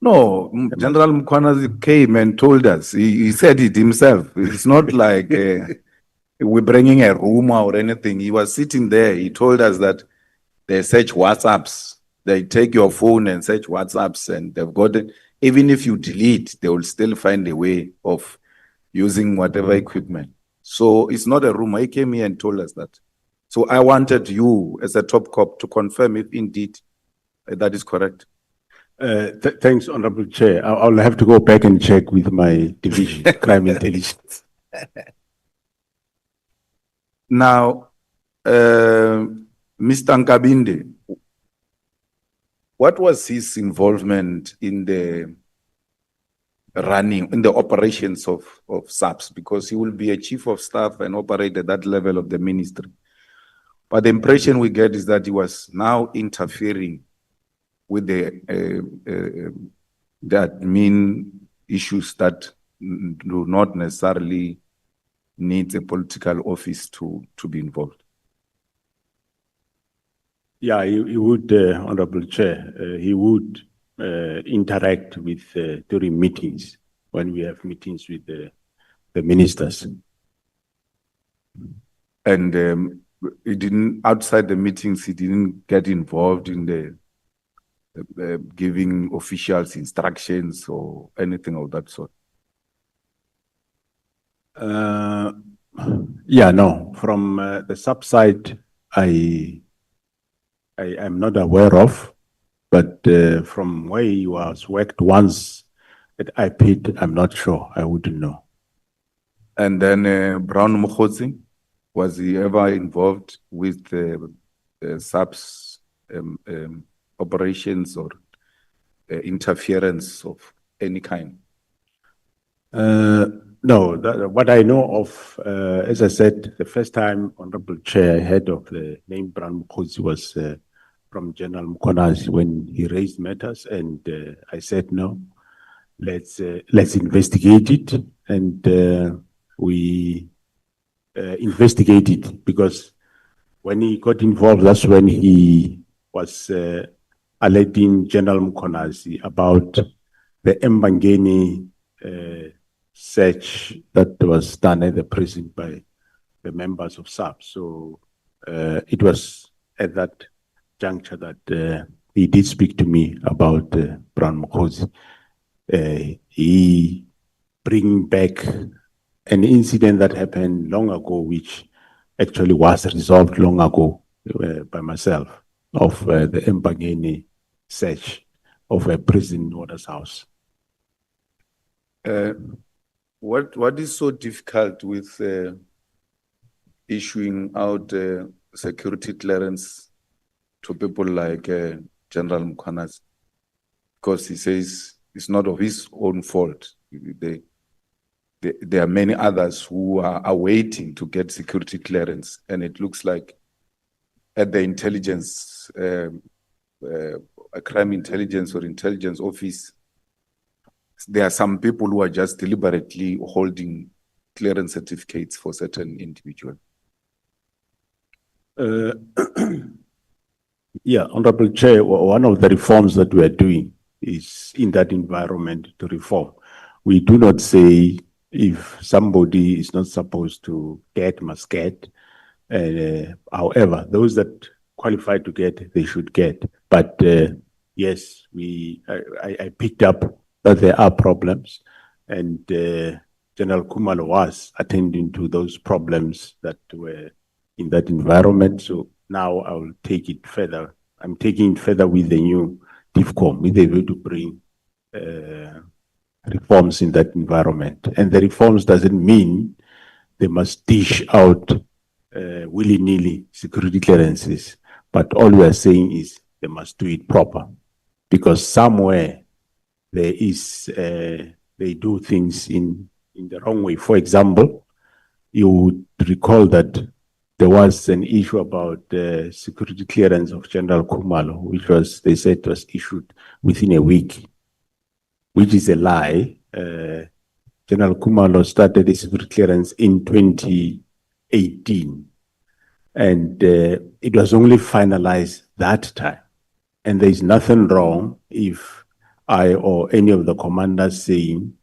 No, General Mkhwanazi came and told us. He said it himself. It's not like we're bringing a rumor or anything. He was sitting there. He told us that they search WhatsApps. They take your phone and search WhatsApps, and they've got it. Even if you delete, they will still find a way of using whatever equipment. So it's not a rumor. He came here and told us that. So I wanted you, as a top cop, to confirm if indeed that is correct. Thanks, Honorable Chair. I'll have to go back and check with my division, crime intelligence. Now, Mr. Nkabinde, what was his involvement in the operations of SAPS? Because he will be a chief of staff and operate at that level of the ministry. But the impression we get is that he was now interfering with the admin issues that do not necessarily need a political office to be involved. Yeah, he would, Honorable Chair, he would interact with during meetings, when we have meetings with the ministers. And he didn't, outside the meetings, he didn't get involved in the giving officials instructions or anything of that sort. Yeah, no. From the sub side, I I'm not aware of, but from where he was worked once at IPIT, I'm not sure. I wouldn't know. And then Brown Mkhwanazi, was he ever involved with SAPS operations or interference of any kind? No, what I know of, as I said, the first time Honorable Chair I heard of the name Brown Mkhwanazi was from General Mkhwanazi when he raised matters, and I said no, let's investigate it, and we investigated, because when he got involved, that's when he was alerting General Mkhwanazi about the Mbangeni search that was done at the prison by the members of SAP. So it was at that juncture that he did speak to me about Brown Mkhwanazi. He bring back an incident that happened long ago, which actually was resolved long ago by myself, of the Mbangeni search of a prison warder's house. What is so difficult with issuing out security clearance to people like General Mkhwanazi? Because he says it's not of his own fault. There are many others who are awaiting to get security clearance, and it looks like at the intelligence, a crime intelligence or intelligence office, there are some people who are just deliberately holding clearance certificates for certain individuals. Yeah, Honorable Chair, one of the reforms that we are doing is in that environment to reform. We do not say if somebody is not supposed to get, must get. However, those that qualify to get, they should get. But yes, I picked up that there are problems, and General Khumalo was attending to those problems that were in that environment. So now I will take it further. I'm taking it further with the new DIFCOM, with a view to bring reforms in that environment. And the reforms doesn't mean they must dish out willy-nilly security clearances, but all we are saying is they must do it proper, because somewhere there is, they do things in the wrong way. For example, you would recall that there was an issue about the security clearance of General Khumalo, which was, they said, was issued within a week, which is a lie. General Khumalo started the security clearance in 2018, and it was only finalized that time. And there is nothing wrong if I or any of the commanders saying,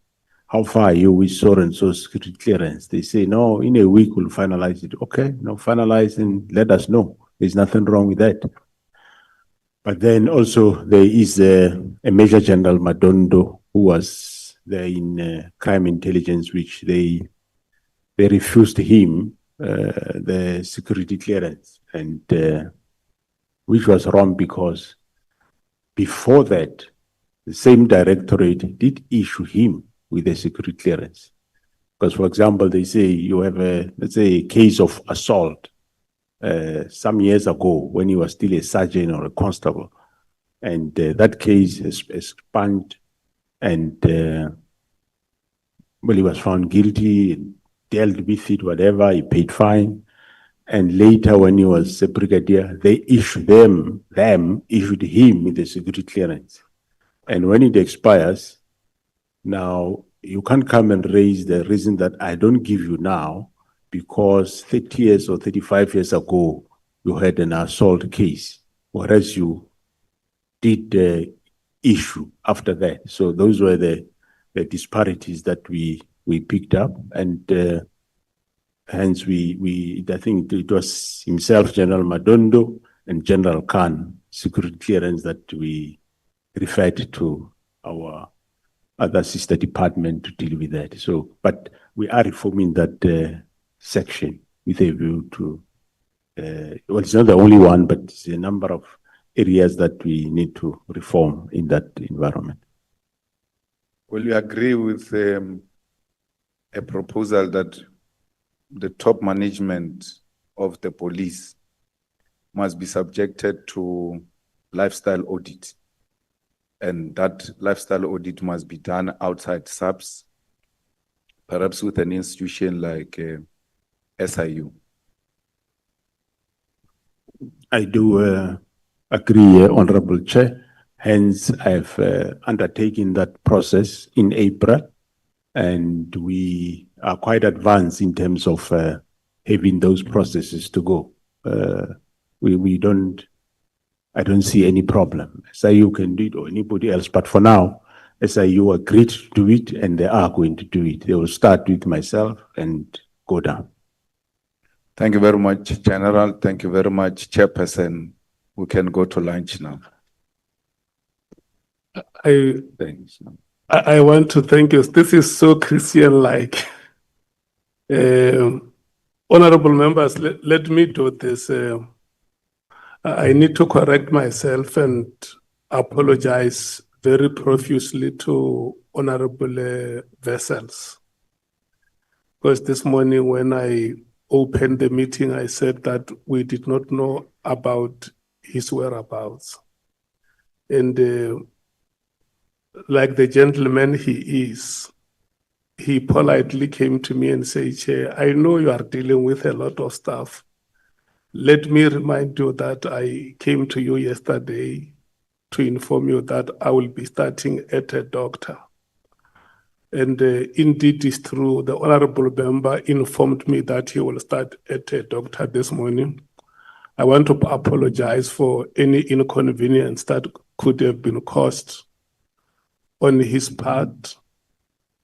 how far are you with so and so security clearance? They say, no, in a week we'll finalize it. Okay, no, finalize and let us know. There's nothing wrong with that. But then also there is a Major General Madondo who was there in crime intelligence, which they refused him the security clearance, and which was wrong, because before that, the same directorate did issue him with a security clearance. Because, for example, they say you have a, let's say, a case of assault some years ago when he was still a sergeant or a constable, and that case is expunged, and well, he was found guilty, dealt with it, whatever, he paid fine. And later, when he was a brigadier, they issued issued him with a security clearance. And when it expires, now you can't come and raise the reason that I don't give you now because 30 years or 35 years ago, you had an assault case, whereas you did issue after that. So those were the disparities that we picked up, and hence I think it was himself, General Madondo, and General Khan, security clearance, that we referred to our other sister department to deal with that. So, but we are reforming that section with a view to, well, it's not the only one, but it's a number of areas that we need to reform in that environment. Will you agree with a proposal that the top management of the police must be subjected to lifestyle audit? And that lifestyle audit must be done outside SAPS, perhaps with an institution like SIU. I do agree, Honorable Chair. Hence, I've undertaken that process in April, and we are quite advanced in terms of having those processes to go. I don't see any problem. SIU can do it or anybody else, but for now, SIU agreed to do it, and they are going to do it. They will start with myself and go down. Thank you very much, General. Thank you very much, Chairperson. We can go to lunch now. Thanks. I want to thank you. This is so Christian-like. Honorable members, let me do this. I need to correct myself and apologize very profusely to Honorable Vessels. Because this morning when I opened the meeting, I said that we did not know about his whereabouts. And like the gentleman he is, he politely came to me and said, Chair, I know you are dealing with a lot of stuff. Let me remind you that I came to you yesterday to inform you that I will be starting at a doctor. And indeed, it's true. The honorable member informed me that he will start at a doctor this morning. I want to apologize for any inconvenience that could have been caused on his part,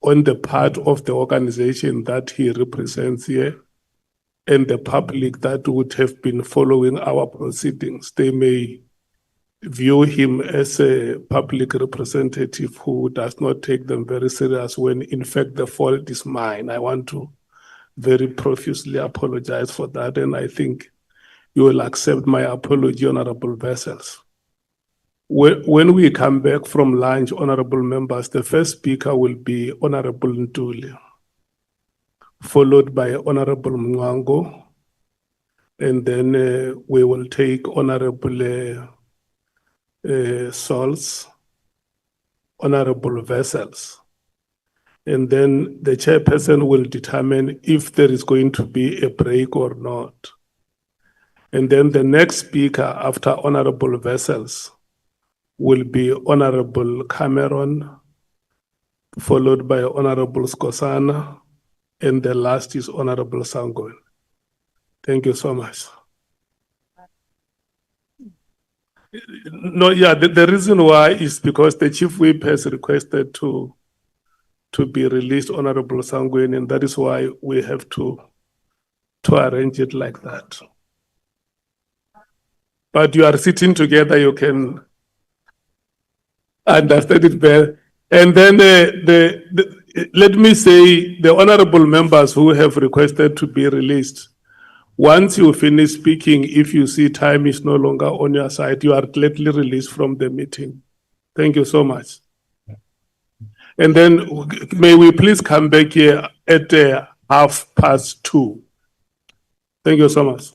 on the part of the organization that he represents here, and the public that would have been following our proceedings. They may view him as a public representative who does not take them very serious when in fact the fault is mine. I want to very profusely apologize for that, and I think you will accept my apology, Honorable Vessels. When we come back from lunch, honorable members, the first speaker will be Honorable Ntuli, followed by Honorable Mwango, and then we will take Honorable Sols, Honorable Vessels, and then the chairperson will determine if there is going to be a break or not. And then the next speaker after Honorable Vessels will be Honorable Cameron, followed by Honorable Skosana, and the last is Honorable Sangoen. Thank you so much. No, yeah, the reason why is because the Chief Whip has requested to be released, Honorable Sangoen, and that is why we have to arrange it like that. But you are sitting together, you can understand it better. And then let me say, the honorable members who have requested to be released, once you finish speaking, if you see time is no longer on your side, you are gladly released from the meeting. Thank you so much. And then may we please come back here at 2:30. Thank you so much.